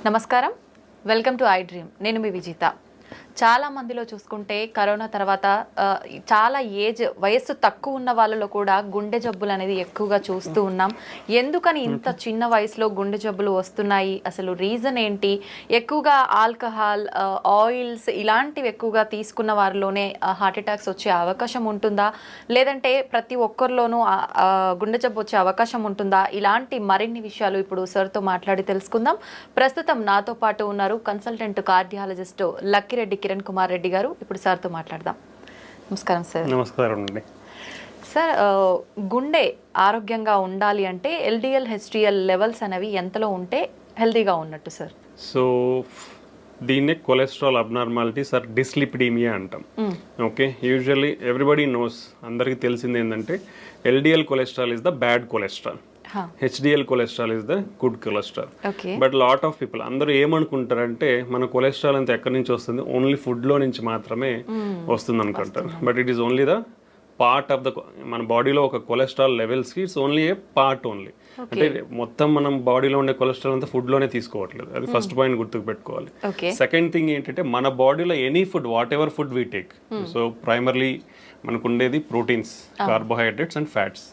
నమస్కారం, welcome to I dream. నేను మీ విజిత. చాలా మందిలో చూసుకుంటే కరోనా తర్వాత చాలా వయస్సు తక్కువ ఉన్న వాళ్ళలో కూడా గుండె జబ్బులు అనేది ఎక్కువగా చూస్తూ ఉన్నాం. ఎందుకని ఇంత చిన్న వయసులో గుండె జబ్బులు వస్తున్నాయి, అసలు రీజన్ ఏంటి? ఎక్కువగా ఆల్కహాల్, ఆయిల్స్ ఇలాంటివి ఎక్కువగా తీసుకున్న వారిలోనే హార్ట్ అటాక్స్ వచ్చే అవకాశం ఉంటుందా, లేదంటే ప్రతి ఒక్కరిలోనూ గుండె జబ్బు వచ్చే అవకాశం ఉంటుందా? ఇలాంటి మరిన్ని విషయాలు ఇప్పుడు సార్తో మాట్లాడి తెలుసుకుందాం. ప్రస్తుతం నాతో పాటు ఉన్నారు కన్సల్టెంట్ కార్డియాలజిస్ట్ లక్కిరెడ్డి కిరణ్ కుమార్ రెడ్డి గారు. ఇప్పుడు సార్తో మాట్లాడదాం. నమస్కారం సార్. నమస్కారం అండి. సార్, గుండె ఆరోగ్యంగా ఉండాలి అంటే ఎల్డిఎల్ హెచ్డిఎల్ లెవెల్స్ అనేవి ఎంతలో ఉంటే హెల్దీగా ఉన్నట్టు సార్? సో దీన్నే కొలెస్ట్రాల్ అబ్నార్మాలిటీస్ ఆర్ డిస్లిపిడీమియా అంటాం. ఓకే, యూజువల్లీ ఎవ్రీబడి నోస్, అందరికీ తెలిసింది ఏంటంటే LDL cholesterol is the bad cholesterol, HDL cholesterol is the good cholesterol. But lot of people అందరూ ఏమనుకుంటారంటే మన కొలెస్ట్రాల్ అంతా ఎక్కడి నుంచి వస్తుంది, ఓన్లీ ఫుడ్ లో నుంచి మాత్రమే వస్తుంది అనుకుంటారు. But it is only the part of the, మన బాడీలో ఒక కొలెస్ట్రాల్ లెవెల్స్ కి it's only A part only. అంటే మొత్తం మనం బాడీలో ఉండే కొలెస్ట్రాల్ అంతా ఫుడ్ లోనే తీసుకోవట్లేదు. అది ఫస్ట్ పాయింట్ గుర్తుకు పెట్టుకోవాలి. సెకండ్ థింగ్ ఏంటంటే మన బాడీలో any food, what ever food we take, so primarily మనకు ఉండేది proteins, carbohydrates and fats.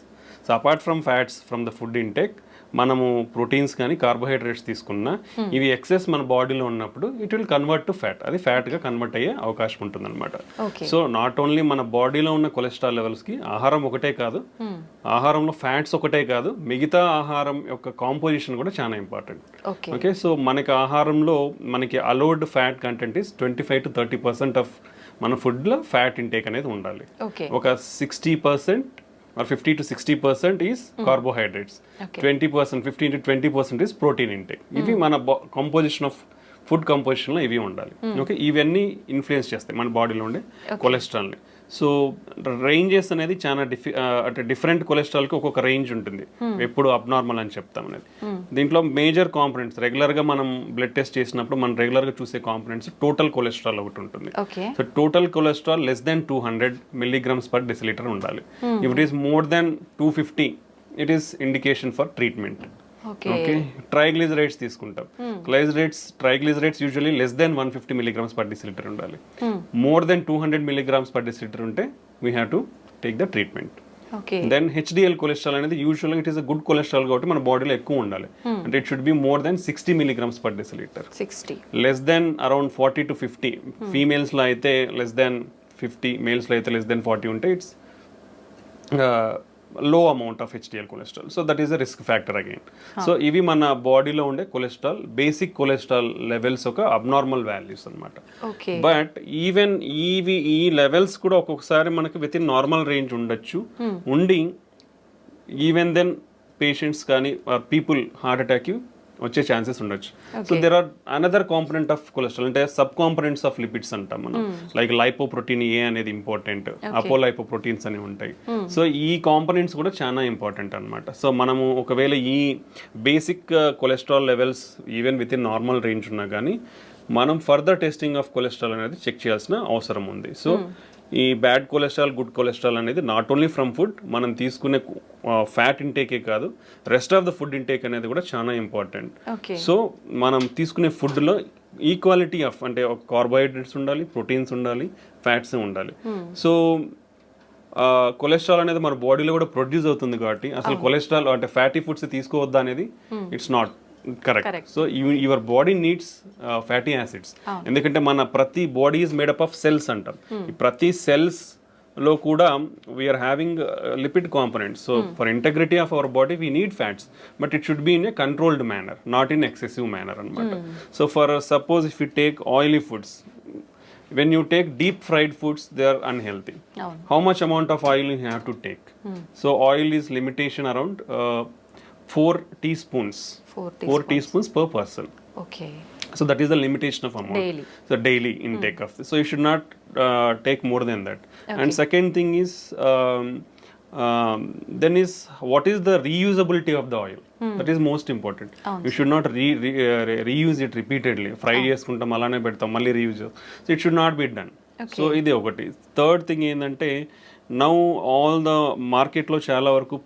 So apart from fats from the food intake, మనము ప్రోటీన్స్ కానీ కార్బోహైడ్రేట్స్ తీసుకున్నా ఇవి ఎక్సెస్ మన బాడీలో ఉన్నప్పుడు it will convert to fat. అది ఫ్యాట్గా కన్వర్ట్ అయ్యే అవకాశం ఉంటుంది అనమాట. సో నాట్ ఓన్లీ మన బాడీలో ఉన్న కొలెస్ట్రాల్ లెవెల్స్కి ఆహారం ఒకటే కాదు, ఆహారంలో ఫ్యాట్స్ ఒకటే కాదు, మిగతా ఆహారం యొక్క కాంపోజిషన్ కూడా చాలా ఇంపార్టెంట్. ఓకే, సో మనకి ఆహారంలో మనకి allowed fat content is 25 to 30% of మన ఫుడ్లో ఫ్యాట్ ఇంటేక్ అనేది ఉండాలి. ఒక 60% or 50 to 60% is carbohydrates. 20%, 15 to 20% is protein intake. ఇవి మన కంపోజిషన్ ఆఫ్ ఫుడ్ కంపోజిషన్లో ఇవి ఉండాలి. ఓకే, ఇవన్నీ ఇన్ఫ్లుయెన్స్ చేస్తాయి మన బాడీలో ఉండే కొలెస్ట్రాల్ని. సో రేంజెస్ అనేది చాలా అంటే డిఫరెంట్ కొలెస్ట్రాల్కి ఒక్కొక్క రేంజ్ ఉంటుంది, ఎప్పుడు అబ్నార్మల్ అని చెప్తాం అనేది. దీంట్లో మేజర్ కాంపొనెంట్స్ రెగ్యులర్గా మనం బ్లడ్ టెస్ట్ చేసినప్పుడు మనం రెగ్యులర్గా చూసే కాంపొనెంట్స్ టోటల్ కొలెస్ట్రాల్ ఒకటి ఉంటుంది. So total cholesterol less than 200 milligrams per deciliter ఉండాలి. If it is more than 250 it is indication for treatment. Okay, triglycerides తీసుకుంటాం. Triglycerides usually less than 150 milligrams per deciliter ఉండాలి. More than 200 milligrams per deciliter ఉంటే we have to take the treatment. Then HDL cholesterol అనేది యూజువల్గా it is a good cholesterol కాబట్టి మన బాడీలో ఎక్కువ ఉండాలి. అంటే it should be more than 60 milligrams per deciliter. Less than around 40 to 50. ఫీమేల్స్లో అయితే లెస్ దెన్ 50, మేల్స్లో అయితే లెస్ దెన్ 40 ఉంటే it's low amount of HDL cholesterol. So that is a risk factor again. So ఇవి మన బాడీలో ఉండే కొలెస్ట్రాల్, బేసిక్ కొలెస్ట్రాల్ లెవెల్స్ ఒక abnormal values అనమాట. బట్ ఈవెన్ ఈ లెవెల్స్ కూడా ఒక్కొక్కసారి మనకి విత్ ఇన్ నార్మల్ రేంజ్ ఉండొచ్చు. ఉండి ఈవెన్ దెన్ పేషెంట్స్ కానీ పీపుల్ హార్ట్ అటాక్ వచ్చే ఛాన్సెస్ ఉండొచ్చు. So there are another component of cholesterol, అంటే సబ్ కాంపొనెంట్స్ ఆఫ్ లిపిడ్స్ అంటాం మనం. లైక్ లైపోప్రోటీన్ ఏ అనేది ఇంపార్టెంట్, అపోలైపోప్రోటీన్స్ అని ఉంటాయి. సో ఈ కాంపొనెంట్స్ కూడా చాలా ఇంపార్టెంట్ అనమాట. సో మనము ఒకవేళ ఈ basic cholesterol levels even with in normal range ఉన్నా కానీ మనం ఫర్దర్ టెస్టింగ్ ఆఫ్ కొలెస్ట్రాల్ అనేది చెక్ చేయాల్సిన అవసరం ఉంది. సో ఈ బ్యాడ్ కొలెస్ట్రాల్, గుడ్ కొలెస్ట్రాల్ అనేది నాట్ ఓన్లీ ఫ్రమ్ ఫుడ్, మనం తీసుకునే ఫ్యాట్ ఇంటేకే కాదు, rest of the food intake అనేది కూడా చాలా ఇంపార్టెంట్. సో మనం తీసుకునే ఫుడ్లో ఈక్వాలిటీ ఆఫ్, అంటే కార్బోహైడ్రేట్స్ ఉండాలి, ప్రోటీన్స్ ఉండాలి, ఫ్యాట్స్ ఉండాలి. సో కొలెస్ట్రాల్ అనేది మన బాడీలో కూడా ప్రొడ్యూస్ అవుతుంది కాబట్టి అసలు కొలెస్ట్రాల్ అంటే ఫ్యాటీ ఫుడ్స్ తీసుకోవద్దా అనేది it's not correct. So your body needs fatty acids. ఎందుకంటే మన ప్రతి body is made up of cells అంటాం. ప్రతి సెల్స్ లో కూడా we are having lipid components. So for integrity of our body we need fats, but it should be in a controlled manner, not in excessive manner అనమాట. So for suppose if you take oily foods, when you take deep fried foods, they are unhealthy. How much amount of oil you have to take? So oil is limitation around 4 teaspoons. 4 teaspoons per person. Okay. So that is the limitation of amount. Daily. So daily intake of this. So you should not take more than that. And second thing is then is what is the reusability of the oil? That is most important. You should not reuse it repeatedly. Fry చేసుకుంటాం అలానే పెడతాం మళ్ళీ reuse. So it should not be done. So ఇది ఒకటి. Third thing ఏంటంటే now all the మార్కెట్లో చాలా వరకు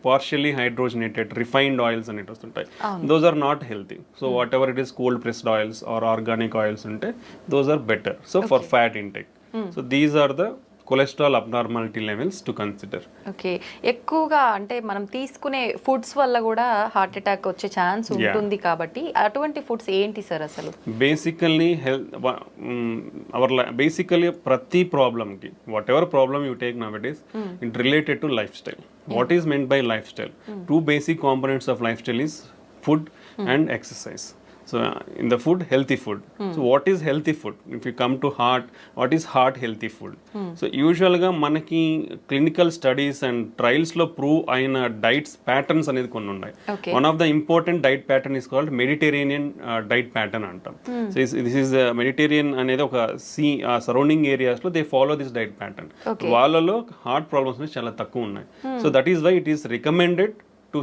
పార్షియల్లీ హైడ్రోజనేటెడ్ రిఫైన్డ్ ఆయిల్స్ అనేవి వస్తుంటాయి. Those are not healthy. So whatever it is cold pressed oils or organic oils ఉంటే those are better. So for fat intake. So these are the cholesterol abnormality levels to consider. Okay, ఎక్కువగా అంటే మనం తీసుకునే foods వల్ల కూడా heart attack వచ్చే chance ఉంటుంది కాబట్టి అటువంటి ఫుడ్స్ ఏంటి సార్ అసలు? బేసికల్లీ బేసికల్లీ ప్రతి ప్రాబ్లమ్కి whatever problem you take now it is it related to lifestyle. What is meant by lifestyle? Two basic components of lifestyle is food and exercise. So in the food, healthy food. So what is healthy food? If you come to heart, what is heart healthy food? So usually ga manaki clinical studies and trials lo prove aina diets patterns anedi konni unnai. One of the important diet pattern is called Mediterranean diet pattern antam. So this is Mediterranean anedi oka sea surrounding areas lo they follow this diet pattern. Vallalo heart problems ne chala takku unnai. So that is why it is recommended to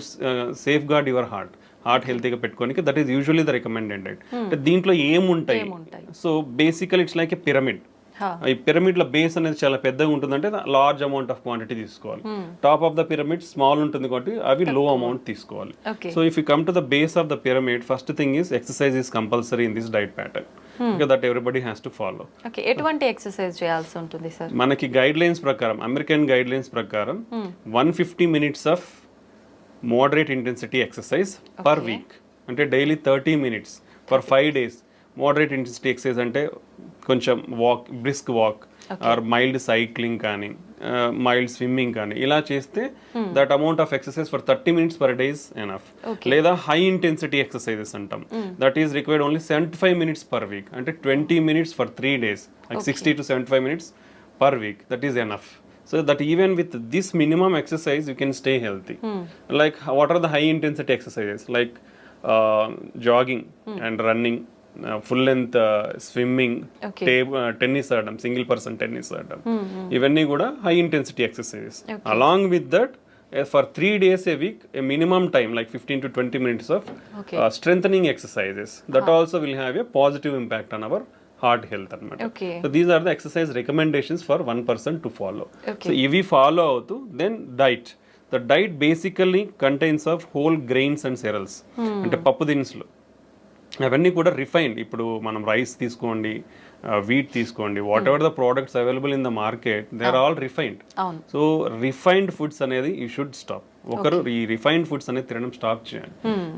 safeguard your heart. Heart హెల్తీగా పెట్టుకోనికి that is usually the recommended diet. అంటే దీంట్లో ఏముంటాయి? So బేసికల్ it's like A pyramid. ఈ పిరమిడ్ల base అనేది చాలా పెద్దగా ఉంటుందంటే లార్జ్ అమౌంట్ ఆఫ్ క్వాంటిటీ తీసుకోవాలి. Top of the pyramid small ఉంటుంది కాబట్టి అవి లో అమౌంట్ తీసుకోవాలి. So if you come to the base of the pyramid, first thing is exercise is compulsory in this diet pattern. That everybody has to follow. ఎటువంటి exercise చేయాల్సి ఉంటుంది sir? మనకి guide lines ప్రకారం, అమెరికన్ గైడ్ లైన్స్ ప్రకారం 150 minutes of moderate intensity exercise per week. అంటే daily 30 minutes for 5 days. Moderate intensity exercise అంటే కొంచెం walk, brisk walk are mild cycling కానీ మైల్డ్ స్విమ్మింగ్ కానీ ఇలా చేస్తే that amount of exercise for 30 minutes per day is enough. లేదా high intensity exercises అంటాం. That is required only 75 minutes per week. అంటే 20 minutes for 3 days, like 60 to 75 minutes per week. That is enough. So that even with this minimum exercise you can stay healthy. Like what are the high intensity exercises? Like jogging and running, full length swimming, tennis ఆడడం, single person tennis ఆడడం, ఇవన్నీ కూడా high intensity exercises. Along with that for 3 days a week, a minimum time like 15 to 20 minutes of strengthening exercises. That also will have a positive impact on our heart health. So these are the exercise recommendations for one person to follow. So if we follow out, then diet. The diet basically contains of whole grains and cereals. అంటే పప్పు దినుసులు అవన్నీ కూడా refined. ఇప్పుడు మనం rice తీసుకోండి, wheat తీసుకోండి, whatever the products available in the market they are all refined. So refined foods అనేది యూ షుడ్ స్టాప్. ఒకరు ఈ రిఫైన్డ్ ఫుడ్స్ అనేది తినడం స్టాప్ చేయాలి.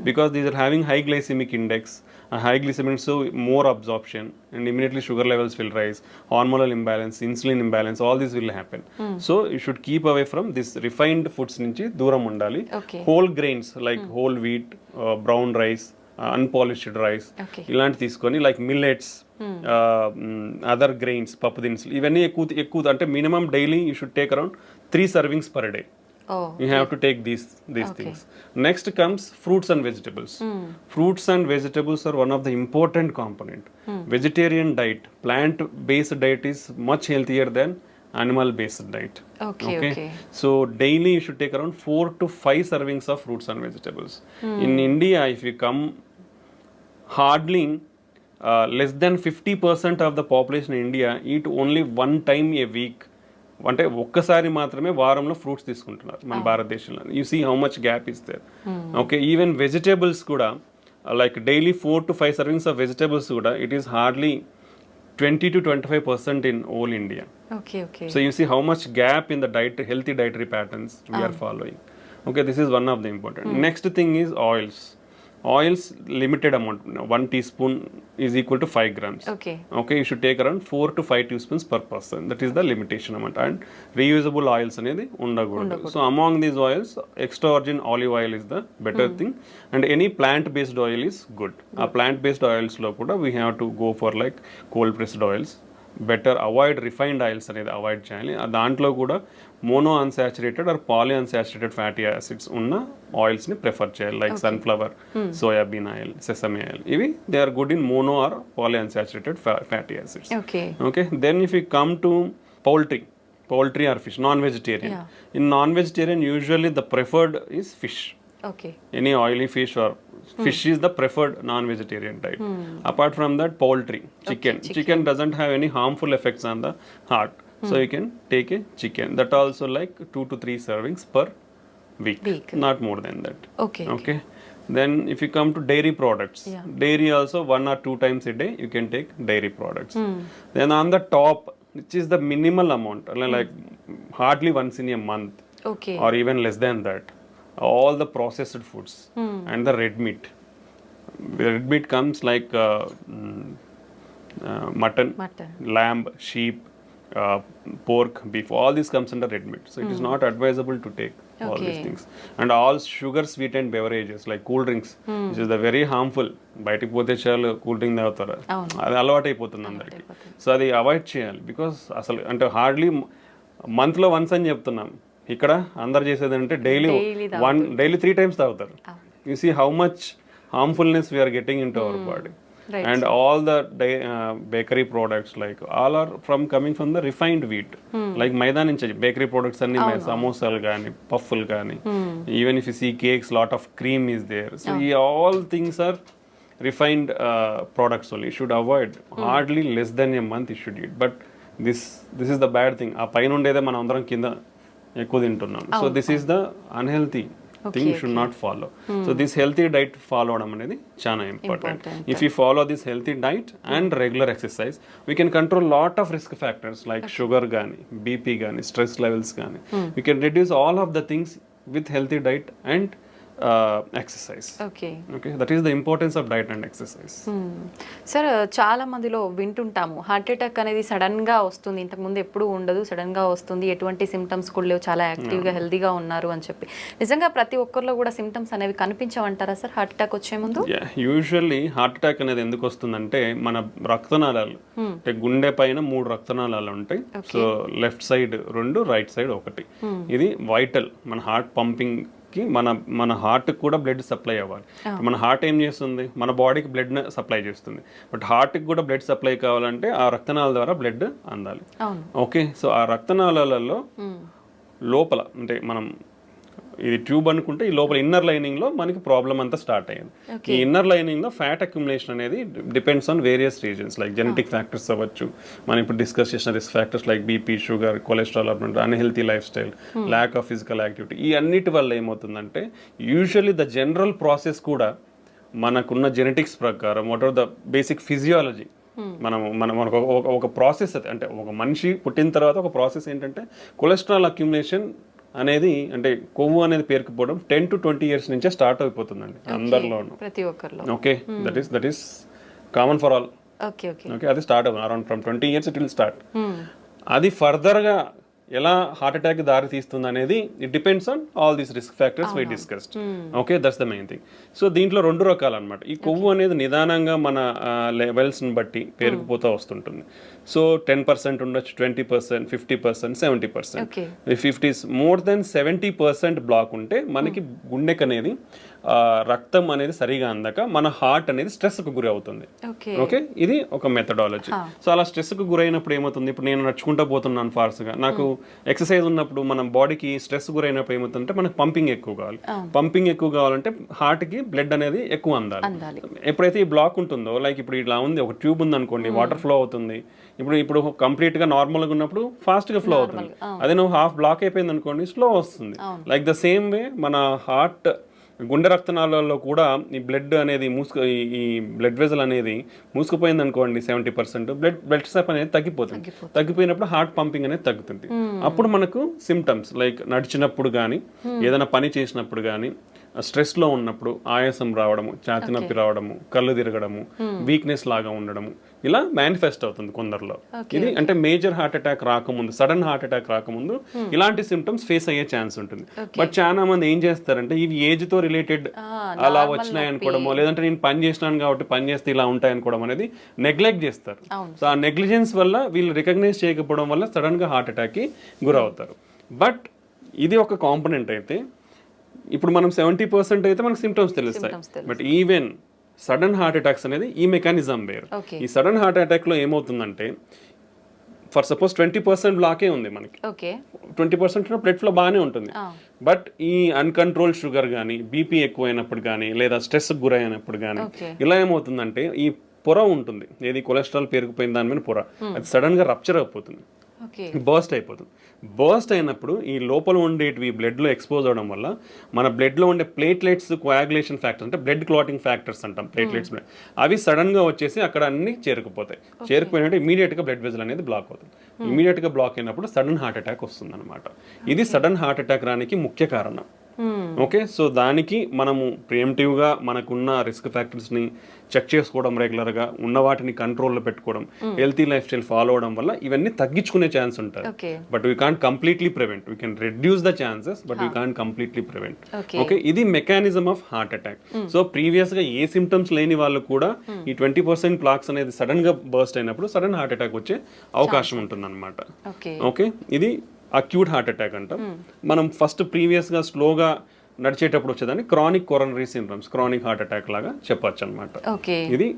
Because these are having high glycemic index, high glycemic, so more absorption and immediately sugar levels will rise, hormonal imbalance, insulin imbalance, all this will happen. So you should keep away from this refined foods nunchi dooram undali. Whole grains like whole wheat, brown rice, unpolished rice, ilanti తీసుకొని like millets, other grains, పప్పు దినుసులు ఇవన్నీ ఎక్కువ అంటే minimum daily you should take around 3 servings per day. You have to take these things. Next comes fruits and vegetables. Fruits and vegetables are one of the important component. Vegetarian diet, plant based diet is much healthier than animal based diet. Okay. So daily you should take around 4 to 5 servings of fruits and vegetables. In India, if you come, hardly less than 50% of the population in India eat only one time a week. అంటే ఒక్కసారి మాత్రమే వారంలో fruits తీసుకుంటున్నారు మన భారతదేశంలో. You see how much gap is there. Okay, even vegetables కూడా like daily 4 to 5 servings of vegetables కూడా it is hardly 20 to 25% in all India. So you see how much gap in the diet, healthy dietary patterns we are following. Okay, this is one of the important. Next thing is oils. Oils, limited amount. 1 teaspoon is equal to 5 grams. Okay, you should take around 4 to 5 teaspoons per person. That is the limitation amount. And reusable oils anedi undagudu. So among these oils, extra virgin olive oil is the better thing, and any plant based oil is good. Plant based oils lo kuda we have to go for like cold pressed oils. Better avoid refined oils అనేది avoid చేయాలి. దాంట్లో కూడా mono unsaturated or poly unsaturated fatty acids ఉన్న ఆయిల్స్ని prefer చేయాలి. Like sunflower, soybean oil, sesame oil, ఇవి they are good in mono or poly unsaturated fatty acids. Okay, then if you come to poultry or fish, non-vegetarian. In non-vegetarian, usually the preferred is fish. Any oily fish or fish is the preferred non-vegetarian diet. Apart from that, poultry, chicken doesn't have any harmful effects on the heart. So you can take a chicken. That also like 2 to 3 servings per week. Not more than that. Okay. Then if you come to dairy products, dairy also 1 or 2 times a day you can take dairy products. Then on the top, which is the minimal amount, like hardly once in a month, or even less than that, all the processed foods and the red meat. The red meat comes like mutton, lamb, sheep, pork, beef. All this comes under red meat. So it is not advisable to take all these things. And all sugar sweetened beverages like cool drinks, which is the very harmful. బయటికి పోతే చాలు cool drink తాగుతారు, అది అలవాటు అయిపోతుంది అందరికి. So అది avoid చేయాలి. బికాస్ అసలు అంటే హార్డ్లీ మంత్లో వన్స్ అని చెప్తున్నాం, ఇక్కడ అందరు చేసేది అంటే డైలీ 3 times తాగుతారు. You see how much harmfulness we are getting into our body. And all the bakery products, like all are coming from the refined wheat. Like maida nunchi bakery products anni samosal gaani, pufful gaani, even if you see cakes, lot of cream is there. So all things are refined products only. You should avoid. Hardly less than a month you should eat. But this is the bad thing. ఆ పైన ఉండేదే మనం అందరం కింద ఎక్కువ తింటున్నాం. So this is the unhealthy thing should not follow. So this healthy diet follow అనేది చాలా important. If you follow this healthy diet and regular exercise, we can control lot of risk factors like sugar gaani, BP gaani, stress levels gaani. We can reduce all of the things with healthy diet and exercise. Okay, that is the importance of diet and exercise. Sir చాలా మందిలో వింటుంటాము heart attack అనేది sudden గా వస్తుంది, ఇంతకు ముందు ఎప్పుడు ఉండదు, sudden గా వస్తుంది, ఎటువంటి సిమ్టమ్స్ కూడా లేవు, చాలా యాక్టివ్ గా హెల్దీగా ఉన్నారు అని చెప్పి. నిజంగా ప్రతి ఒక్కరిలో కూడా సిమ్టమ్స్ అనేవి కనిపించవంటారా సార్ హార్ట్ అటాక్ వచ్చే ముందు? యూజువల్లీ హార్ట్ అటాక్ అనేది ఎందుకు వస్తుందంటే మన రక్తనాళాలు అంటే గుండె పైన 3 రక్తనాళాలు ఉంటాయి. So left side 2, right side 1. ఇది వైటల్, మన హార్ట్ పంపింగ్ మన హార్ట్ కూడా బ్లడ్ సప్లై అవ్వాలి. మన హార్ట్ ఏం చేస్తుంది, మన బాడీకి బ్లడ్ సప్లై చేస్తుంది. బట్ హార్ట్కి కూడా బ్లడ్ సప్లై కావాలంటే ఆ రక్తనాళాల ద్వారా బ్లడ్ అందాలి. ఓకే, సో ఆ రక్తనాళాలలో లోపల అంటే మనం ఇది ట్యూబ్ అనుకుంటే ఈ లోపల ఇన్నర్ లైనింగ్ లో మనకి ప్రాబ్లం అంతా స్టార్ట్ అయ్యింది. ఈ ఇన్నర్ లైనింగ్ లో ఫ్యాట్ అక్యుములేషన్ అనేది depends on various reasons like genetic factors అవ్వచ్చు, మనం ఇప్పుడు డిస్కస్ చేసిన risk factors like BP, sugar, cholesterol, unhealthy life style, lack of physical activity. ఈ అన్నిటి వల్ల ఏమవుతుందంటే యూజువల్లీ ద జనరల్ ప్రాసెస్ కూడా మనకున్న జెనెటిక్స్ ప్రకారం what are the basic physiology మనకు ఒక ప్రాసెస్ అంటే ఒక మనిషి పుట్టిన తర్వాత ఒక ప్రాసెస్ ఏంటంటే కొలెస్ట్రాల్ అక్యుములేషన్ అనేది అంటే కొవ్వు అనేది పేరుకుపోవడం 10 to 20 years నుంచే స్టార్ట్ అయిపోతుందండి అందరిలోనూ, ప్రతి ఒక్కరిలో. Okay, that is common for all. Okay, అది స్టార్ట్ అవుతుంది around from 20 years it will start. అది ఫర్దర్గా ఎలా హార్ట్ అటాక్ దారి తీస్తుంది అనేది it depends on all these risk factors we discussed. Okay, that's the main thing. So దీంట్లో 2 రకాలు అనమాట. ఈ కొవ్వు అనేది నిదానంగా మన లెవెల్స్ని బట్టి పేరుకుపోతూ వస్తుంటుంది. సో 10% ఉండొచ్చు, 20%, 50%, 70%. If it is more than 70% block ఉంటే మనకి గుండెకి అనేది రక్తం అనేది సరిగా అందక మన హార్ట్ అనేది స్ట్రెస్కు గురి అవుతుంది. ఓకే, ఇది ఒక మెథడాలజీ. సో అలా స్ట్రెస్కు గురైనప్పుడు ఏమవుతుంది, ఇప్పుడు నేను నడుచుకుంటూ పోతున్నాను ఫాస్ట్గా, నాకు ఎక్సర్సైజ్ ఉన్నప్పుడు మన బాడీకి స్ట్రెస్ గురైనప్పుడు ఏమవుతుందంటే మనకు పంపింగ్ ఎక్కువ కావాలి. పంపింగ్ ఎక్కువ కావాలంటే హార్ట్కి బ్లడ్ అనేది ఎక్కువ అందాలి. ఎప్పుడైతే ఈ బ్లాక్ ఉంటుందో, లైక్ ఇప్పుడు ఇలా ఉంది, ఒక ట్యూబ్ ఉంది అనుకోండి, వాటర్ ఫ్లో అవుతుంది. ఇప్పుడు కంప్లీట్ గా నార్మల్ గా ఉన్నప్పుడు ఫాస్ట్ గా ఫ్లో అవుతుంది. అదే నువ్వు హాఫ్ బ్లాక్ అయిపోయింది అనుకోండి, స్లో వస్తుంది. లైక్ ద సేమ్ వే మన హార్ట్ గుండె రక్తనాళాల్లో కూడా ఈ బ్లడ్ అనేది ఈ బ్లడ్ వెజల్ అనేది మూసుకుపోయింది అనుకోండి 70%, బ్లడ్ సప్ అనేది తగ్గిపోతుంది. తగ్గిపోయినప్పుడు హార్ట్ పంపింగ్ అనేది తగ్గుతుంది. అప్పుడు మనకు సిమ్టమ్స్ లైక్ నడిచినప్పుడు కానీ, ఏదైనా పని చేసినప్పుడు కానీ, స్ట్రెస్లో ఉన్నప్పుడు ఆయాసం రావడము, ఛాతీ నొప్పి రావడము, కళ్ళు తిరగడము, వీక్నెస్ లాగా ఉండడము, ఇలా మేనిఫెస్ట్ అవుతుంది కొందరిలో. ఇది అంటే మేజర్ హార్ట్ అటాక్ రాకముందు, సడన్ హార్ట్ అటాక్ రాకముందు ఇలాంటి సిమ్టమ్స్ ఫేస్ అయ్యే ఛాన్స్ ఉంటుంది. బట్ చాలా మంది ఏం చేస్తారంటే ఇవి ఏజ్ తో రిలేటెడ్ అలా వచ్చినాయి అనుకోవడమో, లేదంటే నేను పని చేసినాను కాబట్టి పని చేస్తే ఇలా ఉంటాయి అనుకోవడం అనేది నెగ్లెక్ట్ చేస్తారు. సో ఆ నెగ్లిజెన్స్ వల్ల వీళ్ళు రికగ్నైజ్ చేయకపోవడం వల్ల సడన్ గా హార్ట్ అటాక్ కి గురవుతారు. బట్ ఇది ఒక కాంపోనెంట్ అయితే, ఇప్పుడు మనం 70% అయితే మనకు సిమ్టమ్స్ తెలుస్తాయి. But even sudden heart attacks అనేది ఈ మెకానిజం వేరు. ఈ సడన్ హార్ట్ అటాక్ లో ఏమవుతుందంటే, ఫర్ సపోజ్ 20% బ్లాకే ఉంది మనకి, 20% బ్లడ్ ఫ్లో బాగానే ఉంటుంది. బట్ ఈ అన్కంట్రోల్ షుగర్ కానీ, బీపీ ఎక్కువైనప్పుడు కానీ, లేదా స్ట్రెస్ గురైనప్పుడు కానీ ఇలా ఏమవుతుందంటే ఈ పొర ఉంటుంది, ఏది కొలెస్ట్రాల్ పేరుకుపోయిన దాని మీద పొర, అది సడన్ గా రప్చర్ అయిపోతుంది. ఓకే. బర్స్ట్ అయిపోతుంది. బర్స్ట్ అయినప్పుడు ఈ లోపల ఉండేటివి బ్లడ్లో ఎక్స్పోజ్ అవడం వల్ల మన బ్లడ్లో ఉండే ప్లేట్లెట్స్ కోయాగులేషన్ ఫ్యాక్టర్స్ అంటే బ్లడ్ క్లాటింగ్ ఫ్యాక్టర్స్ అంటాం ప్లేట్లెట్స్, అవి సడన్గా వచ్చేసి అక్కడ అన్ని చేరుకుపోతాయి. చేరుకుపోయినట్టు ఇమీడియట్గా బ్లడ్ వెజల్ అనేది బ్లాక్ అవుతుంది. ఇమీడియట్గా బ్లాక్ అయినప్పుడు సడన్ హార్ట్ అటాక్ వస్తుంది అనమాట. ఇది సడన్ హార్ట్ అటాక్ రానికి ముఖ్య కారణం. ఓకే, సో దానికి మనము ప్రియంటివ్గా మనకున్న రిస్క్ ఫ్యాక్టర్స్ని చెక్ చేసుకోవడం, రెగ్యులర్గా ఉన్న వాటిని కంట్రోల్లో పెట్టుకోవడం, హెల్తీ లైఫ్ స్టైల్ ఫాలో అవడం వల్ల ఇవన్నీ తగ్గించుకునే ఛాన్స్ ఉంటుంది. But we can't completely prevent. We can reduce the chances but we can't completely prevent. Okay, ఇది mechanism of heart attack. So ప్రీవియస్గా ఏ సిమ్టమ్స్ లేని వాళ్ళు కూడా ఈ 20% ప్లాక్స్ అనేది సడన్గా బర్స్ట్ అయినప్పుడు సడన్ హార్ట్ అటాక్ వచ్చే అవకాశం ఉంటుంది అనమాట. ఓకే, ఇది అక్యూట్ హార్ట్ అటాక్ అంటాం. మనం ఫస్ట్ ప్రీవియస్గా స్లోగా నడిచేటప్పుడు వచ్చేదాన్ని chronic coronary syndromes, chronic heart attack లాగా చెప్పొచ్చు అనమాట. ఇది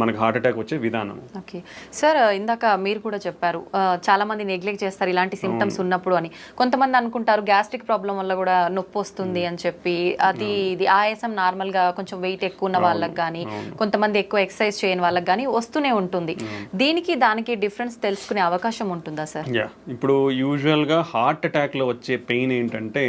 మనకు హార్ట్ అటాక్ వచ్చే విధానం. ఓకే సార్, ఇందాక మీరు కూడా చెప్పారు చాలా మంది నెగ్లెక్ట్ చేస్తారు ఇలాంటి సిమ్టమ్స్ ఉన్నప్పుడు అని. కొంతమంది అనుకుంటారు గ్యాస్ట్రిక్ ప్రాబ్లం వల్ల కూడా నొప్పి వస్తుంది అని చెప్పి, అది ఇది ఆయాసం నార్మల్గా కొంచెం వెయిట్ ఎక్కువ ఉన్న వాళ్ళకి కానీ, కొంతమంది ఎక్కువ ఎక్సర్సైజ్ చేయని వాళ్ళకి కానీ వస్తూనే ఉంటుంది. దీనికి దానికి డిఫరెన్స్ తెలుసుకునే అవకాశం ఉంటుందా సార్? ఇప్పుడు యూజువల్గా హార్ట్ అటాక్లో వచ్చే పెయిన్ ఏంటంటే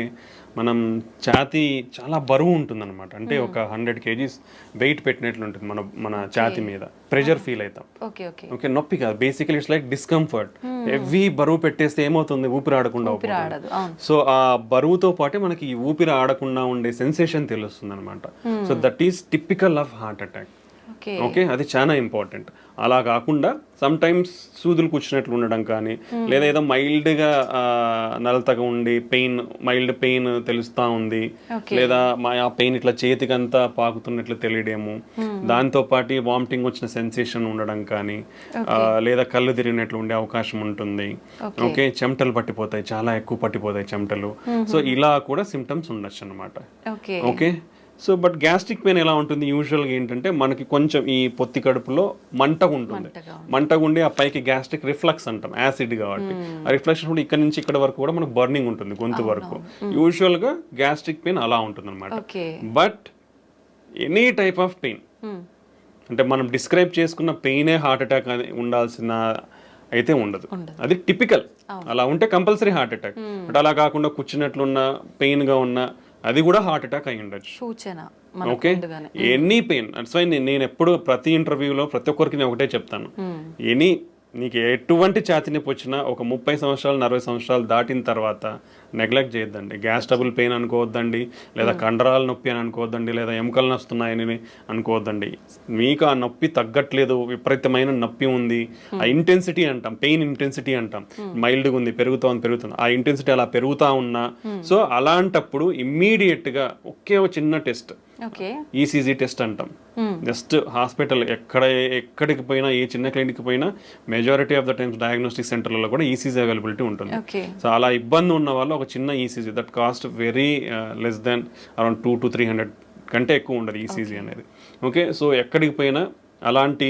మనం ఛాతీ చాలా బరువు ఉంటుందన్నమాట. అంటే ఒక 100 kgs వెయిట్ పెట్టినట్లు ఉంటుంది మన ఛాతీ మీద. ప్రెషర్ ఫీల్ అవుతాం. ఓకే, నొప్పి కాదు, basically it's like discomfort. Heavy బరువు పెట్టేస్తే ఏమవుతుంది, ఊపిరి ఆడకుండా అవుతుంది. సో ఆ బరువుతో పాటు మనకి ఈ ఊపిరి ఆడకుండా ఉండే సెన్సేషన్ తెలుస్తుంది అనమాట. So that is typical of heart attack. Okay, అది చాలా ఇంపార్టెంట్. అలా కాకుండా సమ్ టైమ్స్ సూదులు కూర్చున్నట్లు ఉండడం కానీ, లేదా ఏదో మైల్డ్గా నలతగా ఉండి మైల్డ్ పెయిన్ తెలుస్తూ ఉంది, లేదా ఆ పెయిన్ ఇట్లా చేతికంతా పాకుతున్నట్లు తెలియడము, దాంతో పాటు వామిటింగ్ వచ్చిన సెన్సేషన్ ఉండడం కానీ, లేదా కళ్ళు తిరిగినట్లు ఉండే అవకాశం ఉంటుంది. ఓకే, చెమటలు పట్టిపోతాయి, చాలా ఎక్కువ పట్టిపోతాయి చెమటలు. సో ఇలా కూడా సిమ్టమ్స్ ఉండొచ్చు అనమాట. Okay, so but gastric pain ఎలా ఉంటుంది యూజువల్గా ఏంటంటే మనకి కొంచెం ఈ పొత్తి కడుపులో మంటగా ఉంటుంది. మంటగా ఉండి ఆ పైకి గ్యాస్ట్రిక్ రిఫ్లక్స్ అంటాం, యాసిడ్ కాబట్టి ఆ రిఫ్లక్స్ కూడా ఇక్కడ నుంచి ఇక్కడ వరకు కూడా మనకు బర్నింగ్ ఉంటుంది గొంతు వరకు. యూజువల్గా గ్యాస్ట్రిక్ పెయిన్ అలా ఉంటుంది అనమాట. But any type of pain, అంటే మనం డిస్క్రైబ్ చేసుకున్న పెయినే హార్ట్ అటాక్ అని ఉండాల్సిన అయితే ఉండదు. అది టిపికల్. అలా ఉంటే కంపల్సరీ హార్ట్ అటాక్. బట్ అలా కాకుండా కూర్చున్నట్లున్న పెయిన్గా ఉన్న అది కూడా హార్ట్ అటాక్ అయి ఉండొచ్చు. Okay, any pain. That's why నేను ఎప్పుడు ప్రతి ఇంటర్వ్యూలో ప్రతి ఒక్కరికి నేను ఒకటే చెప్తాను, నీకు ఎటువంటి ఛాతీ నొప్పి వచ్చినా ఒక 30 సంవత్సరాలు 40 సంవత్సరాలు దాటిన తర్వాత నెగ్లెక్ట్ చేయొద్దండి. గ్యాస్ ట్రబుల్ పెయిన్ అనుకోవద్దండి, లేదా కండరాల నొప్పి అని అనుకోవద్దండి, లేదా ఎముకలు నొస్తున్నాయని అనుకోవద్దండి. మీకు ఆ నొప్పి తగ్గట్లేదు, విపరీతమైన నొప్పి ఉంది, ఆ ఇంటెన్సిటీ అంటాం, పెయిన్ ఇంటెన్సిటీ అంటాం, మైల్డ్గా ఉంది, పెరుగుతుంది, ఆ ఇంటెన్సిటీ అలా పెరుగుతూ ఉన్నా, సో అలాంటప్పుడు ఇమ్మీడియట్గా ఒకే ఒక చిన్న టెస్ట్, ఈసీజీ టెస్ట్ అంటాం. జస్ట్ హాస్పిటల్ ఎక్కడికి పోయినా, ఏ చిన్న క్లినిక్ పోయినా majority of the times diagnostic సెంటర్లలో కూడా ఈసీజీ అవైలబిలిటీ ఉంటుంది. సో అలా ఇబ్బంది ఉన్న వాళ్ళు ఒక చిన్న ECG, that cost very less than around 200 to 300 కంటే ఎక్కువ ఉండదు ఈసీజీ అనేది. ఓకే, సో ఎక్కడికి పోయినా అలాంటి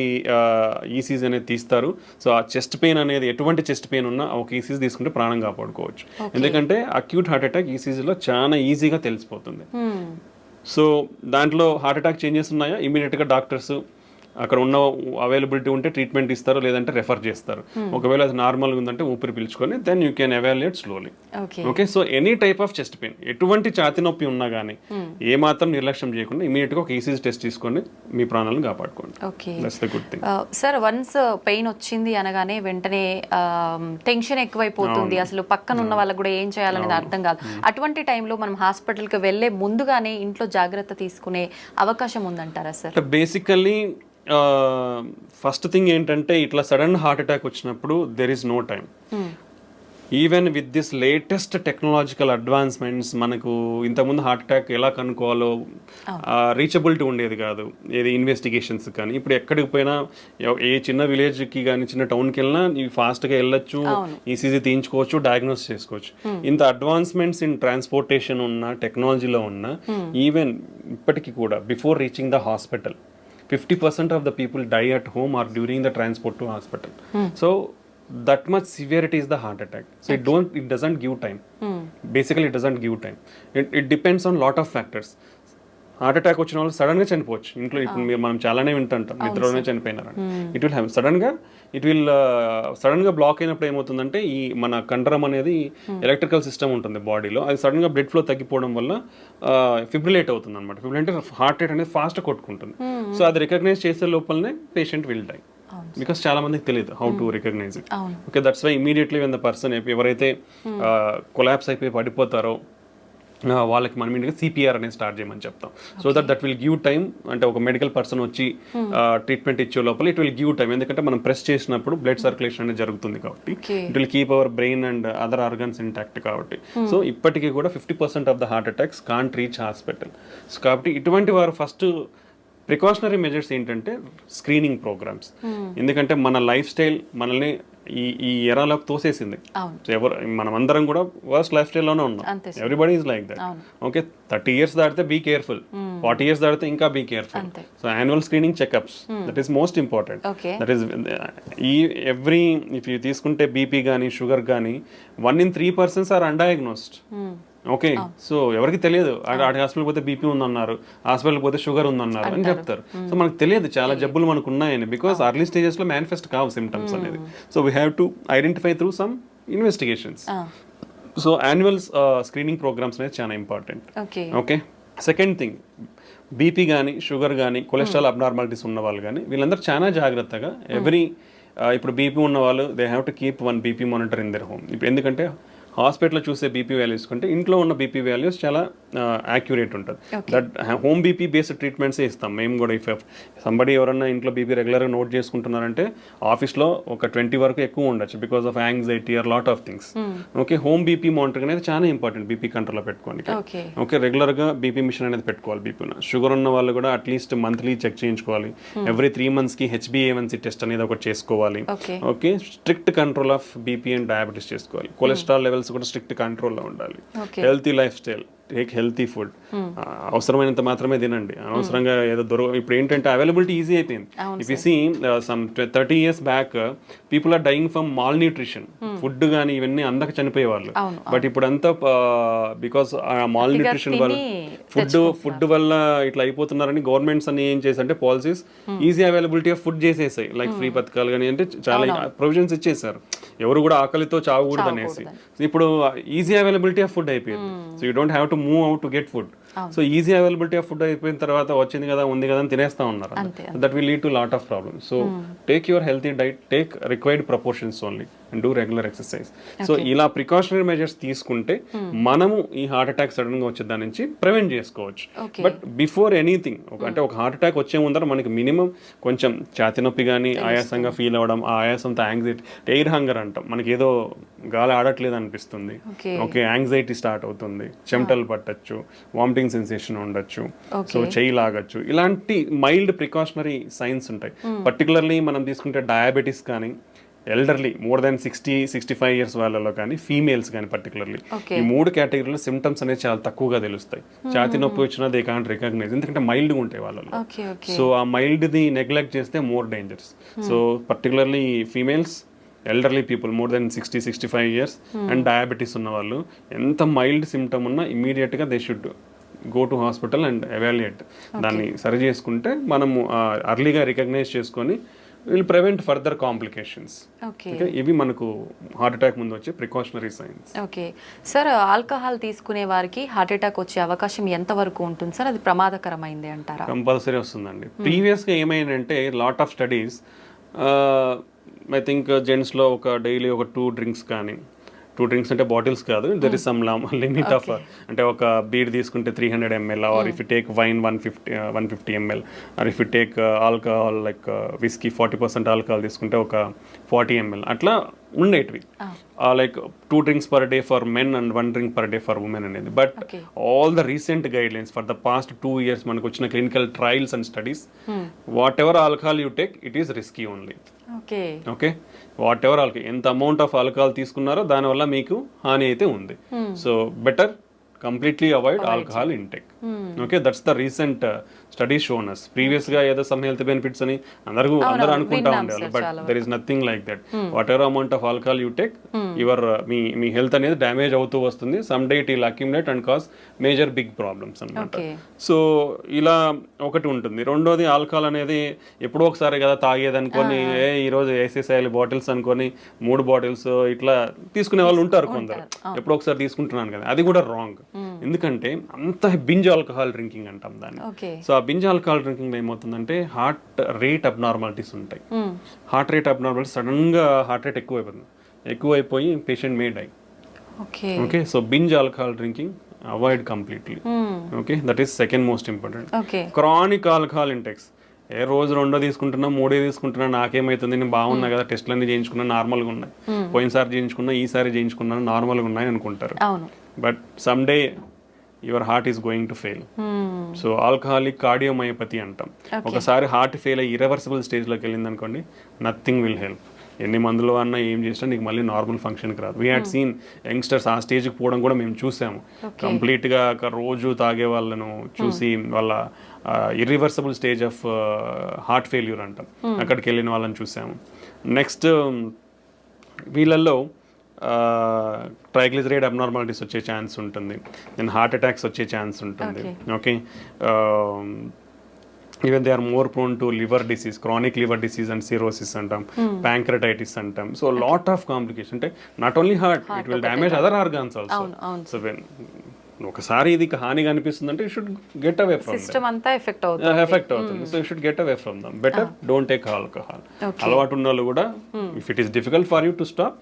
ఈసీజీ అనేది తీస్తారు. సో ఆ చెస్ట్ పెయిన్ అనేది ఎటువంటి చెస్ట్ పెయిన్ ఉన్నా ఒక ఈసీజీ తీసుకుంటే ప్రాణం కాపాడుకోవచ్చు. ఎందుకంటే అక్యూట్ హార్ట్ అటాక్ ఈసీజీలో చాలా ఈజీగా తెలిసిపోతుంది. సో దాంట్లో హార్ట్ అటాక్ చేంజెస్ ఉన్నాయా, ఇమీడియట్గా డాక్టర్స్ అక్కడ ఉన్న అవైలబిలిటీ ఉంటే ట్రీట్మెంట్ ఇస్తారు, లేదంటే రెఫర్ చేస్తారు. ఒకవేళ అది నార్మల్గా ఉందంటే ఊపిరి పీల్చుకొని then you can evaluate slowly. Okay, so any type of chest pain, ఎటువంటి ఛాతీ నొప్పి ఉన్నా కానీ ఏ మాత్రం నిర్లక్ష్యం చేయకుండా ఇమీడియట్గా ఒక ఈసీజీ టెస్ట్ తీసుకొని మీ ప్రాణాలను కాపాడుకోండి. That's the good thing. Sir, once pain వచ్చింది అనగానే వెంటనే టెన్షన్ ఎక్కువైపోతుంది, అసలు పక్కన ఉన్న వాళ్ళకి కూడా ఏం చేయాలనేది అర్థం కాదు. అటువంటి టైంలో మనం హాస్పిటల్కి వెళ్ళే ముందుగానే ఇంట్లో జాగ్రత్త తీసుకునే అవకాశం ఉందంటారా సార్? బేసికల్లీ ఫస్ట్ థింగ్ ఏంటంటే ఇట్లా సడన్ హార్ట్ అటాక్ వచ్చినప్పుడు there is no time. Even with this latest technological advancements, మనకు ఇంతకుముందు హార్ట్ అటాక్ ఎలా కనుక్కోవాలో రీచబిలిటీ ఉండేది కాదు, ఏది ఇన్వెస్టిగేషన్స్ కానీ. ఇప్పుడు ఎక్కడికి పోయినా, ఏ చిన్న విలేజ్కి కానీ చిన్న టౌన్కి వెళ్ళినా ఫాస్ట్గా వెళ్ళొచ్చు, ఈసీజీ తీయించుకోవచ్చు, డయాగ్నోస్ చేసుకోవచ్చు. ఇంత అడ్వాన్స్మెంట్స్ ఇన్ ట్రాన్స్పోర్టేషన్ ఉన్న, టెక్నాలజీలో ఉన్న, ఈవెన్ ఇప్పటికీ కూడా before reaching the hospital 50% of the people die at home or during the transport to hospital. So that much severity is the heart attack. So it doesn't give time. Basically it doesn't give time. It depends on lot of factors. Heart attack వచ్చిన వాళ్ళు sudden గా చనిపోవచ్చు ఇంట్లో. ఇప్పుడు మనం చాలానే వింటుంటాం నిద్రలోనే చనిపోయినారని. It will have sudden గా బ్లాక్ అయినప్పుడు ఏమవుతుందంటే ఈ మన కండరం అనేది ఎలక్ట్రికల్ సిస్టమ్ ఉంటుంది బాడీలో, అది సడన్ గా బ్లడ్ ఫ్లో తగ్గిపోవడం వల్ల ఫిబ్రిలేట్ అవుతుంది అనమాట. ఫిబ్రిలేట్ అంటే హార్ట్ రేట్ అనేది ఫాస్ట్ కొట్టుకుంటుంది. సో అది రికగ్నైజ్ చేసే లోపలనే పేషెంట్ విల్ డై. బికాస్ చాలా మందికి తెలియదు how to recognise it. Okay, that's why immediately when the person ఎవరైతే కొలాప్స్ అయిపోయి పడిపోతారో వాళ్ళకి మనం ఇంటికి సిపిఆర్ అనేది స్టార్ట్ చేయమని చెప్తాం. So that will give time. అంటే ఒక మెడికల్ పర్సన్ వచ్చి ట్రీట్మెంట్ ఇచ్చే లోపల ఇట్ విల్ గివ్ టైమ్. ఎందుకంటే మనం ప్రెస్ చేసినప్పుడు బ్లడ్ సర్క్యులేషన్ అనేది జరుగుతుంది కాబట్టి it will keep our brain and other organs intact కాబట్టి. సో ఇప్పటికీ కూడా 50% of the heart attacks can't reach hospital. So కాబట్టి ఇటువంటి వారు ఫస్ట్ ప్రికాషనరీ మెజర్స్ ఏంటంటే స్క్రీనింగ్ ప్రోగ్రామ్స్. ఎందుకంటే మన లైఫ్ స్టైల్ మనల్ని ఈ ఎరాలోకి తోసేసింది. మనం అందరం కూడా వర్స్ట్ లైఫ్ స్టైల్లోనే ఉన్నాం. Everybody is like that. Okay, 30 years దాటితే బీ కేర్ఫుల్, 40 years దాటితే ఇంకా be careful. So annual screening checkups, that is most important. That is if you తీసుకుంటే బీపీ కానీ షుగర్ కానీ 1 in 3 persons are undiagnosed. Okay, so ఎవరికి తెలియదు. ఆడి hospital పోతే బీపీ ఉందన్నారు, హాస్పిటల్ పోతే షుగర్ ఉందన్నారు అని చెప్తారు. సో మనకు తెలియదు చాలా జబ్బులు మనకు ఉన్నాయని, బికాస్ అర్లీ స్టేజెస్ లో మేనిఫెస్ట్ కావు సిమ్టమ్స్ అనేది. So we have to identify through some investigations. So annual screening programmes అనేది చాలా important. Okay, second thing, BP కానీ షుగర్ కానీ కొలెస్ట్రాల్ అబ్నార్మాలిటీస్ ఉన్న వాళ్ళు కానీ వీళ్ళందరూ చాలా జాగ్రత్తగా ఇప్పుడు బీపీ ఉన్న వాళ్ళు they have to keep 1 BP monitor in their home. ఇప్పుడు ఎందుకంటే హాస్పిటల్లో చూసే బీపీ వాల్యూస్ కంటే ఇంట్లో ఉన్న బీపీ వాల్యూస్ చాలా యాక్యురేట్ ఉంటుంది. దట్ హోమ్ బీపీ బేస్డ్ ట్రీట్మెంట్సే ఇస్తాం మేము కూడా. ఇఫ్ సంబడి ఎవరన్నా ఇంట్లో బీపీ రెగ్యులర్గా నోట్ చేసుకుంటున్నారంటే ఆఫీస్లో ఒక 20 వరకు ఎక్కువ ఉండొచ్చు because of anxiety are lot of things. Okay, home BP monitoring అనేది చాలా ఇంపార్టెంట్ బీపీ కంట్రోల్లో పెట్టుకోనికి. ఓకే, రెగ్యులర్గా బీపీ మిషన్ అనేది పెట్టుకోవాలి. బీపీ షుగర్ ఉన్న వాళ్ళు కూడా అట్లీస్ట్ మంత్లీ చెక్ చేయించుకోవాలి. ఎవ్రీ 3 months HbA1c టెస్ట్ అనేది ఒకటి చేసుకోవాలి. Okay, strict control of BP and diabetes చేసుకోవాలి. కొలెస్ట్రాల్ లెవెల్స్ కూడా స్ట్రిక్ట్ కంట్రోల్లో ఉండాలి. Healthy life style, take healthy food. అవసరమైనంత మాత్రమే తినండి, అనవసరంగా ఏదో ఇప్పుడు ఏంటంటే అవైలబిలిటీ ఈజీ అయిపోయింది. If you see some 30 years back people are dying from malnutrition. Food కానీ ఇవన్నీ అందక చనిపోయేవాళ్ళు. బట్ ఇప్పుడు అంతా బికాస్ మాల్ న్యూట్రిషన్ వల్ల ఫుడ్ వల్ల ఇట్లా అయిపోతున్నారని గవర్నమెంట్స్ అన్ని ఏం చేశారంటే policies easy availability of food చేసేసాయి. లైక్ ఫ్రీ పథకాలు కానీ అంటే చాలా ప్రొవిజన్స్ ఇచ్చేసారు. ఎవరు కూడా ఆకలితో చావకూడదు అనేసి. ఇప్పుడు ఈజీ అవైలబిలిటీ ఆఫ్ ఫుడ్ అయిపోయింది. So you don't have to move out to get food. So easy availability of food అయిపోయిన తర్వాత వచ్చింది కదా ఉంది కదా అని తినేస్తా ఉన్నారు. That will lead to lot of problems. So take your healthy diet, take required proportions only and do regular exercise. So ఇలా ప్రికాషనరీ మెజర్స్ తీసుకుంటే మనము ఈ హార్ట్ అటాక్ సడన్ గా వచ్చే దాని నుంచి ప్రివెంట్ చేసుకోవచ్చు. బట్ బిఫోర్ ఎనీథింగ్ అంటే ఒక హార్ట్ అటాక్ వచ్చే ముందర మనకి మినిమం కొంచెం ఛాతి నొప్పి కానీ ఆయాసంగా ఫీల్ అవ్వడం, ఆ ఆయాసంతో యాంగ్జైటీ, ఎయిర్ హంగర్ అంటాం, మనకి ఏదో గాలి ఆడట్లేదు అనిపిస్తుంది. ఓకే, యాంగ్జైటీ స్టార్ట్ అవుతుంది, చెమటలు పట్టచ్చు, వామిటింగ్ సెన్సేషన్ ఉండొచ్చు, సో చెయ్యి లాగచ్చు. ఇలాంటి మైల్డ్ ప్రికాషనరీ సైన్స్ ఉంటాయి. పర్టికులర్లీ మనం తీసుకుంటే డయాబెటీస్ కానీ ఎల్డర్లీ మోర్ దాన్ 60-65 years వాళ్ళలో కానీ ఫీమేల్స్ కానీ పర్టికులర్లీ ఈ 3 కేటగిరీలో సిమ్టమ్స్ అనేది చాలా తక్కువగా తెలుస్తాయి. ఛాతీ నొప్పి వచ్చినా దే కాంట్ రికగ్నైజ్, ఎందుకంటే మైల్డ్గా ఉంటాయి వాళ్ళలో. సో ఆ మైల్డ్ది నెగ్లెక్ట్ చేస్తే more dangers. So particularly females, elderly people more than 60-65 years and diabetes ఉన్న వాళ్ళు ఎంత మైల్డ్ సిమ్టమ్ ఉన్నా ఇమీడియట్గా they should go to hospital and evaluate. దాన్ని సరి చేసుకుంటే మనము అర్లీగా రికగ్నైజ్ చేసుకొని విల్ ప్రివెంట్ ఫర్దర్ కాంప్లికేషన్స్. ఇవి మనకు హార్ట్ అటాక్ ముందు వచ్చే precautionary science. Okay sir, alcohol తీసుకునే వారికి హార్ట్ అటాక్ వచ్చే అవకాశం ఎంత వరకు ఉంటుంది సార్? అది ప్రమాదకరమైంది అంటారా? కంపల్సరీ వస్తుందండి. ప్రీవియస్గా ఏమైందంటే lot of studies I think జెంట్స్లో ఒక డైలీ ఒక 2 drinks కానీ, 2 drinks అంటే బాటిల్స్ కాదు, there is some limit of, అంటే ఒక బీర్ తీసుకుంటే 300 ml, or if you take wine 150 ml, or if you take alcohol like whisky 40% alcohol తీసుకుంటే ఒక 40 ml అట్లా ఉండేటివి. Like 2 drinks per day for men and 1 drink per day for women అనేది. But all the recent guidelines for the past 2 years మనకు వచ్చిన clinical trials and studies, what ever alcohol you take it is risky only. Okay, whatever alcohol, ఎంత amount of alcohol తీసుకున్నారో దానివల్ల మీకు హాని అయితే ఉంది. So better completely avoid alcohol intake. Okay, that's the recent studies shown us previous గా ఏదో some health benefits అని అందరూ అనుకుంటా ఉండేవాళ్ళు, but there is nothing like that. Whatever amount of alcohol you take, your మీ health అనేది damage అవుతూ వస్తుంది. Some day it will accumulate and cause major big problems అన్నమాట. సో ఇలా ఒకటి ఉంటుంది. రెండోది ఆల్కహాల్ అనేది ఎప్పుడో ఒకసారి కదా తాగేది అనుకొని ఈ రోజు వేసేసేయాలి బాటిల్స్ అనుకొని 3 బాటిల్స్ ఇట్లా తీసుకునే వాళ్ళు ఉంటారు కొందరు. ఎప్పుడో ఒకసారి తీసుకుంటున్నాను కదా, అది కూడా రాంగ్. ఎందుకంటే అంత బింజ్ ఆల్కహాల్ డ్రింకింగ్ అంటాం దాన్ని. సో ఆ బింజ్ ఆల్కహాల్ డ్రింకింగ్ ఏమవుతుందంటే హార్ట్ రేట్ అబ్నార్మాలిటీస్ ఉంటాయి. హార్ట్ రేట్ అబ్నార్మాలిటీస్ సడన్ గా హార్ట్ రేట్ ఎక్కువైపోయి patient may die. Okay, so binge alcohol drinking avoid completely. Okay, that is second most important. Chronic alcohol intakes, ఏ రోజు 2 తీసుకుంటున్నా 3 తీసుకుంటున్నా నాకేమైతుంది, నేను బాగున్నా కదా, టెస్ట్లన్నీ చేయించుకున్నా నార్మల్గా ఉన్నాయి, పోయినసారి చేయించుకున్నా ఈసారి చేయించుకున్నాను నార్మల్గా ఉన్నాయి అనుకుంటారు. But some day your heart is going to fail. So alcoholic cardiomyopathy అంటాం. ఒకసారి హార్ట్ ఫెయిల్ అయ్యి ఇర్రివర్సిబుల్ స్టేజ్లోకి వెళ్ళింది అనుకోండి, నథింగ్ విల్ హెల్ప్. ఎన్ని మందులు అన్నా ఏం చేసినా నీకు మళ్ళీ నార్మల్ ఫంక్షన్కి రాదు. వీ హ్యాడ్ సీన్ యంగ్స్టర్స్ ఆ స్టేజ్కి పోవడం కూడా మేము చూసాము. కంప్లీట్గా రోజు తాగే వాళ్ళను చూసి వాళ్ళ irreversible stage of heart failure అంటాం, అక్కడికి వెళ్ళిన వాళ్ళని చూసాము. నెక్స్ట్ వీళ్ళల్లో ట్రైగ్లిజరైడ్ అబ్నార్మాలిటీస్ వచ్చే ఛాన్స్ ఉంటుంది, దెన్ హార్ట్ అటాక్స్ వచ్చే ఛాన్స్ ఉంటుంది. Okay, even they are more prone to liver disease, chronic liver disease and cirrhosis అంటాం, ప్యాంక్రటైటిస్ అంటాం. So lot of complication. అంటే not only heart, it will damage other organs also. So when ఒకసారి ఇది హానిగా అనిపిస్తుంది అంటే you should get away from system అంతా effect అవుతుంది. So you should get away from them. Better don't take alcohol. అలవాటు ఉన్న వాళ్ళు కూడా if it is difficult for you to stop,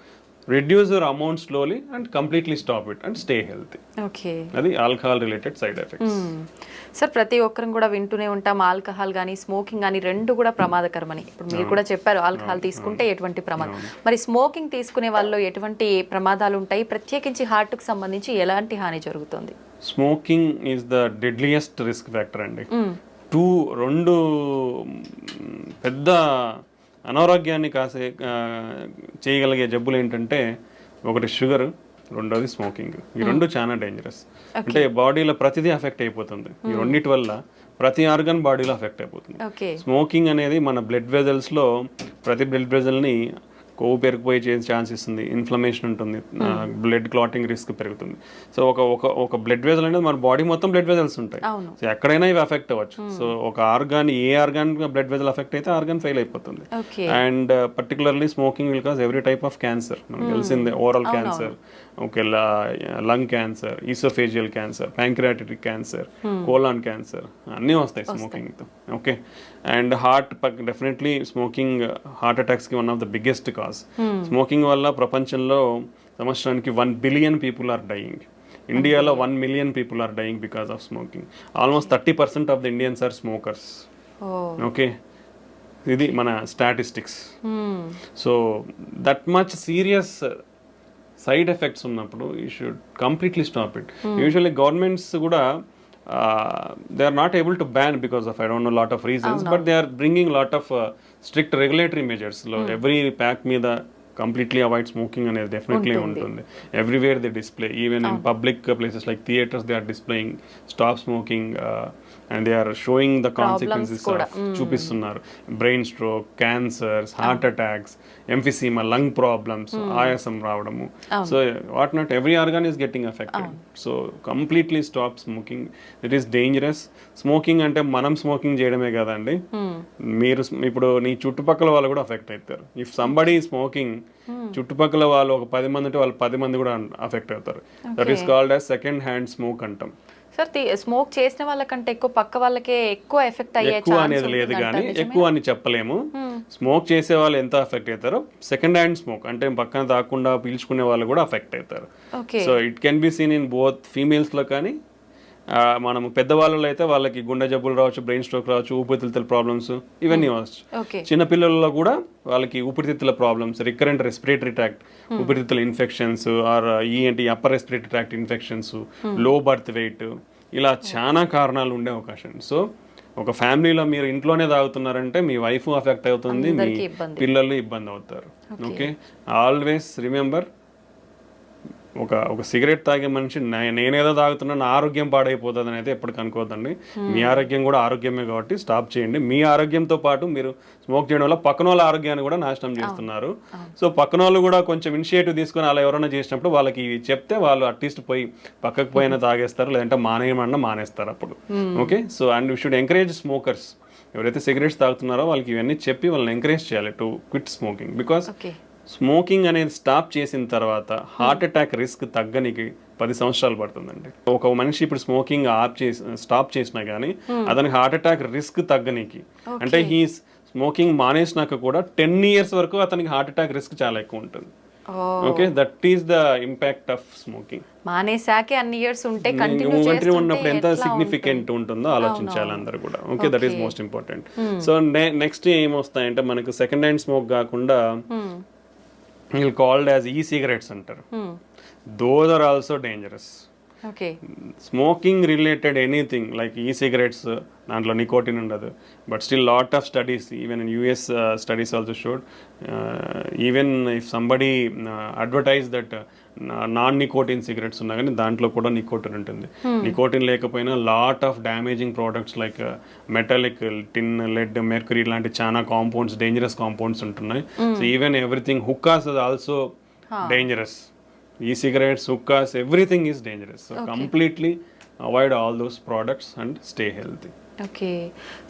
reduce your amount slowly and completely stop it and stay healthy. Okay, అది alcohol related side effects. Sir ప్రతి ఒక్కరం కూడా వింటూనే ఉంటాం ఆల్కహాల్ కానీ స్మోకింగ్ కానీ రెండు కూడా ప్రమాదకరమని. ఇప్పుడు మీరు కూడా చెప్పారు ఆల్కహాల్ తీసుకుంటే ఎటువంటి ప్రమాదం. మరి స్మోకింగ్ తీసుకునే వాళ్ళు ఎటువంటి ప్రమాదాలు ఉంటాయి, ప్రత్యేకించి హార్ట్కి సంబంధించి ఎలాంటి హాని జరుగుతుంది? Smoking is the deadliest risk factor అండి. రెండు పెద్ద అనారోగ్యాన్ని చేయగలిగే జబ్బులు ఏంటంటే, ఒకటి షుగర్, రెండోది స్మోకింగ్. ఈ రెండు చాలా డేంజరస్. అంటే బాడీలో ప్రతిదీ అఫెక్ట్ అయిపోతుంది. ఈ రెండింటి వల్ల ప్రతి ఆర్గన్ బాడీలో అఫెక్ట్ అయిపోతుంది. స్మోకింగ్ అనేది మన బ్లడ్ వెజల్స్లో ప్రతి బ్లడ్ వెజల్ని కొవ్వు పెరిగిపోయే ఛాన్స్ ఇస్తుంది, ఇన్ఫ్లమేషన్ ఉంటుంది, బ్లడ్ క్లాటింగ్ రిస్క్ పెరుగుతుంది. సో ఒక బ్లడ్ వెజల్ అనేది మన బాడీ మొత్తం బ్లడ్ వెజల్స్ ఉంటాయి. సో ఎక్కడైనా ఇవి అఫెక్ట్ అవ్వచ్చు. సో ఒక ఆర్గాన్, ఏ ఆర్గాన్ బ్లడ్ వెజల్ అఫెక్ట్ అయితే ఆర్గాన్ ఫెయిల్ అయిపోతుంది. And particularly smoking will cause every type of cancer. మనకు తెలిసిందే, oral cancer, okay, lung cancer, oesophageal cancer, pancreatic cancer, colon cancer అన్నీ వస్తాయి స్మోకింగ్తో. Okay, and heart definitely smoking heart అటాక్స్కి one of the biggest cause. Smoking వల్ల ప్రపంచంలో సంవత్సరానికి 1 billion people are dying. ఇండియాలో 1 million people are dying because of smoking. Almost 30% of the Indians are smokers. Okay, ఇది మన statistics. So that much serious side effects ఉన్నప్పుడు you should completely stop it. Usually governments కూడా they are not able to ban because of I don't know lot of reasons, but they are bringing lot of strict regulatory measures. Every pack మీద completely avoid smoking అనేది definitely ఉంటుంది. Everywhere they display, even in public places like theaters, they are displaying stop smoking and they are showing the consequences of చూపిస్తున్నారు. Brain stroke, cancers, heart attacks, emphysema, lung problems, ఆయాసం రావడము. So what not every organ is getting affected. So completely stop smoking. It is dangerous. Smoking అంటే మనం smoking చేయడమే కదండి, మీరు ఇప్పుడు నీ చుట్టుపక్కల వాళ్ళు కూడా అఫెక్ట్ అవుతారు. ఇఫ్ సంబడీ స్మోకింగ్, చుట్టుపక్కల వాళ్ళు ఒక 10 మంది ఉంటే వాళ్ళు 10 మంది కూడా అఫెక్ట్ అవుతారు. That is called as second hand smoke అంటాం. సార్ స్మోక్ చేసిన వాళ్ళకంటే ఎక్కువ పక్క వాళ్ళకే ఎక్కువ ఎఫెక్ట్ అయ్యే ఎక్కువ అనేది లేదు, కానీ ఎక్కువ అని చెప్పలేము. స్మోక్ చేసే వాళ్ళు ఎంత ఎఫెక్ట్ అవుతారో సెకండ్ హ్యాండ్ స్మోక్ అంటే పక్కన తాకుండా పీల్చుకునే వాళ్ళు కూడా అఫెక్ట్ అవుతారు. So it can be seen in both females లో, కానీ మనము పెద్దవాళ్ళలో అయితే వాళ్ళకి గుండె జబ్బులు రావచ్చు, బ్రెయిన్ స్ట్రోక్ రావచ్చు, ఊపిరితిత్తుల ప్రాబ్లమ్స్ ఇవన్నీ వచ్చు. చిన్నపిల్లల్లో కూడా వాళ్ళకి ఊపిరితిత్తుల ప్రాబ్లమ్స్, రికరెంట్ రెస్పిరేటరీ ట్రాక్ట్ ఊపిరితిత్తుల ఇన్ఫెక్షన్స్, ఆర్ ఏంటి upper respiratory tract infections, low birth weight, ఇలా చాలా కారణాలు ఉండే అవకాశం. సో ఒక ఫ్యామిలీలో మీరు ఇంట్లోనే తాగుతున్నారంటే మీ వైఫ్ అఫెక్ట్ అవుతుంది, మీ పిల్లలు ఇబ్బంది అవుతారు. ఓకే, ఆల్వేస్ రిమెంబర్ ఒక సిగరెట్ తాగే మనిషి నేనేదో తాగుతున్నా నా ఆరోగ్యం పాడైపోతుంది అని అయితే ఎప్పటికీ అనుకోవద్దండి. మీ ఆరోగ్యం కూడా ఆరోగ్యమే కాబట్టి స్టాప్ చేయండి. మీ ఆరోగ్యంతో పాటు మీరు స్మోక్ చేయడం వల్ల పక్కన వాళ్ళ ఆరోగ్యాన్ని కూడా నాశనం చేస్తున్నారు. సో పక్కన వాళ్ళు కూడా కొంచెం ఇనిషియేటివ్ తీసుకొని అలా ఎవరైనా చేసినప్పుడు వాళ్ళకి ఇవి చెప్తే వాళ్ళు అట్లీస్ట్ పోయి పక్కకు పోయినా తాగేస్తారు, లేదంటే మానేయమన్నా మానేస్తారు అప్పుడు. Okay, so and you should encourage smokers. ఎవరైతే సిగరెట్స్ తాగుతున్నారో వాళ్ళకి ఇవన్నీ చెప్పి వాళ్ళని ఎంకరేజ్ చేయాలి to quit smoking. Because smoking అనేది స్టాప్ చేసిన తర్వాత హార్ట్ అటాక్ రిస్క్ తగ్గనికి 10 సంవత్సరాలు పడుతుందండి. ఒక మనిషి ఇప్పుడు స్మోకింగ్ స్టాప్ చేసినా కానీ అతనికి హార్ట్ అటాక్ రిస్క్ తగ్గనికి, అంటే ఈ స్మోకింగ్ మానేసినాక కూడా 10 years వరకు అతనికి హార్ట్ అటాక్ రిస్క్ చాలా ఎక్కువ ఉంటుంది. Okay, that is the impact of smoking. మానేసాకే అన్ని ఇయర్స్ ఉంటే కంటిన్యూ ఉన్నప్పుడు ఎంత సిగ్నిఫికెంట్ ఉంటుందో ఆలోచించాలి అందరూ కూడా. Okay, that is most important. So next ఏమొస్తాయంటే మనకు సెకండ్ హ్యాండ్ స్మోక్ కాకుండా called as e-cigarettes అంటారు. Those are also dangerous. Okay. Smoking related anything like e-cigarettes, దాంట్లో నికోటిన్ ఉండదు. But still lot of studies, even in US studies also showed, even if somebody advertise that non-nicotine cigarettes ఉన్నా కానీ దాంట్లో కూడా nicotine ఉంటుంది. Nicotine లేకపోయినా lot of damaging products like metallic, tin, lead, mercury లాంటి చాలా కాంపౌండ్స్, డేంజరస్ కాంపౌండ్స్ ఉంటున్నాయి. So even everything, hookahs is also dangerous. E-cigarettes, hookahs, everything is dangerous. So completely avoid all those products and stay healthy. Okay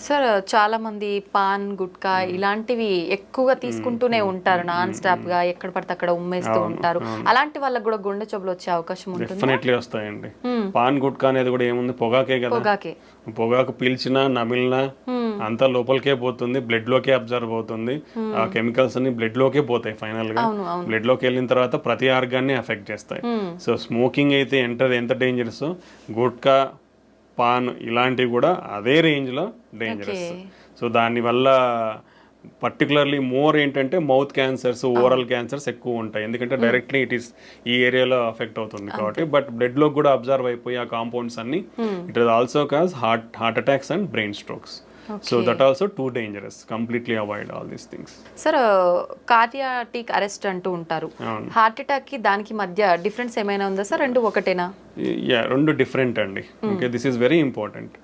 sir, చాలా మంది pan, gutka ఇలాంటివి ఎక్కువగా తీసుకుంటూనే ఉంటారు non stop గా, ఎక్కడ పడితే అక్కడ ఉమ్మేస్తూ ఉంటారు. అలాంటి వాళ్ళకి కూడా గుండె జబ్బులు వచ్చే అవకాశం ఉంటుంది. డెఫినెట్లీ వస్తాయండి. పాన్, గుట్కా అనేది కూడా ఏముంది, పొగాకే కదా. పొగాకు పీల్చినా నమిలినా అంతా లోపలికే పోతుంది, బ్లడ్ లోకే అబ్జర్వ్ అవుతుంది. ఆ కెమికల్స్ అన్ని బ్లడ్ లోకే పోతాయి. ఫైనల్ గా బ్లడ్ లోకి వెళ్ళిన తర్వాత ప్రతి ఆర్గాన్ని ఎఫెక్ట్ చేస్తాయి. సో స్మోకింగ్ అయితే ఎంత డేంజరస్, గుట్కా, పాన్ ఇలాంటివి కూడా అదే రేంజ్లో డేంజరస్. సో దానివల్ల పర్టికులర్లీ మోర్ ఏంటంటే మౌత్ క్యాన్సర్స్, ఓరల్ క్యాన్సర్స్ ఎక్కువ ఉంటాయి. ఎందుకంటే డైరెక్ట్లీ ఇట్ ఈస్ ఈ ఏరియాలో అఫెక్ట్ అవుతుంది కాబట్టి. బట్ బ్లడ్లో కూడా అబ్జర్వ్ అయిపోయి ఆ కాంపౌండ్స్ అన్ని it is also cause heart attacks and brain strokes. So that also too dangerous. Completely avoid all these things. Sir, cardiac arrest అంటూ ఉంటారు. హార్ట్ అటాక్ కి దానికి మధ్య డిఫరెన్స్ ఏమైనా ఉందా సార్? రెండు ఒకటేనా? రెండు డిఫరెంట్ అండి. Okay, this is very important.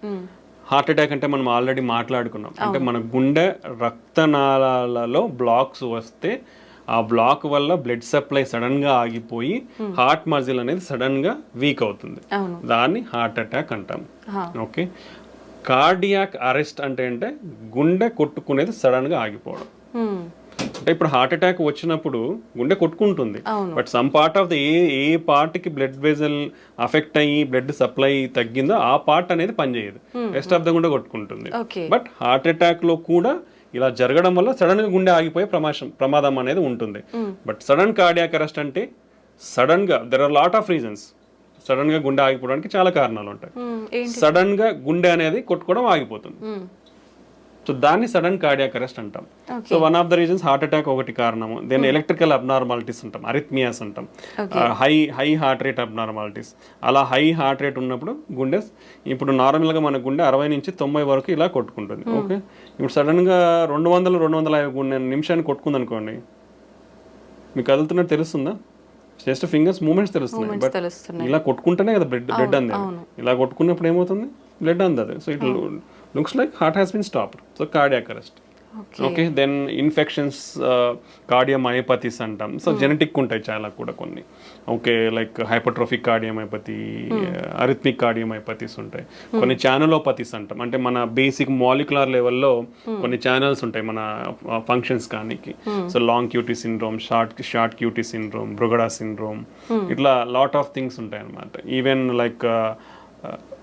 Heart attack అంటే మనం ఆల్రెడీ మాట్లాడుకున్నాం. అంటే మన గుండె రక్తనాళాలలో బ్లాక్స్ వస్తే ఆ బ్లాక్ వల్ల బ్లడ్ సప్లై సడన్ గా ఆగిపోయి హార్ట్ మజిల్ అనేది సడన్ గా వీక్ అవుతుంది. దాన్ని హార్ట్ అటాక్ అంటాం. ఓకే, కార్డియాక్ అరెస్ట్ అంటే గుండె కొట్టుకునేది సడన్ గా ఆగిపోవడం. అంటే ఇప్పుడు హార్ట్ అటాక్ వచ్చినప్పుడు గుండె కొట్టుకుంటుంది, but some part of the a part కి బ్లడ్ వెజల్ అఫెక్ట్ అయ్యి బ్లడ్ సప్లై తగ్గిందో ఆ పార్ట్ అనేది పనిచేయదు, రెస్ట్ ఆఫ్ ద గుండె కొట్టుకుంటుంది. బట్ హార్ట్ అటాక్ లో కూడా ఇలా జరగడం వల్ల సడన్ గా గుండె ఆగిపోయే ప్రమాదం అనేది ఉంటుంది. బట్ సడన్ కార్డియాక్ అరెస్ట్ అంటే సడన్ గా there are lot of reasons. Sudden గా గుండె ఆగిపోవడానికి చాలా కారణాలు ఉంటాయి. సడన్ గా గుండె అనేది కొట్టుకోవడం ఆగిపోతుంది. సో దాన్ని సడన్ కార్డియాక్ అరెస్ట్ అంటాం. So one of the reasons heart attack ఒకటి కారణము. దెన్ ఎలక్ట్రికల్ అబ్నార్మాలిటీస్ అంటాం, అరిథ్మియాస్ అంటాం, హై హార్ట్ రేట్ అబ్నార్మాలిటీస్. అలా హై హార్ట్ రేట్ ఉన్నప్పుడు గుండె, ఇప్పుడు నార్మల్గా మన గుండె 60 నుంచి 90 వరకు ఇలా కొట్టుకుంటుంది. ఓకే, ఇప్పుడు సడన్ గా 200-250 నిమిషాన్ని కొట్టుకుంది అనుకోండి, మీకు కదులుతున్నట్టు తెలుస్తుందా? జస్ట్ ఫింగర్స్ మూమెంట్స్ తెలుస్తున్నాయి, బట్ ఇలా కొట్టుకుంటేనే కదా బ్లడ్ అంది. ఇలా కొట్టుకున్నప్పుడు ఏమవుతుంది, బ్లడ్ అందదు. So it looks like heart has been stopped. So cardiac arrest. Okay, then infections, cardiomyopathies అంటాం. సో జెనెటిక్ ఉంటాయి చాలా కూడా కొన్ని. Okay, like hypertrophic cardiomyopathy, arrhythmic cardiomyopathies ఉంటాయి. కొన్ని ఛానలోపతీస్ అంటాం, అంటే మన బేసిక్ మాలిక్యులర్ లెవెల్లో కొన్ని ఛానల్స్ ఉంటాయి మన ఫంక్షన్స్ కానీ. So long QT syndrome, short QT syndrome, Brugada syndrome, ఇట్లా లాట్ ఆఫ్ థింగ్స్ ఉంటాయి అన్నమాట. Even like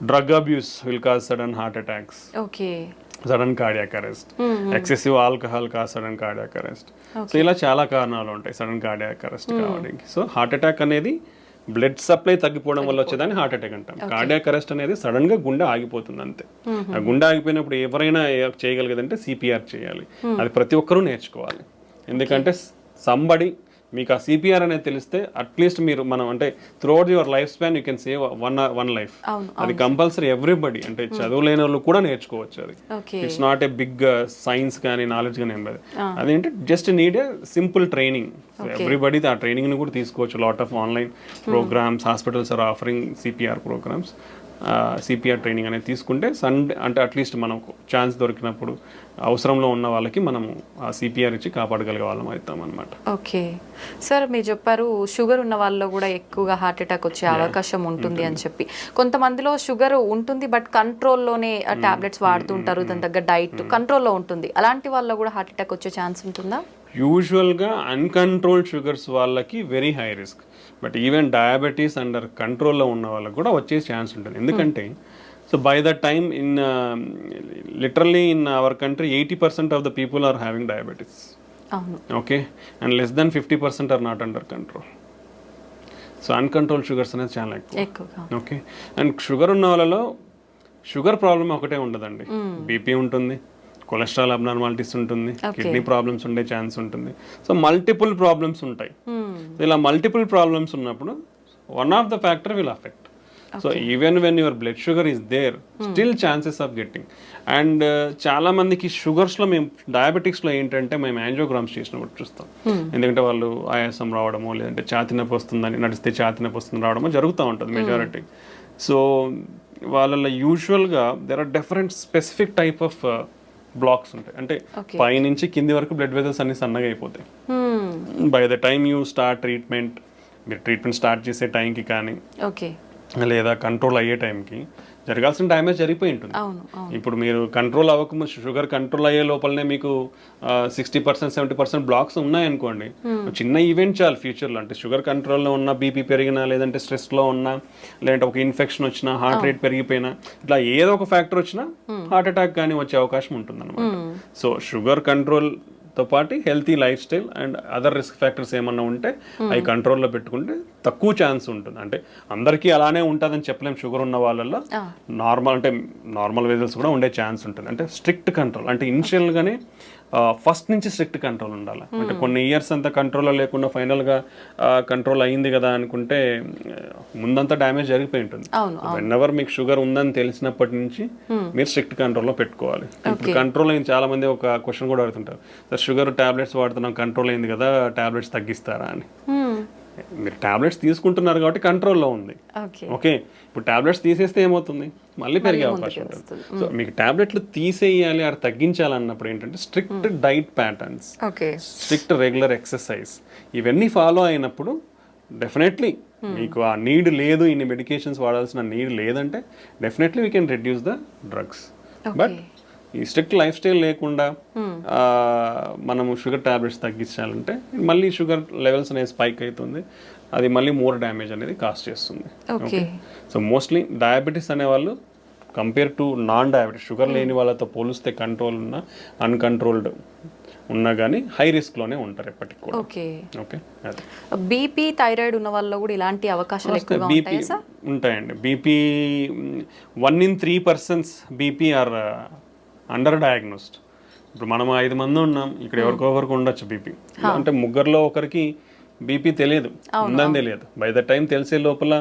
drug abuse will cause sudden heart attacks, sudden cardiac arrest, excessive alcohol cause sudden cardiac arrest. So ఇలా చాలా కారణాలు ఉంటాయి sudden cardiac arrest కావడానికి. So heart attack అనేది blood supply తగ్గిపోవడం వల్ల వచ్చేదాన్ని హార్ట్ అటాక్ అంటాం. కార్డియాక్ అరెస్ట్ అనేది సడన్ గా గుండె ఆగిపోతుంది అంతే. ఆ గుండె ఆగిపోయినప్పుడు ఎవరైనా చేయగలిగేదంటే సిపిఆర్ చేయాలి. అది ప్రతి ఒక్కరూ నేర్చుకోవాలి. ఎందుకంటే సంబడి మీకు ఆ సిపిఆర్ అనేది తెలిస్తే అట్లీస్ట్ మీరు మనం అంటే throughout your life span you can save one life. అవును, అది కంపల్సరీ ఎవ్రీబడి, అంటే చదువులేని వాళ్ళు కూడా నేర్చుకోవచ్చు. అది okay. It's not a big science కానీ నాలెడ్జ్ కానీ ఏం లేదు. అదేంటి just need a simple training. Everybody ఆ ట్రైనింగ్ ని కూడా తీసుకోవచ్చు. Lot of online programmes, hospitals are offering CPR programmes. CPR training అనేది తీసుకుంటే సండే అంటే అట్లీస్ట్ మనకు ఛాన్స్ దొరికినప్పుడు అవసరంలో ఉన్న వాళ్ళకి మనము ఆ సిపిఆర్ ఇచ్చి కాపాడగలిగే వాళ్ళం అవుతాం అనమాట. ఓకే సార్, మీరు చెప్పారు షుగర్ ఉన్న వాళ్ళలో కూడా ఎక్కువగా హార్ట్ అటాక్ వచ్చే అవకాశం ఉంటుంది అని చెప్పి. కొంతమందిలో షుగర్ ఉంటుంది బట్ కంట్రోల్లోనే టాబ్లెట్స్ వాడుతుంటారు, దాని దగ్గర డైట్ కంట్రోల్లో ఉంటుంది. అలాంటి వాళ్ళలో కూడా హార్ట్ అటాక్ వచ్చే ఛాన్స్ ఉంటుందా? యూజువల్గా అన్కంట్రోల్డ్ షుగర్స్ వాళ్ళకి very high risk. But even diabetes under కంట్రోల్లో ఉన్న వాళ్ళకి కూడా వచ్చే ఛాన్స్ ఉంటుంది. ఎందుకంటే so by the time in literally in our country 80% of the people are having diabetes. అవును. Okay, and less than 50% are not under control. So uncontrol sugars అనేది చాలా ఎక్కువ. ఓకే, అండ్ షుగర్ ఉన్న వాళ్ళలో షుగర్ ప్రాబ్లం ఒకటే ఉండదండి. BP ఉంటుంది, cholesterol abnormalities ఉంటుంది, కిడ్నీ ప్రాబ్లమ్స్ ఉండే ఛాన్స్ ఉంటుంది. సో మల్టిపుల్ ప్రాబ్లమ్స్ ఉంటాయి. ఇలా మల్టిపుల్ ప్రాబ్లమ్స్ ఉన్నప్పుడు one of the factor will affect. So even when your blood sugar is there, still chances of getting. And చాలా మందికి షుగర్స్లో మేము డయాబెటిక్స్లో ఏంటంటే మేము యాంజియోగ్రామ్స్ చేసినప్పుడు చూస్తాం. ఎందుకంటే వాళ్ళు ఆయాసం రావడమో లేదంటే ఛాతీ నొప్పి వస్తుందని నడిస్తే ఛాతీ నొప్పి వస్తుంది రావడమో జరుగుతూ ఉంటుంది మెజారిటీ. సో వాళ్ళలో యూజువల్గా there are different specific type of blocks ఉంటాయి. అంటే పైనుంచి కింది వరకు బ్లడ్ వెజల్స్ అన్ని సన్నగా అయిపోతాయి. By the time you start treatment, మీరు ట్రీట్మెంట్ స్టార్ట్ చేసే టైంకి కానీ లేదా కంట్రోల్ అయ్యే టైంకి జరగాల్సిన డ్యామేజ్ జరిగిపోయి ఉంటుంది. ఇప్పుడు మీరు కంట్రోల్ అవ్వకముందు షుగర్ కంట్రోల్ అయ్యే లోపలనే మీకు 60% 70% బ్లాక్స్ ఉన్నాయనుకోండి, చిన్న ఈవెంట్ చాలు ఫ్యూచర్లో. అంటే షుగర్ కంట్రోల్లో ఉన్న, బీపీ పెరిగినా లేదంటే స్ట్రెస్లో ఉన్నా లేదంటే ఒక ఇన్ఫెక్షన్ వచ్చినా, హార్ట్ రేట్ పెరిగిపోయినా, ఇట్లా ఏదో ఒక ఫ్యాక్టర్ వచ్చినా హార్ట్ అటాక్ కానీ వచ్చే అవకాశం ఉంటుంది అనమాట. సో షుగర్ కంట్రోల్ తో పాటు healthy life style and other risk factors ఏమన్నా ఉంటే అవి కంట్రోల్లో పెట్టుకుంటే తక్కువ ఛాన్స్ ఉంటుంది. అంటే అందరికీ అలానే ఉంటుందని చెప్పలేము. షుగర్ ఉన్న వాళ్ళల్లో నార్మల్ వెజల్స్ కూడా ఉండే ఛాన్స్ ఉంటుంది. అంటే స్ట్రిక్ట్ కంట్రోల్, అంటే ఇనిషియల్గానే ఫస్ట్ నుంచి స్ట్రిక్ట్ కంట్రోల్ ఉండాలి. అంటే కొన్ని ఇయర్స్ అంతా కంట్రోల్లో లేకుండా ఫైనల్గా కంట్రోల్ అయింది కదా అనుకుంటే ముందంతా డ్యామేజ్ జరిగిపోయి ఉంటుంది. వెన్ ఎవర్ మీకు షుగర్ ఉందని తెలిసినప్పటి నుంచి మీరు స్ట్రిక్ట్ కంట్రోల్లో పెట్టుకోవాలి. ఇప్పుడు కంట్రోల్ అయింది, చాలా మంది ఒక క్వశ్చన్ కూడా అడుగుతుంటారు, సార్ షుగర్ టాబ్లెట్స్ వాడుతున్నాం కంట్రోల్ అయింది కదా, టాబ్లెట్స్ తగ్గిస్తారా అని. మీరు టాబ్లెట్స్ తీసుకుంటున్నారు కాబట్టి కంట్రోల్లో ఉంది. ఓకే, ఇప్పుడు టాబ్లెట్స్ తీసేస్తే ఏమవుతుంది, మళ్ళీ పెరిగే అవకాశం ఉంటుంది. సో మీకు టాబ్లెట్లు తీసేయాలి అది తగ్గించాలన్నప్పుడు ఏంటంటే strict diet patterns, strict regular exercise ఇవన్నీ ఫాలో అయినప్పుడు డెఫినెట్లీ మీకు ఆ నీడ్ లేదు, ఇన్ని మెడికేషన్స్ వాడాల్సిన నీడ్ లేదంటే definitely we can reduce the drugs. But ఈ స్ట్రిక్ట్ లైఫ్ స్టైల్ లేకుండా మనము షుగర్ టాబ్లెట్స్ తగ్గించాలంటే మళ్ళీ షుగర్ లెవెల్స్ అనేది స్పైక్ అవుతుంది, అది మళ్ళీ మోర్ డ్యామేజ్ అనేది కాస్ట్ చేస్తుంది. ఓకే, సో మోస్ట్లీ డయాబెటీస్ అనేవాళ్ళు compare to non diabetes, sugar లేని వాళ్ళతో పోలిస్తే కంట్రోల్ ఉన్న అన్కంట్రోల్డ్ ఉన్నా కానీ హై రిస్క్లోనే ఉంటారు ఎప్పటికి కూడా. ఓకే, బీపీ థైరాయిడ్ ఉన్న వాళ్ళలో కూడా ఇలాంటి అవకాశాలు ఎక్కువగా బీపీ ఉంటాయండి. BP 1 in 3 persons BP or under diagnosed. ఇప్పుడు మనం 5 మంది ఉన్నాం, ఇక్కడ ఎవరికొకరికి ఉండొచ్చు బీపీ. అంటే ముగ్గురులో ఒకరికి బీపీ తెలియదు, ఉందని తెలియదు. బై ద టైం తెలిసే లోపల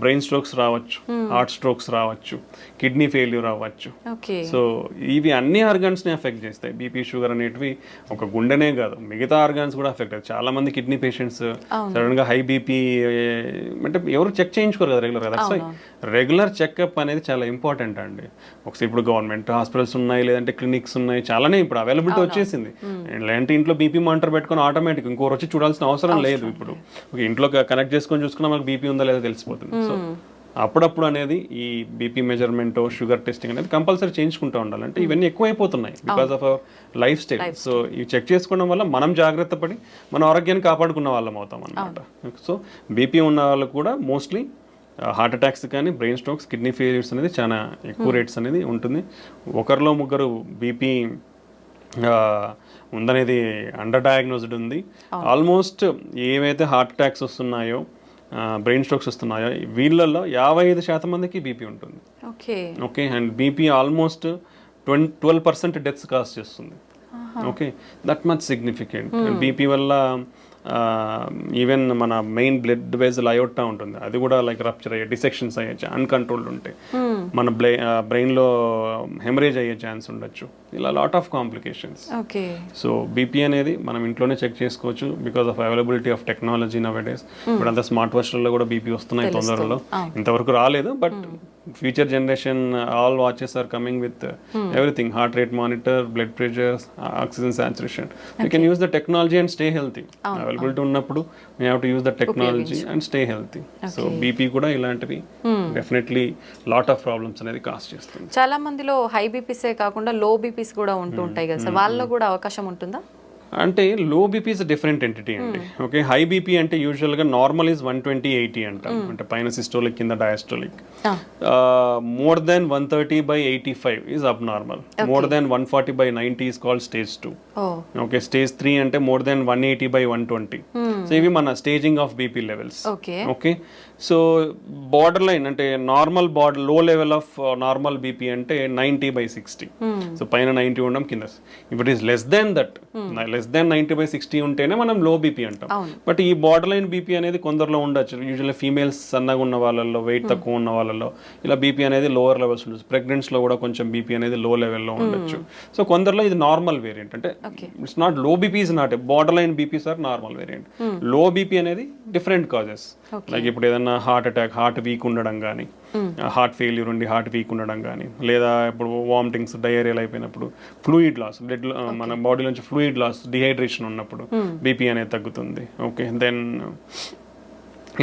బ్రెయిన్ స్ట్రోక్స్ రావచ్చు, హార్ట్ స్ట్రోక్స్ రావచ్చు, కిడ్నీ ఫెయిల్యూర్ అవ్వచ్చు. సో ఇవి అన్ని ఆర్గాన్స్ని ఎఫెక్ట్ చేస్తాయి. బీపీ షుగర్ అనేటివి ఒక గుండెనే కాదు మిగతా ఆర్గాన్స్ కూడా ఎఫెక్ట్ అవుతాయి. చాలా మంది కిడ్నీ పేషెంట్స్ సడన్గా హై బీపీ అంటే ఎవరు చెక్ చేయించుకోరు కదా రెగ్యులర్గా. దట్స్ వై రెగ్యులర్ చెకప్ అనేది చాలా ఇంపార్టెంట్ అండి. ఒకసారి ఇప్పుడు గవర్నమెంట్ హాస్పిటల్స్ ఉన్నాయి, లేదంటే క్లినిక్స్ ఉన్నాయి, చాలానే ఇప్పుడు అవైలబిలిటీ వచ్చేసింది. లేదంటే ఇంట్లో బీపీ మానిటర్ పెట్టుకొని ఆటోమేటిక్ ఇంకోరు వచ్చి చూడాల్సిన అవసరం లేదు. ఇప్పుడు ఇంట్లో కనెక్ట్ చేసుకొని చూసుకున్నా మనకు బీపీ ఉందా లేదా తెలిసిపోతుంది. సో అప్పుడప్పుడు అనేది ఈ బీపీ మెజర్మెంట్, షుగర్ టెస్టింగ్ అనేది కంపల్సరీ చేయించుకుంటూ ఉండాలి. అంటే ఇవన్నీ ఎక్కువైపోతున్నాయి because of our lifestyle. So ఇవి చెక్ చేసుకోవడం వల్ల మనం జాగ్రత్త పడి మన ఆరోగ్యాన్ని కాపాడుకున్న వాళ్ళం అవుతాం అన్నమాట. సో బీపీ ఉన్న వాళ్ళు కూడా మోస్ట్లీ హార్ట్ అటాక్స్ కానీ, బ్రెయిన్ స్ట్రోక్స్, కిడ్నీ ఫెయిల్యూర్స్ అనేది చాలా ఎక్కువ రేట్స్ అనేది ఉంటుంది. ఒకరిలో ముగ్గురు బీపీ ఉందనేది అండర్ డయాగ్నోస్డ్ ఉంది. ఆల్మోస్ట్ ఏవైతే హార్ట్ అటాక్స్ వస్తున్నాయో, బ్రెయిన్ స్ట్రోక్స్ వస్తున్నాయో వీళ్ళల్లో 55% మందికి బీపీ ఉంటుంది. Okay, and BP almost 12% deaths cause చేస్తుంది. Okay, that much significant. BP వల్ల ఈవెన్ మన మెయిన్ బ్లడ్ వెజల్ అయోటా ఉంటుంది, అది కూడా లైక్ రప్చర్ అయ్యే, డిసెక్షన్స్ అయ్యే అన్కంట్రోల్డ్ ఉంటాయి, మన బ్రెయిన్లో హెమరేజ్ అయ్యే ఛాన్స్ ఉండొచ్చు, ఇలా lot of complications. Okay. So BP అనేది మనం ఇంట్లోనే చెక్ చేసుకోవచ్చు because of availability of technology now days. ఇప్పుడు అంతా స్మార్ట్ వాచ్లలో కూడా బీపీ వస్తున్నాయి తొందరలో, ఇంతవరకు రాలేదు, but future generation all watches are coming with everything, heart rate monitor, blood pressure, oxygen saturation. You can use the technology and stay healthy. Availability ఉన్నప్పుడు we have to use the technology and stay healthy. So BP కూడా ఇలాంటివి definitely lot of problems అనేది cause చేస్తుంది. చాలా మందిలో high బీపీసే కాకుండా లో BPs కూడా ఉంటుంటాయి కదా సార్, వాళ్ళలో కూడా అవకాశం ఉంటుందా? అంటే లో బీపీ ఇస్ డిఫరెంట్ ఎంటిటీ అండి. ఓకే, హై బీపీ అంటే యూజువల్గా నార్మల్ ఈజ్ 120/80 అంటాం, అంటే పైన సిస్టోలిక్ కింద డయాస్టోలిక్. మోర్ దెన్ 130/85 ఈజ్ అబ్ normal. More than 140/90 is called stage 2. Okay, stage 3 అంటే మోర్ దెన్ 180/120. సో ఇవి మన staging of BP levels. Okay, so border line అంటే నార్మల్ లో లెవెల్ ఆఫ్ నార్మల్ బీపీ అంటే 90/60. సో పైన 90 ఉండడం, కింద if it is less than that, less than 90/60 ఉంటేనే మనం లో బీపీ అంటాం. బట్ ఈ బార్డర్ లైన్ బీపీ అనేది కొందరిలో ఉండొచ్చు. యూజువల్లీ ఫీమేల్స్ సన్నగా ఉన్న వాళ్ళల్లో, వెయిట్ తక్కువ ఉన్న వాళ్ళలో ఇలా బీపీ అనేది లోవర్ లెవెల్స్ ఉండొచ్చు. ప్రెగ్నెంట్స్ లో కూడా కొంచెం బీపీ అనేది లో లెవెల్లో ఉండొచ్చు. సో కొందరిలో ఇది నార్మల్ వేరియంట్, అంటే it's not low BP is not borderline BPs are normal variant. Low BP అనేది డిఫరెంట్ కాజెస్, లైక్ ఇప్పుడు ఏదన్నా హార్ట్ అటాక్, హార్ట్ వీక్ ఉండడం కానీ, హార్ట్ ఫెయిల్యూర్ ఉండి హార్ట్ వీక్ ఉండడం కానీ, లేదా ఇప్పుడు వామిటింగ్స్, డయేరియల్ అయిపోయినప్పుడు, ఫ్లూయిడ్ లాస్, బ్లడ్ మన బాడీ నుంచి ఫ్లూయిడ్ లాస్, డిహైడ్రేషన్ ఉన్నప్పుడు బీపీ అనేది తగ్గుతుంది. ఓకే, దెన్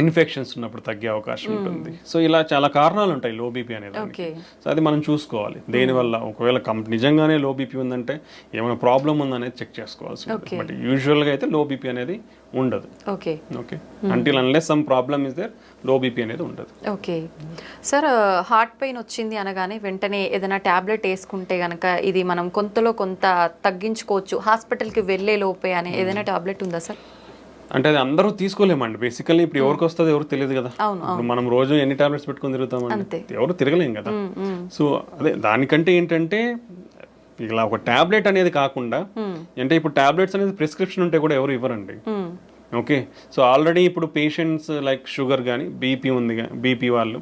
ఇన్ఫెక్షన్స్ ఉన్నప్పుడు తగ్గే అవకాశం ఉంటుంది. సో ఇలా చాలా కారణాలు ఉంటాయి లో బీపీ అనేది. సో అది మనం చూసుకోవాలి దేనివల్ల. ఒకవేళ నిజంగానే లో బీపీ ఉందంటే ఏమైనా ప్రాబ్లం ఉందనేది చెక్ చేసుకోవాల్సి ఉంటుంది. బట్ యూజువల్గా అయితే లో బీపీ అనేది ఉండదు. Okay, until unless some problem is there, low BP అనేది ఉండదు. ఓకే సార్, హార్ట్ పెయిన్ వచ్చింది అనగానే వెంటనే ఏదైనా ట్యాబ్లెట్ వేసుకుంటే కనుక ఇది మనం కొంతలో కొంత తగ్గించుకోవచ్చు హాస్పిటల్కి వెళ్ళే లోపే అనే ఏదైనా ట్యాబ్లెట్ ఉందా సార్? అంటే అది అందరూ తీసుకోలేమండి బేసికల్లీ. ఇప్పుడు ఎవరికి వస్తుంది ఎవరు తెలియదు కదా. ఇప్పుడు మనం రోజు ఎన్ని టాబ్లెట్స్ పెట్టుకొని తిరుగుతామండి, ఎవరు తిరగలేం కదా. సో అదే దానికంటే ఏంటంటే ఇలా ఒక టాబ్లెట్ అనేది కాకుండా, అంటే ఇప్పుడు టాబ్లెట్స్ అనేది ప్రిస్క్రిప్షన్ ఉంటే కూడా ఎవరు ఇవ్వరండి. ఓకే, సో ఆల్రెడీ ఇప్పుడు పేషెంట్స్ లైక్ షుగర్ కానీ, బీపీ ఉంది, బీపీ వాళ్ళు,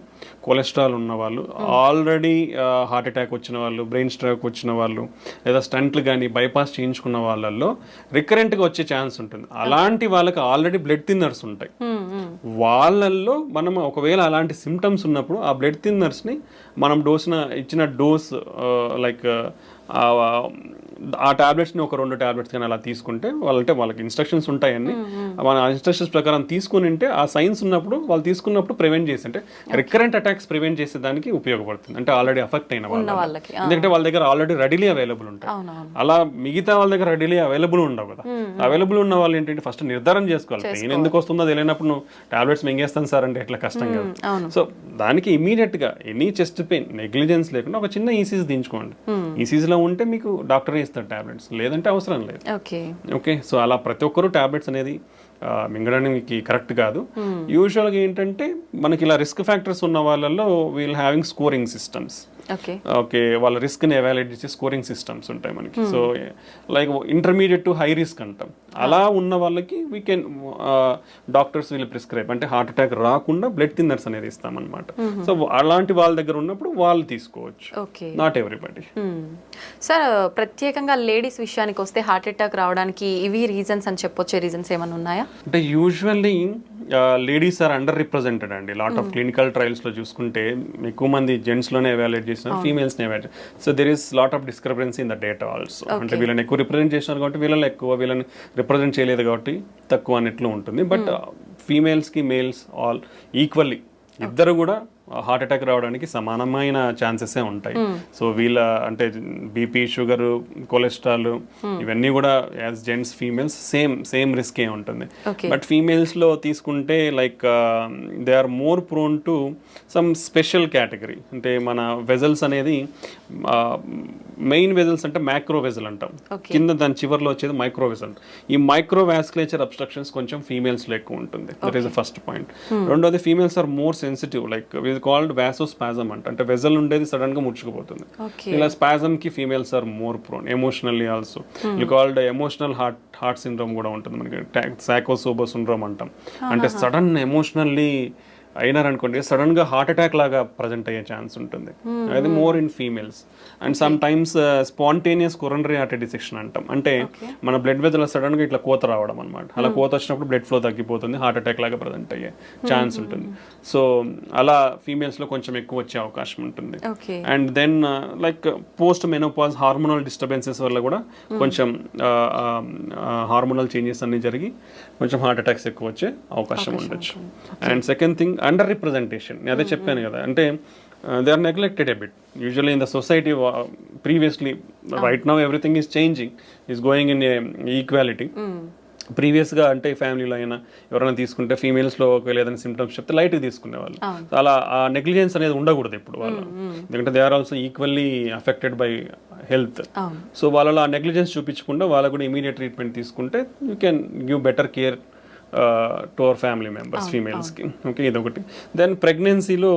కొలెస్ట్రాల్ ఉన్న వాళ్ళు, ఆల్రెడీ హార్ట్ అటాక్ వచ్చిన వాళ్ళు, బ్రెయిన్ స్ట్రోక్ వచ్చిన వాళ్ళు, లేదా స్టంట్లు కానీ బైపాస్ చేయించుకున్న వాళ్ళల్లో రికరెంట్గా వచ్చే ఛాన్స్ ఉంటుంది. అలాంటి వాళ్ళకి ఆల్రెడీ బ్లడ్ థిన్నర్స్ ఉంటాయి. వాళ్ళల్లో మనం ఒకవేళ అలాంటి సిమ్టమ్స్ ఉన్నప్పుడు ఆ బ్లడ్ థిన్నర్స్ని మనం ఇచ్చిన డోస్ లైక్ ఆ టాబ్లెట్స్ని ఒక 2 టాబ్లెట్స్ కానీ అలా తీసుకుంటే వాళ్ళకి ఇన్స్ట్రక్షన్స్ ఉంటాయని, మన ఇన్స్ట్రక్షన్స్ ప్రకారం తీసుకుని ఉంటే ఆ సైన్స్ ఉన్నప్పుడు వాళ్ళు తీసుకున్నప్పుడు ప్రివెంట్ చేసి, అంటే రికరెంట్ అటాక్స్ ప్రివెంట్ చేసేదానికి ఉపయోగపడుతుంది. అంటే ఆల్రెడీ అఫెక్ట్ అయిన వాళ్ళకి, ఎందుకంటే వాళ్ళ దగ్గర ఆల్రెడీ రెడీలీ అవైలబుల్ ఉంటాయి. అలా మిగతా వాళ్ళ దగ్గర రెడీలీ అవైలబుల్ ఉండవు కదా. అవైలబుల్ ఉన్న వాళ్ళు ఏంటంటే ఫస్ట్ నిర్ధారణ చేసుకోవాలి. పెయిన్ ఎందుకు వస్తుందో తెలియనప్పుడు నువ్వు టాబ్లెట్స్ మింగేస్తాను సార్ అంటే ఎట్లా, కష్టం కదా. సో దానికి ఇమీడియట్ గా ఎనీ చెస్ట్ పెయిన్ నెగ్లిజెన్స్ లేకుండా ఒక చిన్న ఈసీజీ దించుకోండి. ఈసీజీలో ఉంటే మీకు డాక్టర్ ఇస్తారు టాబ్లెట్స్, లేదంటే అవసరం లేదు. ఓకే, సో అలా ప్రతి ఒక్కరు టాబ్లెట్స్ అనేది మింగడానికి కరెక్ట్ కాదు. యూజువల్గా ఏంటంటే మనకి ఇలా రిస్క్ ఫ్యాక్టర్స్ ఉన్న వాళ్ళల్లో we'll having scoring systems. Okay, వాళ్ళ రిస్క్ని ఎవాల్యుయేట్ చేసే స్కోరింగ్ సిస్టమ్స్ ఉంటాయి మనకి. So like intermediate to high risk అంటాం. అలా ఉన్న వాళ్ళకి వీ కెన్ డాక్టర్స్ వీళ్ళు ప్రిస్క్రైబ్, అంటే హార్ట్ అటాక్ రాకుండా బ్లడ్ థిన్నర్స్ అనేది ఇస్తామన్నమాట. సో అలాంటి వాళ్ళ దగ్గర ఉన్నప్పుడు వాళ్ళు తీసుకోవచ్చు, నాట్ ఎవ్రీబడి. సార్, ప్రత్యేకంగా లేడీస్ విషయానికి వస్తే హార్ట్ అటాక్ రావడానికి ఇవి రీజన్స్ అని చెప్పొచ్చే రీజన్స్ ఏమైనా ఉన్నాయా? అంటే usually ladies are underrepresented అండి. లాట్ ఆఫ్ క్లినికల్ ట్రయల్స్లో చూసుకుంటే ఎక్కువ మంది జెంట్స్లోనే ఎవాల్యుయేట్ చేసిన, ఫీమేల్స్ని evaluate. So there is lot of discrepancy in the data also. అంటే వీళ్ళని ఎక్కువ రిప్రజెంట్ చేసినారు కాబట్టి వీళ్ళని ఎక్కువ, వీళ్ళని రిప్రజెంట్ చేయలేదు కాబట్టి తక్కువ అన్నట్లు ఉంటుంది. బట్ ఫీమేల్స్కి మేల్స్ ఆల్ ఈక్వల్లీ ఇద్దరు కూడా హార్ట్ అటాక్ రావడానికి సమానమైన ఛాన్సెసే ఉంటాయి. సో వీళ్ళ అంటే బీపీ, షుగర్, కొలెస్ట్రాల్ ఇవన్నీ కూడా యాజ్ జెంట్స్ ఫీమేల్స్ సేమ్ రిస్కే ఉంటుంది. బట్ ఫీమేల్స్లో తీసుకుంటే like they are more prone to some special category. అంటే మన వెజల్స్ అనేది మెయిన్ వెజల్స్ అంటే మ్యాక్రో వెజల్ అంటాం, కింద దాని చివర్లో వచ్చేది మైక్రో వెజల్. ఈ మైక్రో వాస్కులేచర్ అబ్స్ట్రక్షన్స్ కొంచెం ఫీమేల్స్లో ఎక్కువ ఉంటుంది. That is the first point. రెండోది females are more sensitive, like is called vasospasm అంటే వెజల్ ఉండేది సడన్ గా ముడుచుకుపోతుంది. ఓకే. ఇలా స్పాజమ్ కి females are more prone emotionally also. ఇది కాల్డ్ ఎమోషనల్ హార్ట్ సిండ్రోమ్ కూడా ఉంటుంది మనకి, సాకోసోబో సిండ్రోమ్ అంటాం. అంటే సడన్ ఎమోషనల్లీ అయినారనుకోండి సడన్ గా హార్ట్ అటాక్ లాగా ప్రజెంట్ అయ్యే ఛాన్స్ ఉంటుంది. అది more in females. And sometimes spontaneous coronary artery dissection అంటాం. అంటే మన బ్లడ్ వెజల్ సడన్ గా ఇట్లా కోత రావడం అనమాట. అలా కోత వచ్చినప్పుడు బ్లడ్ ఫ్లో తగ్గిపోతుంది, హార్ట్ అటాక్ లాగా ప్రజెంట్ అయ్యే ఛాన్స్ ఉంటుంది. సో అలా ఫీమేల్స్ లో కొంచెం ఎక్కువ వచ్చే అవకాశం ఉంటుంది. And then like post menopause hormonal disturbances వల్ల కూడా కొంచెం హార్మోనల్ చేంజెస్ అన్ని జరిగి కొంచెం హార్ట్ అటాక్స్ ఎక్కువ వచ్చే అవకాశం ఉండొచ్చు. And second thing under representation. అదే చెప్పాను కదా, అంటే they are neglected a bit usually in the society. Previously, right now everything is changing, is going in equality. ప్రీవియస్గా అంటే ఫ్యామిలీలో అయినా ఎవరైనా తీసుకుంటే ఫీమేల్స్లో ఒకవేళ ఏదైనా సిమ్టమ్స్ చెప్తే లైట్గా తీసుకునేవాళ్ళు. అలా ఆ నెగ్లిజెన్స్ అనేది ఉండకూడదు ఇప్పుడు వాళ్ళు, ఎందుకంటే they are also equally affected by health. So వాళ్ళలో ఆ నెగ్లిజెన్స్ చూపించకుండా వాళ్ళకు కూడా ఇమీడియట్ ట్రీట్మెంట్ తీసుకుంటే you can give better care to our family members ఫీమేల్స్కి. ఓకే, ఇదొకటి. దెన్ ప్రెగ్నెన్సీలో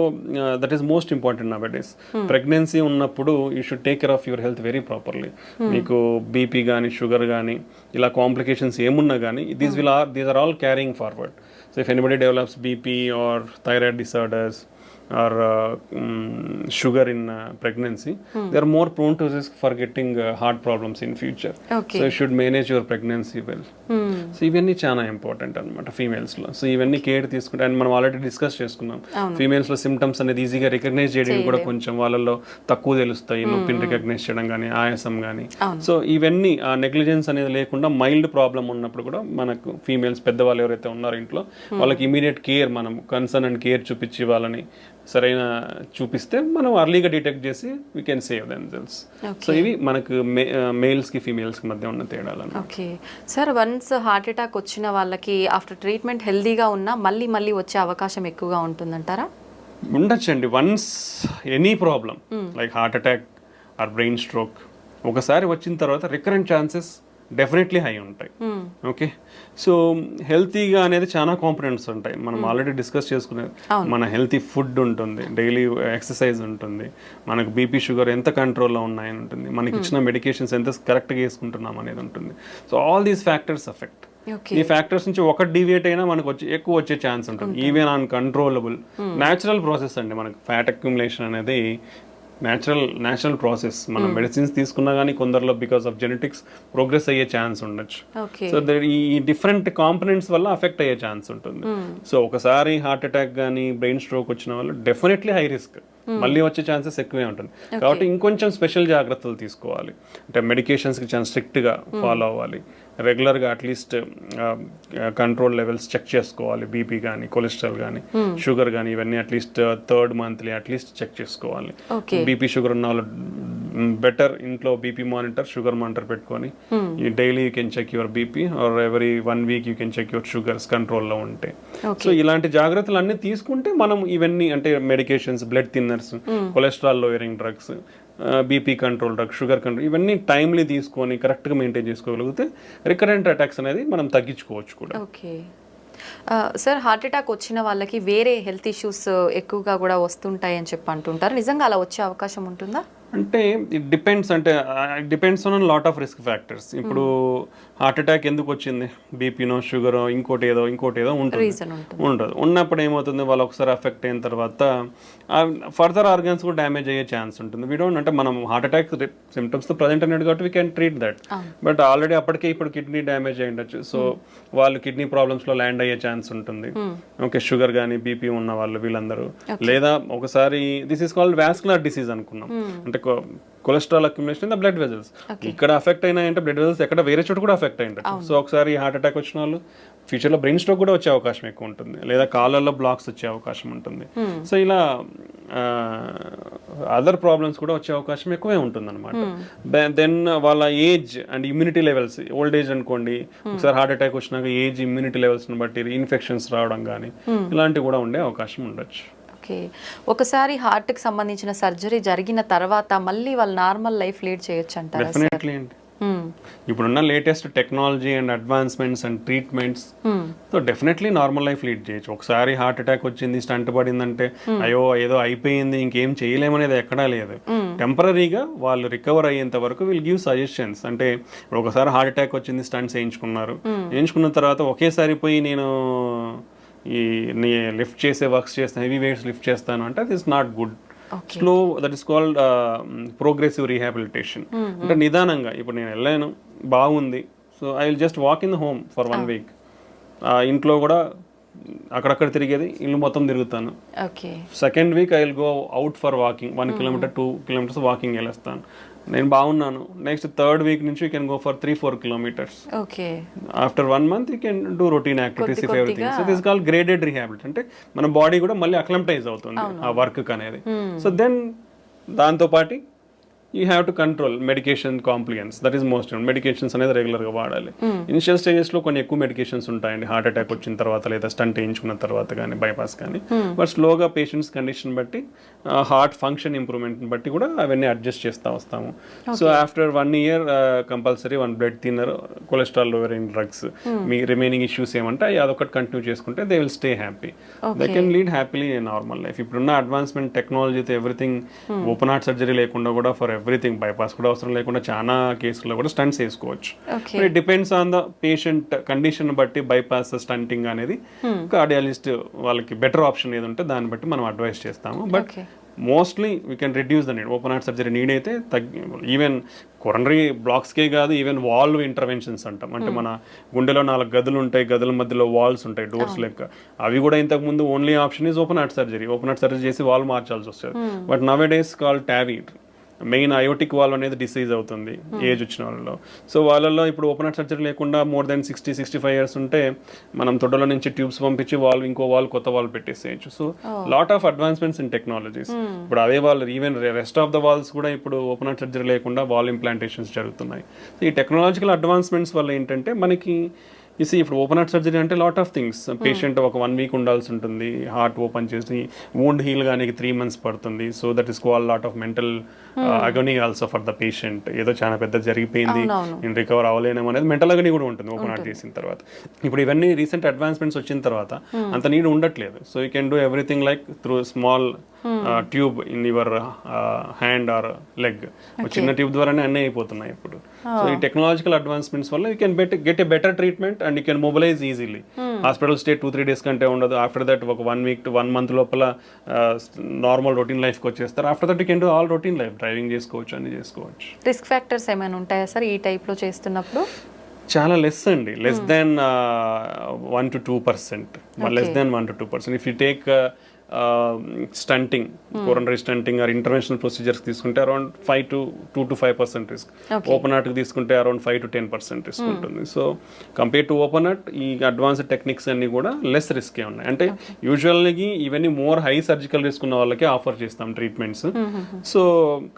that is most important nowadays. Pregnancy ఉన్నప్పుడు you should take care of your health very properly. మీకు బీపీ కానీ షుగర్ కానీ ఇలా complications ఏమున్నా కానీ these are all carrying forward. So if anybody develops BP or thyroid disorders or sugar in pregnancy, they are more prone to risk for getting heart problems in future. So you should manage your pregnancy well. So ఇవన్నీ చాలా important అనమాట females లో. So ఇవన్నీ care తీసుకుంటే, and మనం already discuss చేసుకున్నాం females లో symptoms అనేది ఈజీగా రికగ్నైజ్ చేయడం కూడా కొంచెం వాళ్ళలో తక్కువ తెలుస్తాయి, నొప్పిని రికగ్నైజ్ చేయడం కానీ ఆయాసం కానీ. సో ఇవన్నీ ఆ నెగ్లిజెన్స్ అనేది లేకుండా మైల్డ్ ప్రాబ్లం ఉన్నప్పుడు కూడా మనకు ఫీమేల్స్ పెద్దవాళ్ళు ఎవరైతే ఉన్నారో ఇంట్లో వాళ్ళకి ఇమీడియట్ కేర్, మనం కన్సర్న్ అండ్ కేర్ చూపించి వాళ్ళని సరైన చూపిస్తే మనం అర్లీగా డిటెక్ట్ చేసి we can save themselves. So ఇవి మనకు మేల్స్కి ఫీమేల్స్కి మధ్య ఉన్న తేడాలు. Okay sir, once heart attack వచ్చిన వాళ్ళకి ఆఫ్టర్ ట్రీట్మెంట్ హెల్దీగా ఉన్నా మళ్ళీ వచ్చే అవకాశం ఎక్కువగా ఉంటుందంటారా? ఉండొచ్చండి. Once any problem like heart attack or brain stroke ఒకసారి వచ్చిన తర్వాత రికరెంట్ ఛాన్సెస్ డెఫినెట్లీ హై ఉంటాయి. ఓకే, సో హెల్తీగా అనేది చాలా కాంపోనెంట్స్ ఉంటాయి. మనం ఆల్రెడీ డిస్కస్ చేసుకునేది, మన హెల్తీ ఫుడ్ ఉంటుంది, డైలీ ఎక్సర్సైజ్ ఉంటుంది, మనకు బీపీ షుగర్ ఎంత కంట్రోల్లో ఉన్నాయని ఉంటుంది, మనకి ఇచ్చిన మెడికేషన్స్ ఎంత కరెక్ట్గా వేసుకుంటున్నాం అనేది ఉంటుంది. So all these factors affect. ఈ ఫ్యాక్టర్స్ నుంచి ఒకటి డివియేట్ అయినా మనకు ఎక్కువ వచ్చే ఛాన్స్ ఉంటుంది. Even an controllable natural process అండి. మనకు ఫ్యాట్ అక్యుములేషన్ అనేది న్యాచురల్ ప్రాసెస్. మనం మెడిసిన్స్ తీసుకున్నా కానీ కొందరిలో బికాస్ ఆఫ్ జెనెటిక్స్ ప్రోగ్రెస్ అయ్యే ఛాన్స్ ఉండొచ్చు. సో ఈ డిఫరెంట్ కాంపనెంట్స్ వల్ల అఫెక్ట్ అయ్యే ఛాన్స్ ఉంటుంది. సో ఒకసారి హార్ట్ అటాక్ కానీ బ్రెయిన్ స్ట్రోక్ వచ్చిన వాళ్ళు డెఫినెట్లీ హై రిస్క్, మళ్ళీ వచ్చే ఛాన్సెస్ ఎక్కువే ఉంటుంది. కాబట్టి ఇంకొంచెం స్పెషల్ జాగ్రత్తలు తీసుకోవాలి. అంటే మెడికేషన్స్కి చాలా స్ట్రిక్ట్గా ఫాలో అవ్వాలి. రెగ్యులర్గా అట్లీస్ట్ కంట్రోల్ లెవెల్స్ చెక్ చేసుకోవాలి. బీపీ కానీ కొలెస్ట్రాల్ కానీ షుగర్ కానీ ఇవన్నీ at least third monthly at least check చేసుకోవాలి. బీపీ షుగర్ ఉన్న వాళ్ళు బెటర్ ఇంట్లో బీపీ మానిటర్, షుగర్ మానిటర్ పెట్టుకొని daily you can check your BP or every 1 week you can check your sugars కంట్రోల్లో ఉంటే. సో ఇలాంటి జాగ్రత్తలు అన్నీ తీసుకుంటే మనం ఇవన్నీ అంటే medications, blood thinners, cholesterol lowering drugs, BP control drug, sugar control ఇవన్నీ టైమ్లీ తీసుకొని కరెక్ట్గా మెయింటైన్ చేసుకోగలిగితే రికరెంట్ అటాక్స్ అనేది మనం తగ్గించుకోవచ్చు కూడా. ఓకే సార్, హార్ట్ అటాక్ వచ్చిన వాళ్ళకి వేరే హెల్త్ ఇష్యూస్ ఎక్కువగా కూడా వస్తుంటాయి అని చెప్పి అంటుంటారు. నిజంగా అలా వచ్చే అవకాశం ఉంటుందా? అంటే ఇట్ డిపెండ్స్. అంటే it depends on lot of risk factors. ఇప్పుడు హార్ట్ అటాక్ ఎందుకు వచ్చింది, బీపీనో షుగరో ఇంకోటి ఏదో ఉంటుంది, ఉండదు. ఉన్నప్పుడు ఏమవుతుంది, వాళ్ళు ఒకసారి అఫెక్ట్ అయిన తర్వాత ఫర్దర్ ఆర్గన్స్ కూడా డ్యామేజ్ అయ్యే ఛాన్స్ ఉంటుంది. అంటే మనం హార్ట్ అటాక్ సిమ్టమ్స్తో ప్రజెంట్ అనేది కాబట్టి we can treat that. But already అప్పటికే ఇప్పుడు కిడ్నీ డ్యామేజ్ అయి ఉండొచ్చు. సో వాళ్ళు కిడ్నీ ప్రాబ్లమ్స్లో ల్యాండ్ అయ్యే ఛాన్స్ ఉంటుంది. ఓకే, షుగర్ కానీ బీపీ ఉన్న వాళ్ళు వీళ్ళందరూ. లేదా ఒకసారి this is called vascular disease అనుకున్నాం. అంటే cholesterol accumulation in the blood vessels. ఇక్కడ అఫెక్ట్ అయినాయంటే బ్లడ్ వెజల్స్ ఎక్కడ వేరే చోట కూడా అఫెక్ట్ అయ్యింది. సో ఒకసారి హార్ట్ అటాక్ వచ్చిన వాళ్ళు ఫ్యూచర్లో బ్రెయిన్ స్ట్రోక్ కూడా వచ్చే అవకాశం ఎక్కువ ఉంటుంది, లేదా కాళ్ళల్లో బ్లాక్స్ వచ్చే అవకాశం ఉంటుంది. సో ఇలా అదర్ ప్రాబ్లమ్స్ కూడా వచ్చే అవకాశం ఎక్కువే ఉంటుంది అనమాట. దెన్ వాళ్ళ age and immunity levels, old age అనుకోండి, ఒకసారి హార్ట్ అటాక్ వచ్చినాక ఏజ్, ఇమ్యూనిటీ లెవెల్స్ని బట్టి ఇన్ఫెక్షన్స్ రావడం కానీ ఇలాంటివి కూడా ఉండే అవకాశం ఉండొచ్చు. ఓకే, ఒకసారి హార్ట్కి సంబంధించిన సర్జరీ జరిగిన తర్వాత మళ్ళీ వాళ్ళు నార్మల్ లైఫ్ లీడ్ చేయొచ్చు అంటారా? డెఫినెట్లీ అండి. ఇప్పుడున్న latest technology and advancements and treatments so definitely normal life lead చేయొచ్చు. ఒకసారి హార్ట్ అటాక్ వచ్చింది, స్టంట్ పడిందంటే అయ్యో ఏదో అయిపోయింది ఇంకేం చేయలేమనేది ఎక్కడా లేదు. టెంపరీగా వాళ్ళు రికవర్ అయ్యేంత వరకు విల్ గివ్ సజెషన్స్. అంటే ఇప్పుడు ఒకసారి హార్ట్ అటాక్ వచ్చింది, స్టంట్స్ వేయించుకున్న తర్వాత ఒకేసారి పోయి నేను ఈ లిఫ్ట్ చేసే వర్క్స్ చేస్తాను, హెవీ వెయిట్స్ లిఫ్ట్ చేస్తాను అంటే అది is not good. Slow, that is called progressive rehabilitation. అంటే నిదానంగా ఇప్పుడు నేను వెళ్ళాను బాగుంది, so I will just walk in the home for 1 week. ఇంట్లో కూడా అక్కడక్కడ తిరిగేది ఇల్లు మొత్తం తిరుగుతాను. Second week I will go out for walking 1 kilometer 2 kilometers walking వెళ్ళేస్తాను. నేను బాగున్నాను. నెక్స్ట్ థర్డ్ వీక్ నుంచి you can go for 3-4 kilometers. After 1 month you can do routine activities if everything. So this call graded rehabilitation. అంటే మన body కూడా మళ్ళీ acclimatise అవుతుంది ఆ వర్క్ అనేది. సో దెన్ దాంతో పాటు you have to control medication complications. That is most medications అనేది రెగ్యులర్గా వాడాలి. ఇనిషియల్ స్టేజెస్లో కొన్ని ఎక్కువ మెడికేషన్స్ ఉంటాయండి, హార్ట్ అటాక్ వచ్చిన తర్వాత లేదా స్టంట్ వేయించుకున్న తర్వాత కానీ బైపాస్ కానీ. బట్ స్లోగా పేషెంట్స్ కండిషన్ బట్టి హార్ట్ ఫంక్షన్ ఇంప్రూవ్మెంట్ని బట్టి కూడా అవన్నీ అడ్జస్ట్ చేస్తూ వస్తాము. So after 1 year compulsory 1 blood thinner, cholesterol lowering drugs, మీ రిమైనింగ్ ఇష్యూస్ ఏమంటే అదొకటి కంటిన్యూ చేసుకుంటే they will stay happy. They can lead happily normal life. ఇప్పుడున్న అడ్వాన్స్మెంట్ టెక్నాలజీతో ఎవ్రీథింగ్ ఓపెన్ హార్ట్ సర్జరీ లేకుండా కూడా ఫర్ ఎవ్రీథింగ్, బైపాస్ కూడా అవసరం లేకుండా చాలా కేసుల్లో కూడా స్టంట్స్ వేసుకోవచ్చు. It depends on the patient condition బట్టి బైపాస్ స్టంటింగ్ అనేది కార్డియాలజిస్ట్ వాళ్ళకి బెటర్ ఆప్షన్ ఏది ఉంటే దాన్ని బట్టి మనం అడ్వైస్ చేస్తాము. But mostly we can reduce the need. Open heart surgery need అయితే ఈవెన్ కొరనరీ బ్లాక్స్కే కాదు, ఈవెన్ వాల్వ్ ఇంటర్వెన్షన్స్ అంటాం. అంటే మన గుండెలో 4 గదులు ఉంటాయి, గదుల మధ్యలో వాల్స్ ఉంటాయి, డోర్స్ లెక్క. అవి కూడా ఇంతకు ముందు only option is open heart surgery. Open heart surgery చేసి వాల్ మార్చాల్సి వస్తుంది. But now A days call Tavy. Main aortic valve అనేది డిసీజ్ అవుతుంది ఏజ్ వచ్చిన వాళ్ళలో. సో వాళ్ళల్లో ఇప్పుడు ఓపెన్ హార్ట్ సర్జరీ లేకుండా more than 60-65 years ఉంటే మనం తొడలో నుంచి ట్యూబ్స్ పంపించి వాల్వ్, ఇంకో వాల్వ్, కొత్త వాల్వ్ పెట్టేసేయచ్చు. So lot of advancements in technologies. ఇప్పుడు అవే వాళ్ళు even rest of the valves కూడా ఇప్పుడు ఓపెన్ హార్ట్ సర్జరీ లేకుండా వాల్ ఇంప్లాంటేషన్స్ జరుగుతున్నాయి. సో ఈ టెక్నాలజికల్ అడ్వాన్స్మెంట్స్ వల్ల ఏంటంటే మనకి ఇప్పుడు ఓపెన్ హార్ట్ సర్జరీ అంటే లాట్ ఆఫ్ థింగ్స్. పేషెంట్ ఒక 1 week ఉండాల్సి ఉంటుంది, హార్ట్ ఓపెన్ చేసి వూండ్ హీల్ కానీ 3 months పడుతుంది. So that is call lot of mental agony also for the patient. ఏదో చాలా పెద్ద జరిగిపోయింది, నేను రికవర్ అవ్వలేను అనేది మెంటల్ అగనీ కూడా ఉంటుంది ఓపెన్ హార్ట్ చేసిన తర్వాత. ఇప్పుడు ఇవన్నీ రీసెంట్ అడ్వాన్స్మెంట్స్ వచ్చిన తర్వాత అంత నీడ్ ఉండట్లేదు. So you can do everything like through small tube in your hand or leg. చిన్న ట్యూబ్ ద్వారానే అన్నీ అయిపోతున్నాయి ఇప్పుడు. సో ఈ టెక్నాలజికల్ అడ్వాన్స్మెంట్స్ వల్ల you can get a better treatment and you can mobilise easily. Hospital stay 2-3 days కంటే ఉండదు. After that ఒక 1 week to 1 month లోపల నార్మల్ రొటీన్ లైఫ్కి వచ్చేస్తారు. After that you can do all routine life, driving చేసుకోవచ్చు, అన్ని చేసుకోవచ్చు. రిస్క్ ఫ్యాక్టర్స్ ఏమైనా ఉంటాయా సార్ ఈ టైప్లో చేస్తున్నప్పుడు? చాలా లెస్ అండి, less than 1-2%. Less than 1-2%. If you take stenting, coronary stenting or interventional procedures తీసుకుంటే అరౌండ్ 2-5% రిస్క్. ఓపెన్ హార్ట్కి తీసుకుంటే అరౌండ్ 5-10% రిస్క్ ఉంటుంది. So compare to open heart ఈ అడ్వాన్స్డ్ టెక్నిక్స్ అన్ని కూడా లెస్ రిస్కే ఉన్నాయి. అంటే యూజువల్గా ఇవన్నీ మోర్ హై సర్జికల్ రిస్క్ ఉన్న వాళ్ళకే ఆఫర్ చేస్తాం ట్రీట్మెంట్స్. సో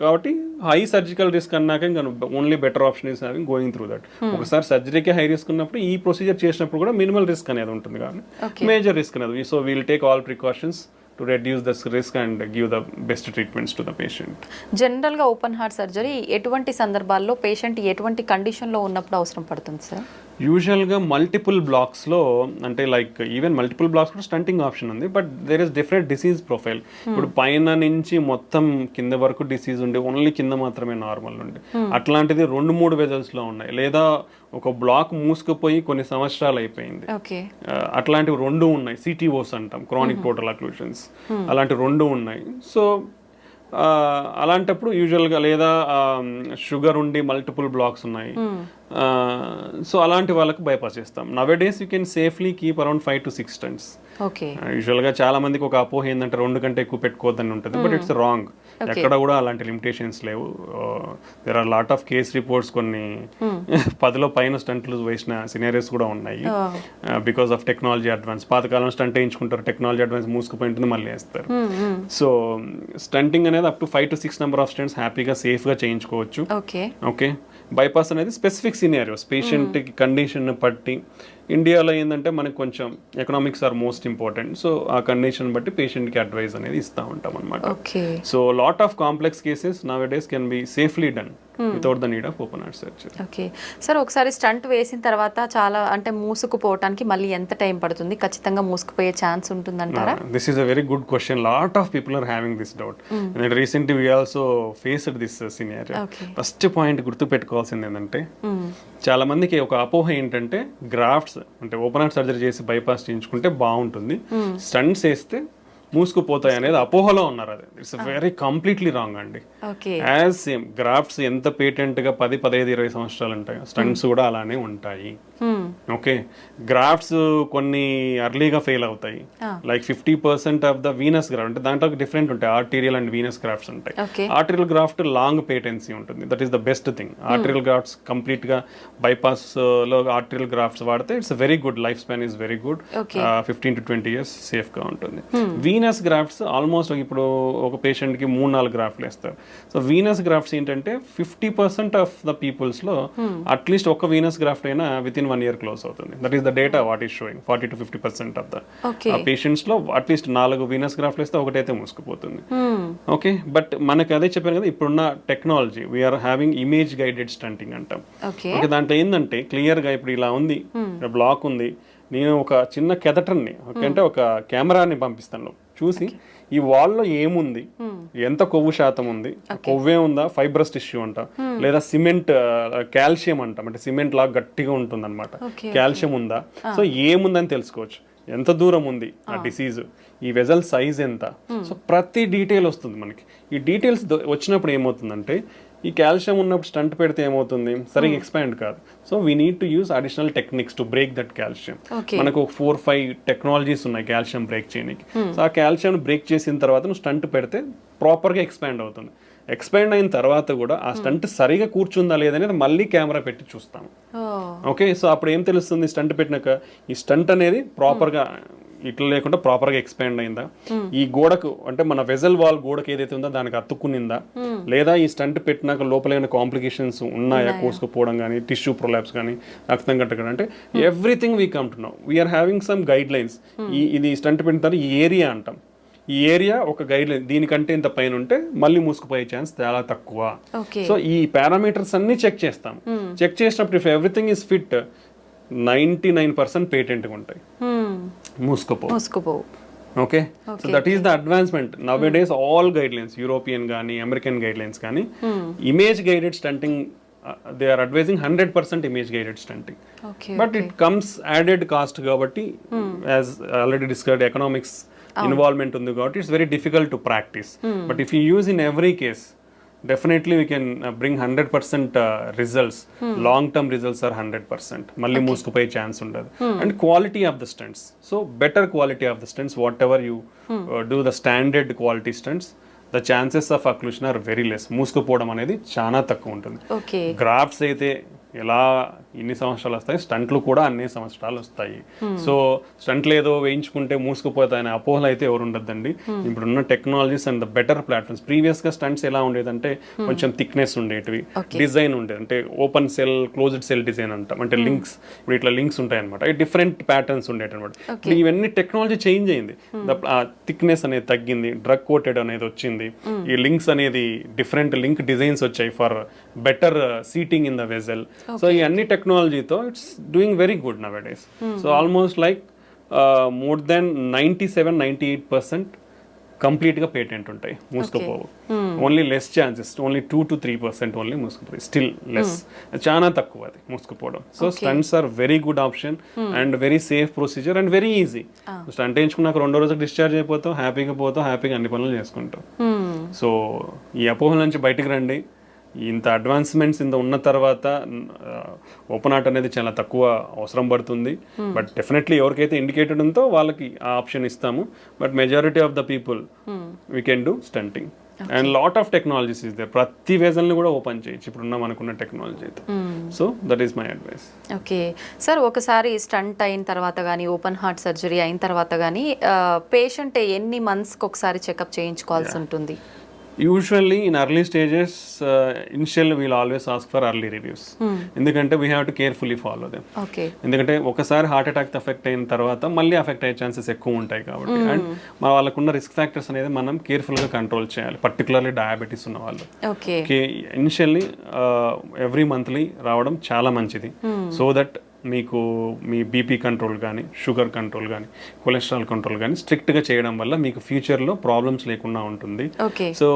కాబట్టి హై సర్జికల్ రిస్క్ అన్నాక ఇంకా only better option is having going through that. ఒకసారి సర్జరీకి హై రిస్క్ ఉన్నప్పుడు ఈ ప్రొసీజర్ చేసినప్పుడు కూడా మినిమల్ రిస్క్ అనేది ఉంటుంది, కానీ మేజర్ రిస్క్ అనేది. So we'll take all precautions to reduce the risk and give the best treatments to the patient. జనరల్గా ఓపెన్ హార్ట్ సర్జరీ ఎటువంటి సందర్భాల్లో పేషెంట్ ఎటువంటి కండిషన్లో ఉన్నప్పుడు అవసరం పడుతుంది సార్? యూజువల్గా మల్టిపుల్ బ్లాక్స్లో, అంటే లైక్ ఈవెన్ మల్టిపుల్ బ్లాక్స్ కూడా స్టంటింగ్ ఆప్షన్ ఉంది. But there is different disease profile. ఇప్పుడు పైన నుంచి మొత్తం కింద వరకు డిసీజ్ ఉండి ఓన్లీ కింద మాత్రమే నార్మల్ ఉండి అట్లాంటిది 2-3 వెజల్స్లో ఉన్నాయి. లేదా ఒక బ్లాక్ మూసుకుపోయి కొన్ని సంవత్సరాలు అయిపోయింది, అట్లాంటివి 2 ఉన్నాయి. సిటీఓస్ అంటాం, క్రానిక్ టోటల్ అక్లూషన్స్. అలాంటి 2 ఉన్నాయి. సో అలాంటప్పుడు యూజువల్గా, లేదా షుగర్ ఉండి మల్టిపుల్ బ్లాక్స్ ఉన్నాయి, సో అలాంటి వాళ్ళకి బైపాస్ చేస్తాం. Nowadays you can safely keep around 5-6 stents. యూజువల్గా చాలా మందికి ఒక అపోహ ఏంటంటే 2 కంటే ఎక్కువ పెట్టుకోవద్దని ఉంటుంది. But it's wrong. ఎక్కడ కూడా అలాంటి లిమిటేషన్స్ లేవు. There are lot of case reports, కొన్ని 10లో పైన స్టంట్లు వేసిన సినారియోస్ కూడా ఉన్నాయి బికాస్ ఆఫ్ టెక్నాలజీ అడ్వాన్స్. పాతకాలం స్టంట్ వేయించుకుంటారు, టెక్నాలజీ అడ్వాన్స్ మూసుకుపోయి ఉంటుంది, మళ్ళీ వేస్తారు. సో స్టంటింగ్ అనేది up to 5-6 number of stents హ్యాపీగా సేఫ్గా చేయించుకోవచ్చు. ఓకే, బైపాస్ అనేది స్పెసిఫిక్ సినారియోస్, పేషెంట్ కండిషన్ బట్టి ఇండియాలో ఏంటంటే మనకి కొంచెం economics are most important. So ఆ కండిషన్ బట్టి పేషెంట్కి అడ్వైస్ అనేది ఇస్తూ ఉంటాం అనమాట. Okay. So lot of complex cases now days can be safely done without the need of open heart surgery. Okay sir, ఒకసారి స్టంట్ వేసిన తర్వాత చాలా అంటే మూసుకుపోవటానికి మళ్ళీ ఎంత టైం పడుతుంది? ఖచ్చితంగా మూసుకుపోయే ఛాన్స్ ఉంటుందంటారా? This is a very good question. Lot of people are having this doubt. And recently we also faced this scenario. First point గుర్తు పెట్టుకోవాల్సింది ఏంటంటే, చాలా మందికి ఒక అపోహ ఏంటంటే గ్రాఫ్ట్స్ అంటే ఓపెన్ హార్ట్ సర్జరీ చేసి బైపాస్ చేయించుకుంటే బాగుంటుంది, స్టంట్స్ వేస్తే మూసుకుపోతాయి అనేది అపోహలో ఉన్నారు. అది ఇట్స్ వెరీ కంప్లీట్లీ రాంగ్ అండి. యాజ్ సేమ్ గ్రాఫ్ట్స్ ఎంత పేటెంట్ గా 10, 15, 20 సంవత్సరాలు ఉంటాయి, స్టంట్స్ కూడా అలానే ఉంటాయి. ఓకే, గ్రాఫ్ట్స్ కొన్ని అర్లీగా ఫెయిల్ అవుతాయి. Like 50% of the Venus graft అంటే దాంట్లో డిఫరెంట్ ఉంటాయి, ఆర్టీరియల్ అండ్ వీనస్ గ్రాఫ్ట్స్ ఉంటాయి. ఆర్టీరియల్ గ్రాఫ్ట్ లాంగ్ పేటెన్సీ ఉంటుంది, that is the best thing. Arterial grafts complete గా బైపాస్ లో ఆర్టీరియల్ గ్రాఫ్ట్స్ వాడితే it's very good, life span is very good, 15 to 20 years safe గా ఉంటుంది. Venus grafts almost ఇప్పుడు ఒక patient కి 3-4 గ్రాఫ్ట్లు వేస్తారు. సో వీనస్ గ్రాఫ్ట్స్ ఏంటంటే 50% ఆఫ్ ద పీపుల్స్ లో అట్లీస్ట్ ఒక వీనస్ గ్రాఫ్ట్ అయినా విత్ ఇన్ 1 year క్లోజ్ అవుతుంది. That is the data what is showing. 40 to 50% of the patients లో అట్లీస్ట్ 4 వీనస్ గ్రాఫ్ట్లు వేస్తే ఒకటైతే మూసుకుపోతుంది. ఓకే, బట్ మనకి అదే చెప్పాను కదా, ఇప్పుడున్న technology we are having image guided stunting అంటాం. ఓకే, దాంట్లో ఏంటంటే క్లియర్ గా ఇప్పుడు ఇలా ఉంది, బ్లాక్ ఉంది, నేను ఒక చిన్న కెథటర్ని అంటే ఒక కెమెరాని పంపిస్తాను, చూసి ఈ వాల్లో ఏముంది, ఎంత కొవ్వు శాతం ఉంది, కొవ్వే ఉందా, ఫైబ్రస్ టిష్యూ అంటాం, లేదా సిమెంట్ కాల్షియం అంటాం, అంటే సిమెంట్ లాగా గట్టిగా ఉంటుంది అనమాట, కాల్షియం ఉందా, సో ఏముందని తెలుసుకోవచ్చు. ఎంత దూరం ఉంది ఆ డిసీజ్, ఈ వెజల్ సైజ్ ఎంత, సో ప్రతి డీటెయిల్ వస్తుంది మనకి. ఈ డీటెయిల్స్ వచ్చినప్పుడు ఏమవుతుందంటే, ఈ కాల్షియం ఉన్నప్పుడు స్టంట్ పెడితే ఏమవుతుంది, సరిగ్గా ఎక్స్పాండ్ కాదు. So we need to use additional techniques to break that calcium. మనకు 4-5 టెక్నాలజీస్ ఉన్నాయి కాల్షియం బ్రేక్ చేయడానికి. సో ఆ కాల్షియం బ్రేక్ చేసిన తర్వాత నువ్వు స్టంట్ పెడితే ప్రాపర్గా ఎక్స్పాండ్ అవుతుంది. ఎక్స్పాండ్ అయిన తర్వాత కూడా ఆ స్టంట్ సరిగా కూర్చుందా లేదనేది మళ్ళీ కెమెరా పెట్టి చూస్తాము. ఓకే, సో అప్పుడు ఏం తెలుస్తుంది, స్టంట్ పెట్టినాక ఈ స్టంట్ అనేది ప్రాపర్గా ఇట్లా లేకుండా ప్రాపర్గా ఎక్స్పాండ్ అయిందా, ఈ గోడకు అంటే మన వెజల్ వాల్ గోడకు ఏదైతే ఉందో దానికి అతుక్కునిందా, లేదా ఈ స్టంట్ పెట్టినాక లోపల ఏమైనా కాంప్లికేషన్స్ ఉన్నాయా, కోసుకుపోవడం కానీ, టిష్యూ ప్రొలాప్స్ కానీ, రక్తం కట్టడం, అంటే everything we come to know. We're having some guidelines. ఇది స్టంట్ పెట్టిన తర్వాత ఈ ఏరియా అంటాం, ఈ ఏరియా ఒక గైడ్ లైన్, దీనికంటే ఇంత పైన ఉంటే మళ్ళీ మూసుకుపోయే ఛాన్స్ చాలా తక్కువ. సో ఈ పారామీటర్స్ అన్ని చెక్ చేస్తాం. చెక్ చేసినప్పుడు if everything is fit 99% patent ఉంటాయి, మూసుకుపోవు. Okay, so that is the advancement nowadays. All guidelines, European కానీ అమెరికన్ గైడ్ లైన్స్ కానీ, image guided stenting they are advising 100% image guided stunting. But it comes added cost kabatti, as already discussed, economics involvement undi kabatti it's very difficult to practice. But if you use in every case, definitely we can bring 100% results. Long term results are 100%. Malli moosukupoye chance undadu. And quality of the stunts, so better quality of the stunts, whatever you do the standard quality stunts, the chances of occlusion are very less. మూసుకుపోవడం అనేది చాలా తక్కువ ఉంటుంది. Grafts అయితే ఎలా ఇన్ని సంవత్సరాలు వస్తాయి, స్టంట్లు కూడా అన్ని సంవత్సరాలు వస్తాయి. సో స్టంట్లు ఏదో వేయించుకుంటే మూసుకుపోతాయనే అపోహలు అయితే ఎవరు ఉండద్దండి. ఇప్పుడున్న technologies and the better platforms. ప్రీవియస్గా స్టంట్స్ ఎలా ఉండేదంటే కొంచెం థిక్నెస్ ఉండేటివి, డిజైన్ ఉండేది, అంటే open cell closed cell design అంటాం, అంటే లింక్స్, ఇప్పుడు ఇట్లా లింక్స్ ఉంటాయి అనమాట, అవి డిఫరెంట్ ప్యాటర్న్స్ ఉండేటి అనమాట. ఇప్పుడు ఇవన్నీ టెక్నాలజీ చేంజ్ అయింది, థిక్నెస్ అనేది తగ్గింది, డ్రగ్ కోటెడ్ అనేది వచ్చింది, ఈ లింక్స్ అనేది డిఫరెంట్ లింక్ డిజైన్స్ వచ్చాయి for better seating in the vessel. So ఈ అన్ని టెక్నాలజీతో it's doing very good nowadays. So almost like more than 97-98% కంప్లీట్గా పేటెంట్ ఉంటాయి, మూసుకుపోవు. Only less chances, only 2-3% only మూసుకుపోయి, స్టిల్ లెస్, చాలా తక్కువ అది మూసుకుపోవడం. So stents are very good option and very safe procedure and very easy. Stent వేయించుకున్నాక 2వ రోజుకి డిశ్చార్జ్ అయిపోతాం, హ్యాపీగా పోతాం, హ్యాపీగా అన్ని పనులు చేసుకుంటాం. సో ఈ అపోహల నుంచి బయటకు రండి. ఇంత అడ్వాన్స్మెంట్స్ ఇంత ఉన్న తర్వాత ఓపెన్ హార్ట్ అనేది చాలా తక్కువ అవసరం పడుతుంది. బట్ డెఫినెట్లీ ఎవరికైతే ఇండికేటెడ్ ఉందో వాళ్ళకి ఆ ఆప్షన్ ఇస్తాము. But majority of the people we can do stunting and lot of technologies is they. ప్రతి వేజల్ని కూడా ఓపెన్ చేయొచ్చు ఇప్పుడున్న మనకున్న టెక్నాలజీ అయితే. So that is my advice. Okay sir, ఒకసారి స్టంట్ అయిన తర్వాత కానీ ఓపెన్ హార్ట్ సర్జరీ అయిన తర్వాత కానీ పేషెంట్ ఎన్ని మంత్స్కి ఒకసారి చెకప్ చేయించుకోవాల్సి ఉంటుంది? Usually in early stages initial we'll always ask for early reviews, ఎందుకంటే we have to carefully follow them. Okay. ఎందుకంటే ఒకసారి హార్ట్ అటాక్ ఎఫెక్ట్ అయిన తర్వాత మళ్ళీ ఎఫెక్ట్ అయ్యే ఛాన్సెస్ ఎక్కువ ఉంటాయి కాబట్టి, అండ్ వాళ్ళకున్న రిస్క్ ఫ్యాక్టర్స్ అనేది మనం కేర్ఫుల్గా కంట్రోల్ చేయాలి, పర్టికులర్లీ డయాబెటీస్ ఉన్న వాళ్ళు. ఓకే. ఇనిషియల్లీ ఎవ్రీ మంత్లీ రావడం చాలా మంచిది, సో దట్ మీకు మీ బీపీ కంట్రోల్ కానీ, షుగర్ కంట్రోల్ కానీ, కొలెస్ట్రాల్ కంట్రోల్ కానీ స్ట్రిక్ట్గా చేయడం వల్ల మీకు ఫ్యూచర్లో ప్రాబ్లమ్స్ లేకుండా ఉంటుంది. సో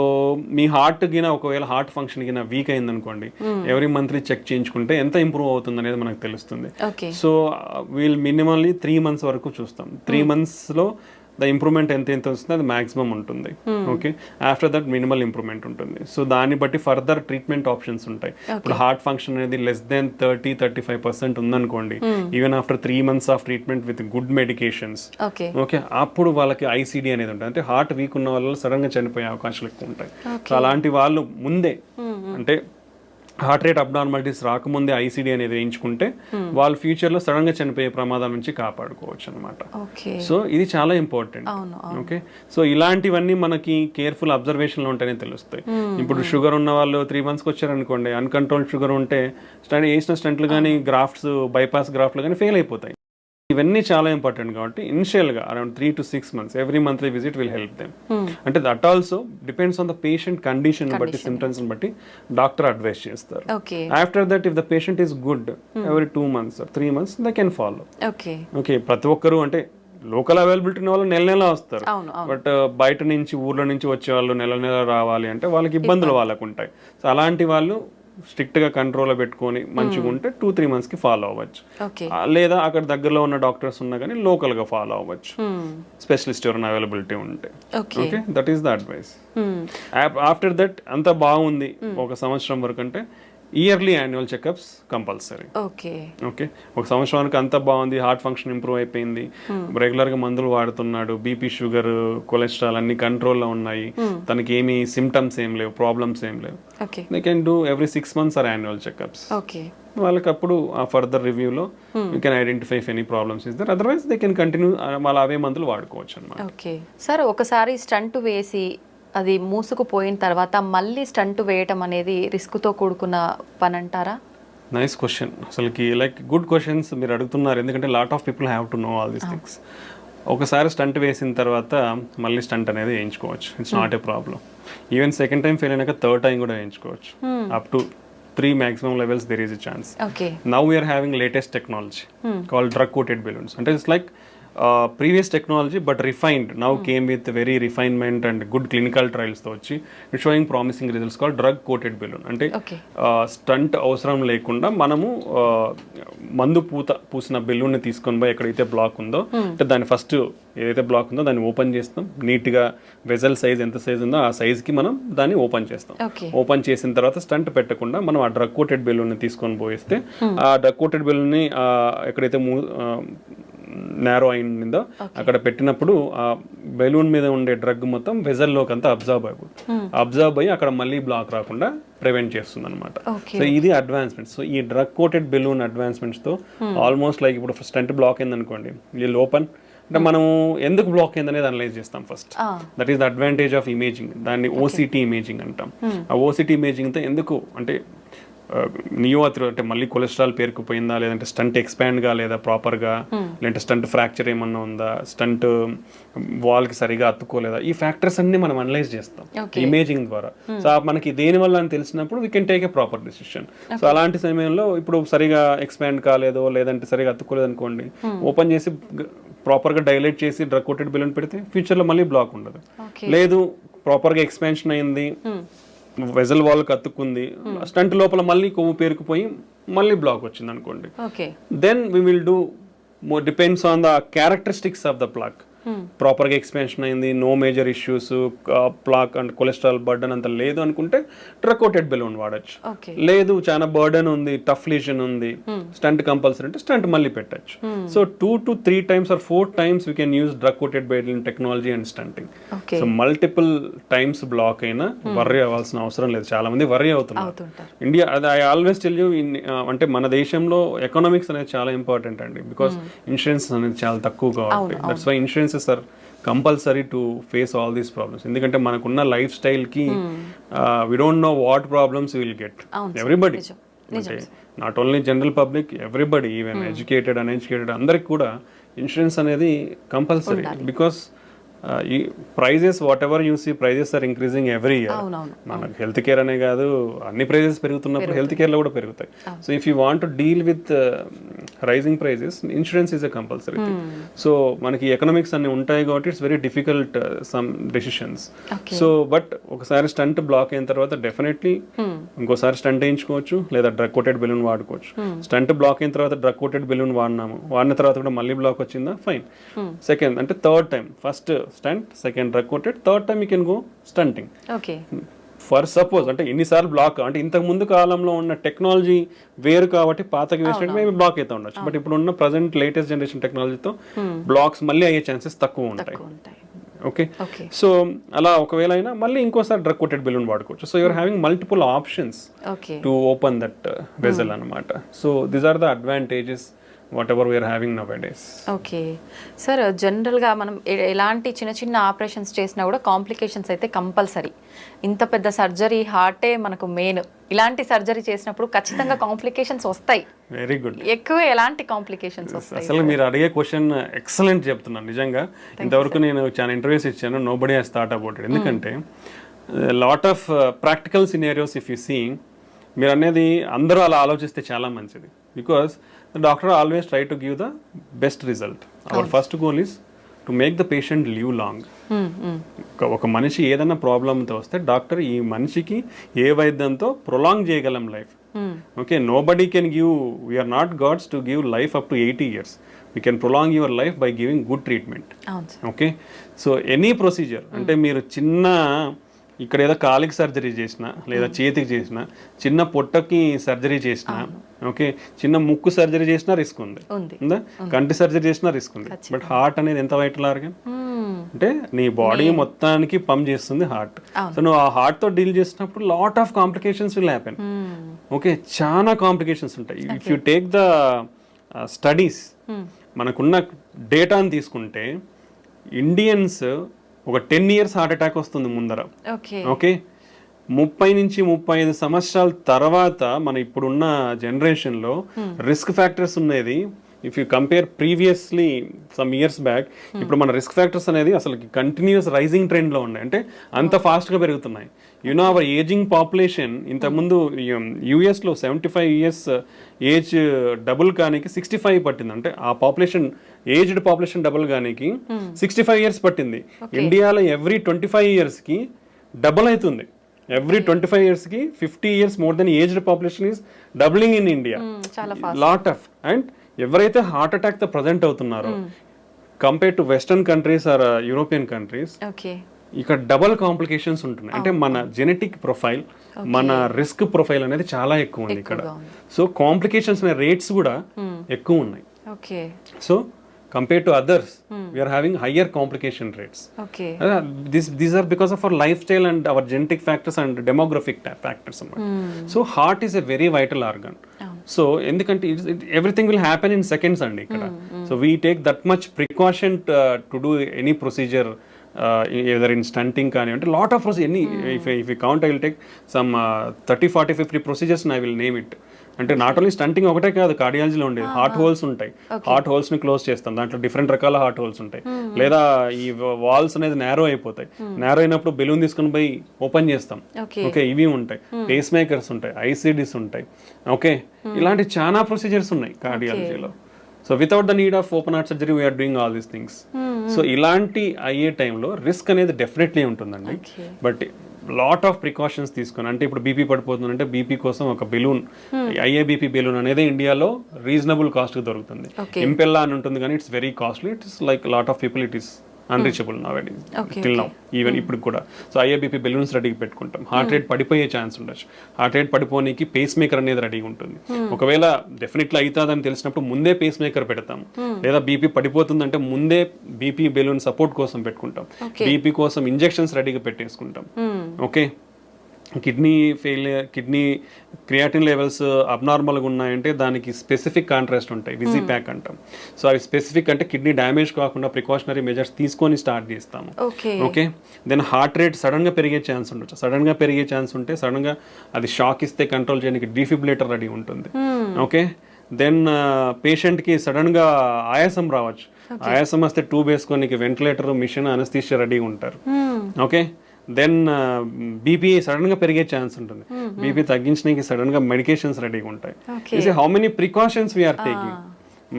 మీ హార్ట్ గిన ఒకవేళ హార్ట్ ఫంక్షన్ గిన వీక్ అయింది అనుకోండి, ఎవ్రీ మంత్లీ చెక్ చేయించుకుంటే ఎంత ఇంప్రూవ్ అవుతుంది అనేది మనకు తెలుస్తుంది. సో వీల్ మినిమల్లీ 3 months వరకు చూస్తాం. 3 monthsలో ద ఇంప్రూవ్మెంట్ ఎంత వస్తుంది అది మాక్సిమం ఉంటుంది. Okay, after that minimal improvement ఉంటుంది. సో దాన్ని బట్టి ఫర్దర్ ట్రీట్మెంట్ ఆప్షన్స్ ఉంటాయి. ఇప్పుడు హార్ట్ ఫంక్షన్ అనేది లెస్ దెన్ 30-35% ఉందనుకోండి, even after 3 months of treatment with good medications, okay, అప్పుడు వాళ్ళకి ఐసీడీ అనేది ఉంటుంది. అంటే హార్ట్ వీక్ ఉన్న వాళ్ళు సడన్ గా చనిపోయే అవకాశాలు ఎక్కువ ఉంటాయి. సో అలాంటి వాళ్ళు ముందే అంటే హార్ట్ రేట్ అబ్నార్మాలిటీస్ రాకముందే ఐసీడీ అనేది వేయించుకుంటే వాళ్ళు ఫ్యూచర్లో సడన్ గా చనిపోయే ప్రమాదం నుంచి కాపాడుకోవచ్చు అనమాట. సో ఇది చాలా ఇంపార్టెంట్. ఓకే, సో ఇలాంటివన్నీ మనకి కేర్ఫుల్ అబ్జర్వేషన్లో ఉంటేనే తెలుస్తాయి. ఇప్పుడు షుగర్ ఉన్న వాళ్ళు 3 monthsకి వచ్చారనుకోండి, అన్కంట్రోల్డ్ షుగర్ ఉంటే వేసిన స్టంట్లు కానీ, గ్రాఫ్ట్స్, బైపాస్ గ్రాఫ్ట్లు కానీ ఫెయిల్ అయిపోతాయి. ఇవన్నీ చాలా ఇంపార్టెంట్ కాబట్టి ఇనిషియల్గా around 3 to 6 months every monthly visit will help them. అంటే that also depends on the patient condition బట్టి, సిమ్టమ్స్ బట్టి డాక్టర్ అడ్వైస్ చేస్తారు. After that if the patient is good, every 2 months or 3 months they can follow. Okay, ప్రతి ఒక్కరు అంటే local availability ఉన్న వాళ్ళు నెల వస్తారు, బట్ బయట నుంచి ఊర్ల నుంచి వచ్చే వాళ్ళు నెల రావాలి అంటే వాళ్ళకి ఇబ్బందులు వాళ్ళకు ఉంటాయి. సో అలాంటి వాళ్ళు స్ట్రిక్ట్ గా కంట్రోల్ పెట్టుకొని మంచిగా ఉంటే 2-3 monthsకి ఫాలో అవ్వచ్చు. లేదా అక్కడ దగ్గరలో ఉన్న డాక్టర్స్ ఉన్నా కానీ లోకల్ గా ఫాలో అవ్వచ్చు, స్పెషలిస్ట్ ఎవరైనా అవైలబిలిటీ ఉంటే. Okay, that is the advice. After that అంతా బాగుంది 1 సంవత్సరం వరకు అంటే yearly annual checkups compulsory. Okay, ఒక సంవత్సరానికి అంతా బాగుంది, హార్ట్ ఫంక్షన్ ఇంప్రూవ్ అయిపోయింది, రెగ్యులర్ గా మందులు వాడుతున్నాడు, బీపీ, షుగర్, కొలెస్ట్రాల్ అన్ని కంట్రోల్లో ఉన్నాయి, తనకి ఏమి సిమ్టమ్స్ ఏం లేవు, ప్రాబ్లమ్స్ ఏం లేవు, they can do every 6 months or annual checkups. వాళ్ళకి అప్పుడు ఆ ఫర్దర్ రివ్యూలో you can identify if any problems is there, otherwise they can continue వాళ్ళ అవే మందులు వాడుకోవచ్చు అనమాట. ఓకే సార్, ఒకసారి స్టంట్ వేసి అది మూసుకుపోయిన తర్వాత మళ్ళీ స్టంట్ వేయటం అనేది రిస్క్తో కూడుకున్న పని అంటారా? Nice question. అసలుకి లైక్ గుడ్ క్వశ్చన్స్ మీరు అడుగుతున్నారు, ఎందుకంటే lot of people have to know all these things. ఒకసారి స్టంట్ వేసిన తర్వాత మళ్ళీ స్టంట్ అనేది వేయించుకోవచ్చు, it's not a problem. Even second time fail అయినాక థర్డ్ టైం కూడా వేయించుకోవచ్చు. Up to 3 maximum levels there is a chance. Now we are having latest technology called drug coated balloons. And it's like previous technology but refined, now came with very refinement and good clinical trials తో వచ్చి it's showing promising results called drug coated balloon. అంటే stunt అవసరం లేకుండా మనము మందు పూసిన బెలూన్ని తీసుకొని పోయి ఎక్కడైతే బ్లాక్ ఉందో, అంటే దాన్ని ఫస్ట్ ఏదైతే బ్లాక్ ఉందో దాన్ని ఓపెన్ చేస్తాం, నీట్గా వెజల్ సైజ్ ఎంత సైజ్ ఉందో ఆ సైజ్కి మనం దాన్ని ఓపెన్ చేస్తాం. ఓపెన్ చేసిన తర్వాత స్టంట్ పెట్టకుండా మనం ఆ డ్రగ్ కోటెడ్ బెలూన్ని తీసుకొని పోయిస్తే ఆ డ్రగ్ కోటెడ్ బెలూన్ని ఎక్కడైతే నేరో అయిందో అక్కడ పెట్టినప్పుడు ఆ బెలూన్ మీద ఉండే డ్రగ్ మొత్తం వెజల్లోకి అంతా అబ్జర్వ్ అయ్యి అక్కడ మళ్ళీ బ్లాక్ రాకుండా ప్రివెంట్ చేస్తుంది అనమాట. సో ఇది అడ్వాన్స్మెంట్. సో ఈ డ్రగ్ కోటెడ్ బెలూన్ అడ్వాన్స్మెంట్స్ తో ఆల్మోస్ట్ లైక్ ఇప్పుడు స్టంట్ బ్లాక్ అయింది అనుకోండి, వీళ్ళు ఓపెన్ అంటే మనం ఎందుకు బ్లాక్ అయింది అనేది అనలైజ్ చేస్తాం first. That is the advantage of imaging. దాన్ని ఓసిటీ ఇమేజింగ్ అంటాం. ఆ ఓసిటీ ఇమేజింగ్తో ఎందుకు అంటే నియోత్రి అంటే మళ్ళీ కొలెస్ట్రాల్ పేరుకుపోయిందా, లేదంటే స్టంట్ ఎక్స్పాండ్ కాలేదా ప్రాపర్గా, లేదంటే స్టంట్ ఫ్రాక్చర్ ఏమన్నా ఉందా, స్టంట్ వాల్కి సరిగా అతుక్కోలేదా, ఈ ఫ్యాక్టర్స్ అన్ని మనం అనలైజ్ చేస్తాం ఇమేజింగ్ ద్వారా. సో మనకి దేని వల్ల అని తెలిసినప్పుడు we can take a proper decision. So అలాంటి సమయంలో ఇప్పుడు సరిగా ఎక్స్పాండ్ కాలేదో లేదంటే సరిగా అతుక్కోలేదు అనుకోండి, ఓపెన్ చేసి ప్రాపర్గా డైలేట్ చేసి డ్రగ్ కోటెడ్ బెలూన్ పెడితే ఫ్యూచర్లో మళ్ళీ బ్లాక్ ఉండదు. లేదు ప్రాపర్గా ఎక్స్పాన్షన్ అయింది, వెజల్ వాల్కి అతుక్కుంది, స్టంట్ లోపల మళ్ళీ కొవ్వు పేరుకుపోయి మళ్ళీ బ్లాక్ వచ్చింది అనుకోండి, then we will do depends on the characteristics of the plaque. ప్రాపర్గా ఎక్స్పాన్షన్ అయింది, no major issues, plaque and cholesterol burden అంత లేదు అనుకుంటే డ్రగ్ కోటెడ్ బెలూన్ వాడచ్చు. లేదు చాలా బర్డన్ ఉంది, టఫ్ లీజన్ ఉంది, స్టంట్ కంపల్సరీ అంటే స్టంట్ మళ్ళీ పెట్టచ్చు. So 2 to 3 times or 4 times we can use drug coated balloon technology and stunting. So multiple times block అయినా వర్రీ అవ్వాల్సిన అవసరం లేదు. చాలా మంది వర్రీ అవుతున్నారు. ఇండియా అది ఐ ఆల్వేస్ టెల్ యూ, అంటే మన దేశంలో ఎకనామిక్స్ అనేది చాలా ఇంపార్టెంట్ అండి, బికాస్ ఇన్సూరెన్స్ అనేది చాలా తక్కువ కాబట్టి. That's why insurance insurances are compulsory to face all these problems. ఎందుకంటే మనకున్న లైఫ్ స్టైల్కి we don't know what problems will get. Everybody, అంటే not only general public, everybody, even educated uneducated అందరికి కూడా ఇన్సూరెన్స్ అనేది కంపల్సరీ. బికాస్ ఈ prices whatever you see prices are increasing every year. మనకు health care అనే కాదు, అన్ని prices పెరుగుతున్నప్పుడు హెల్త్ కేర్లో కూడా పెరుగుతాయి. So if you want to deal with rising prices, insurance is a compulsory thing. So మనకి ఎకనామిక్స్ అన్ని ఉంటాయి కాబట్టి it's very difficult some decisions. So but ఒకసారి స్టంట్ బ్లాక్ అయిన తర్వాత డెఫినెట్లీ ఇంకోసారి స్టంట్ వేయించుకోవచ్చు, లేదా డ్రగ్ కోటెడ్ బెలూన్ వాడుకోవచ్చు. స్టంట్ బ్లాక్ అయిన తర్వాత డ్రగ్ కోటెడ్ బెలూన్ వాడిన తర్వాత కూడా మళ్ళీ బ్లాక్ వచ్చిందా, ఫైన్. సెకండ్ అంటే third time, first stent, second drug coated, third time you can go stenting. For suppose అంటే ఎన్నిసార్లు బ్లాక్, అంటే ఇంతకు ముందు కాలంలో ఉన్న టెక్నాలజీ వేరు కాబట్టి పాతకి వేసినట్టు మేబీ బ్లాక్ అయితే ఉండొచ్చు. బట్ ఇప్పుడు ఉన్న ప్రజెంట్ లేటెస్ట్ జనరేషన్ టెక్నాలజీతో బ్లాక్స్ మళ్ళీ అయ్యే ఛాన్సెస్ తక్కువ ఉంటాయి. ఓకే, సో అలా ఒకవేళ అయినా మళ్ళీ ఇంకోసారి డ్రగ్ కోటెడ్ బెలూన్ వాడుకోవచ్చు. So you're having multiple options to open that vessel అనమాట. So these are the advantages whatever we're having nowadays. Okay sir, జనరల్గా మనం ఎలాంటి చిన్న చిన్న ఆపరేషన్స్ చేసినా కూడా కాంప్లికేషన్స్ అయితే కంపల్సరీ. ఇంత పెద్ద సర్జరీ, హార్టే మనకు మెయిన్. ఇలాంటి సర్జరీ చేసినప్పుడు ఖచ్చితంగా కాంప్లికేషన్స్ వస్తాయి. Very good. ఎక్కువ ఎలాంటి కాంప్లికేషన్స్ వస్తాయి? అసలు మీరు అడిగే క్వశ్చన్ ఎక్సలెంట్ చెప్తున్నాను. నిజంగా ఇంతవరకు నేను చాలా ఇంటర్వ్యూస్ ఇచ్చాను, nobody has thought about it. ఎందుకంటే lot of practical scenarios if you see, మీరు అనేది అందరూ అలా ఆలోచిస్తే చాలా మంచిది. Because the doctor always try to give the best result. Our first goal is to make the patient live long. ఒక మనిషి ఏదైనా ప్రాబ్లంతో వస్తే డాక్టర్ ఈ మనిషికి ఏ వైద్యంతో ప్రొలాంగ్ చేయగలం life. Okay, nobody can give, we are not gods to give life up to 80 years. We can prolong your life by giving good treatment. Okay, so any procedure, అంటే మీరు చిన్న ఇక్కడ ఏదో కాలికి సర్జరీ చేసినా, లేదా చేతికి చేసినా, చిన్న పొట్టకి సర్జరీ చేసినా, ఓకే, చిన్న ముక్కు సర్జరీ చేసినా రిస్క్ ఉంది, ఉందా? కంటి సర్జరీ చేసినా రిస్క్ ఉంది. బట్ హార్ట్ అనేది ఎంత వైటల్ ఆర్గన్, అంటే నీ బాడీ మొత్తానికి పంప్ చేస్తుంది హార్ట్. సో నువ్వు ఆ హార్ట్ తో డీల్ చేసినప్పుడు lot of complications will happen. Okay, చాలా కాంప్లికేషన్స్ ఉంటాయి. If you take the studies, మనకున్న డేటాని తీసుకుంటే ఇండియన్స్ ఒక 10 years హార్ట్ అటాక్ వస్తుంది ముందర. ఓకే, 30 నుంచి 35 సంవత్సరాల తర్వాత మన ఇప్పుడున్న జనరేషన్లో రిస్క్ ఫ్యాక్టర్స్ ఉన్నది. If you compare previously some years back, ఇప్పుడు మన రిస్క్ ఫ్యాక్టర్స్ అనేది అసలు కంటిన్యూస్ రైజింగ్ ట్రెండ్లో ఉన్నాయి, అంటే అంత ఫాస్ట్గా పెరుగుతున్నాయి. యునో అవర్ ఏజింగ్ పాపులేషన్, ఇంతకుముందు యూఎస్లో 75 years ఏజ్ డబుల్ కానికి 65 పట్టింది. అంటే ఆ పాపులేషన్, ఏజ్డ్ పాపులేషన్ డబుల్ కానికి 65 years పట్టింది. ఇండియాలో ఎవ్రీ 25 yearsకి డబుల్ అవుతుంది. ఎవ్రీ 25 yearsకి 50 years more than aged population is doubling in India. Lot of, and ఎవరైతే హార్ట్ అటాక్ తో ప్రజెంట్ అవుతున్నారో compare to western countries or European countries, ఇక్కడ డబల్ కాంప్లికేషన్స్ ఉంటున్నాయి. అంటే మన జెనెటిక్ ప్రొఫైల్, మన రిస్క్ ప్రొఫైల్ అనేది చాలా ఎక్కువ ఉంది ఇక్కడ. సో కాంప్లికేషన్స్ అనే రేట్స్ కూడా ఎక్కువ ఉన్నాయి. So compared to others, we are having higher complication rates. These are because of our lifestyle and our genetic factors and demographic factors. So heart is a very vital organ. So endukante everything will happen in seconds andi ikkada. So we take that much precaution to do any procedure, either in stunting kani ante lot of procedures. If we count, I will take some 30 40 50 procedures and I will name it. అంటే not only stunting ఒకటే కాదు, కార్డియాలజీలో ఉండేది heart holes ఉంటాయి. Heart holes ని close చేస్తాం, దాంట్లో different రకాల heart holes ఉంటాయి. లేదా ఈ వాల్స్ అనేది నేరో అయిపోతాయి, నేరో అయినప్పుడు బెలూన్ తీసుకుని పోయి ఓపెన్ చేస్తాం. ఓకే, ఇవి ఉంటాయి. పేస్ మేకర్స్ ఉంటాయి, ఐసిడిస్ ఉంటాయి. ఓకే, ఇలాంటి చాలా ప్రొసీజర్స్ ఉన్నాయి కార్డియాలజీలో. So without the need of open heart surgery we're doing all these things. So ఇలాంటి అయ్యే టైంలో రిస్క్ అనేది డెఫినెట్లీ ఉంటుందండి. బట్ లాట్ ఆఫ్ ప్రికాషన్స్ తీసుకుని, అంటే ఇప్పుడు బీపీ పడిపోతుంది అంటే బీపీ కోసం ఒక బెలూన్, ఐఏబీపీ బెలూన్ అనేది ఇండియాలో రీజనబుల్ కాస్ట్ దొరుకుతుంది. ఇంపెల్లా అని ఉంటుంది కానీ it's very costly. It's like lot of people it is unreachable నౌడేస్ till now, even ఇప్పుడు కూడా. సో ఐఏబీపీ బెలూన్స్ రెడీగా పెట్టుకుంటాం. హార్ట్ రేట్ పడిపోయే ఛాన్స్ ఉండొచ్చు. హార్ట్ రేట్ పడిపోనికి పేస్ మేకర్ అనేది రెడీగా ఉంటుంది. ఒకవేళ డెఫినెట్లీ అవుతుందని తెలిసినప్పుడు ముందే పేస్ మేకర్ పెడతాం. లేదా బీపీ పడిపోతుందంటే ముందే బీపీ బెలూన్ సపోర్ట్ కోసం పెట్టుకుంటాం. బీపీ కోసం ఇంజెక్షన్స్ రెడీగా పెట్టేసుకుంటాం. Okay, kidney failure, kidney creatinine levels అబ్నార్మల్గా ఉన్నాయంటే దానికి స్పెసిఫిక్ కాంట్రాస్ట్ ఉంటాయి, విజీ ప్యాక్ అంటాం. సో అవి స్పెసిఫిక్ అంటే కిడ్నీ డ్యామేజ్ కాకుండా ప్రికాషనరీ మెజర్స్ తీసుకొని స్టార్ట్ చేస్తాము. ఓకే, దెన్ హార్ట్ రేట్ సడన్గా పెరిగే ఛాన్స్ ఉండొచ్చు. సడన్గా పెరిగే ఛాన్స్ ఉంటే సడన్గా అది షాక్ ఇస్తే కంట్రోల్ చేయడానికి డిఫిబ్రిలేటర్ రెడీ ఉంటుంది. ఓకే, దెన్ పేషెంట్కి సడన్గా ఆయాసం రావచ్చు. ఆయాసం వస్తే ట్యూబ్ వేసుకొని వెంటిలేటర్, మిషన్, అనస్థీషియా రెడీ ఉంటారు. ఓకే, దెన్ బీపీ సడన్గా పెరిగే ఛాన్స్ ఉంటుంది. బీపీ తగ్గించడానికి సడన్గా మెడికేషన్స్ రెడీగా ఉంటాయి. How many precautions we are taking.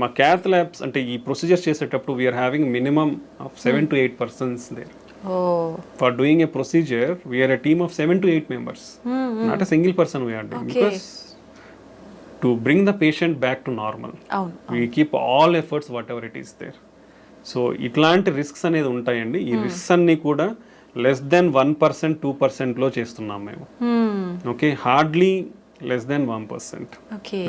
మా క్యాత్ ల్యాబ్స్ అంటే ఈ ప్రొసీజర్స్ చేసేటప్పుడు we are having minimum of 7 to 8 persons there. For doing a procedure, we are a team of 7 to 8 members. Not a single person we are doing. Because to bring the patient back to normal, we keep all efforts whatever it is there. So ఇట్లాంటి risks అనేది ఉంటాయండి. ఈ risks అన్ని కూడా less than 1%, 2% లో చేస్తున్నాం మేము. Okay, hardly less than 1%.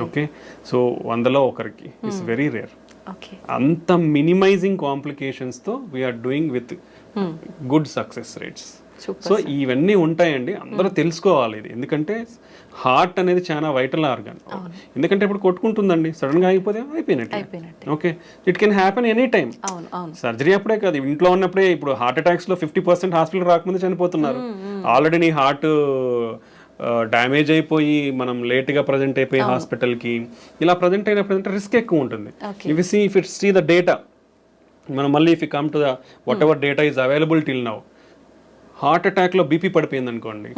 Okay, so 100లో ఒకరికి. It's very rare. అంత మినిమైజింగ్ కాంప్లికేషన్స్తో we're doing with good success rates. So ఇవన్నీ ఉంటాయండి, అందరూ తెలుసుకోవాలి ఇది. ఎందుకంటే హార్ట్ అనేది చాలా వైటల్ ఆర్గన్. ఎందుకంటే ఇప్పుడు కొట్టుకుంటుందండి, సడన్ గా అయిపోతే అయిపోయినట్టు. Okay, it can happen any time. Surgery అప్పుడే కాదు, ఇంట్లో ఉన్నప్పుడే. ఇప్పుడు హార్ట్ అటాక్స్ లో 50% హాస్పిటల్ రాకముందు చనిపోతున్నారు. ఆల్రెడీ నీ హార్ట్ డ్యామేజ్ అయిపోయి మనం లేట్గా ప్రజెంట్ అయిపోయి హాస్పిటల్కి ఇలా ప్రజెంట్ అయినప్పుడు రిస్క్ ఎక్కువ ఉంటుంది. If it's see the data, మనం మళ్ళీ if you come to the whatever data is available till now, heart అటాక్లో బీపీ పడిపోయింది అనుకోండి,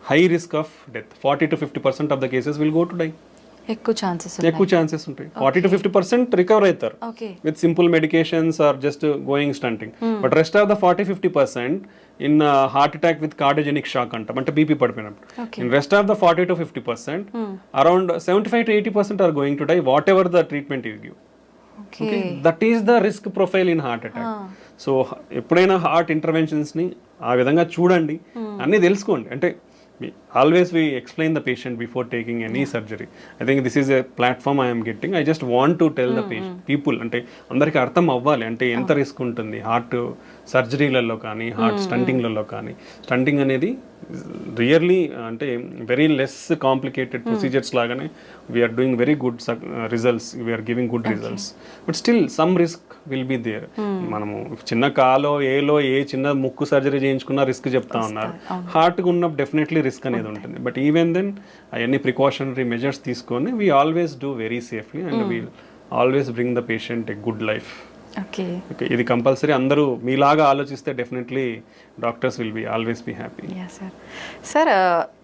high risk of death. 40 to 50% of the cases will go to die. ఎక్కువ ఛాన్సెస్ ఉంటాయి. 40 to 50% recover అవుతారు with simple medications or just going stenting. But rest of the 40-50% in heart attack with cardiogenic shock అంటాం, అంటే BP పడిపోయినప్పుడు. In rest of the 40 to 50%, around 75 to 80% are going to die whatever the treatment you give. That is the risk profile in heart attack. So ఎప్పుడైనా heart ఇంటర్వెన్షన్స్ని ఆ విధంగా చూడండి, అన్నీ తెలుసుకోండి. అంటే always we explain the patient before taking any surgery. I think this is a platform I am getting. I just want to tell the people, అంటే అందరికి అర్థం అవ్వాలి అంటే ఎంత రిస్క్ ఉంటుంది హార్ట్ సర్జరీలలో కానీ హార్ట్ స్టంటింగ్లలో కానీ. స్టంటింగ్ అనేది రియర్లీ అంటే వెరీ లెస్ కాంప్లికేటెడ్ ప్రొసీజర్స్ లాగానే we are doing very good results, we are giving good results. But still some risk will be there. మనము చిన్న కాలో ఏలో ఏ చిన్న ముక్కు సర్జరీ చేయించుకున్నా రిస్క్ చెప్తా ఉన్నారు. హార్ట్కి ఉన్నప్పుడు డెఫినెట్లీ రిస్క్ అనేది ఉంటుంది. బట్ ఈవెన్ దెన్ అవన్నీ ప్రికాషనరీ మెజర్స్ తీసుకొని we always do very safely and we always bring the patient a good life. Okay, ఇది కంపల్సరీ. అందరూ మీలాగా ఆలోచిస్తే definitely doctors will be always be happy. Sir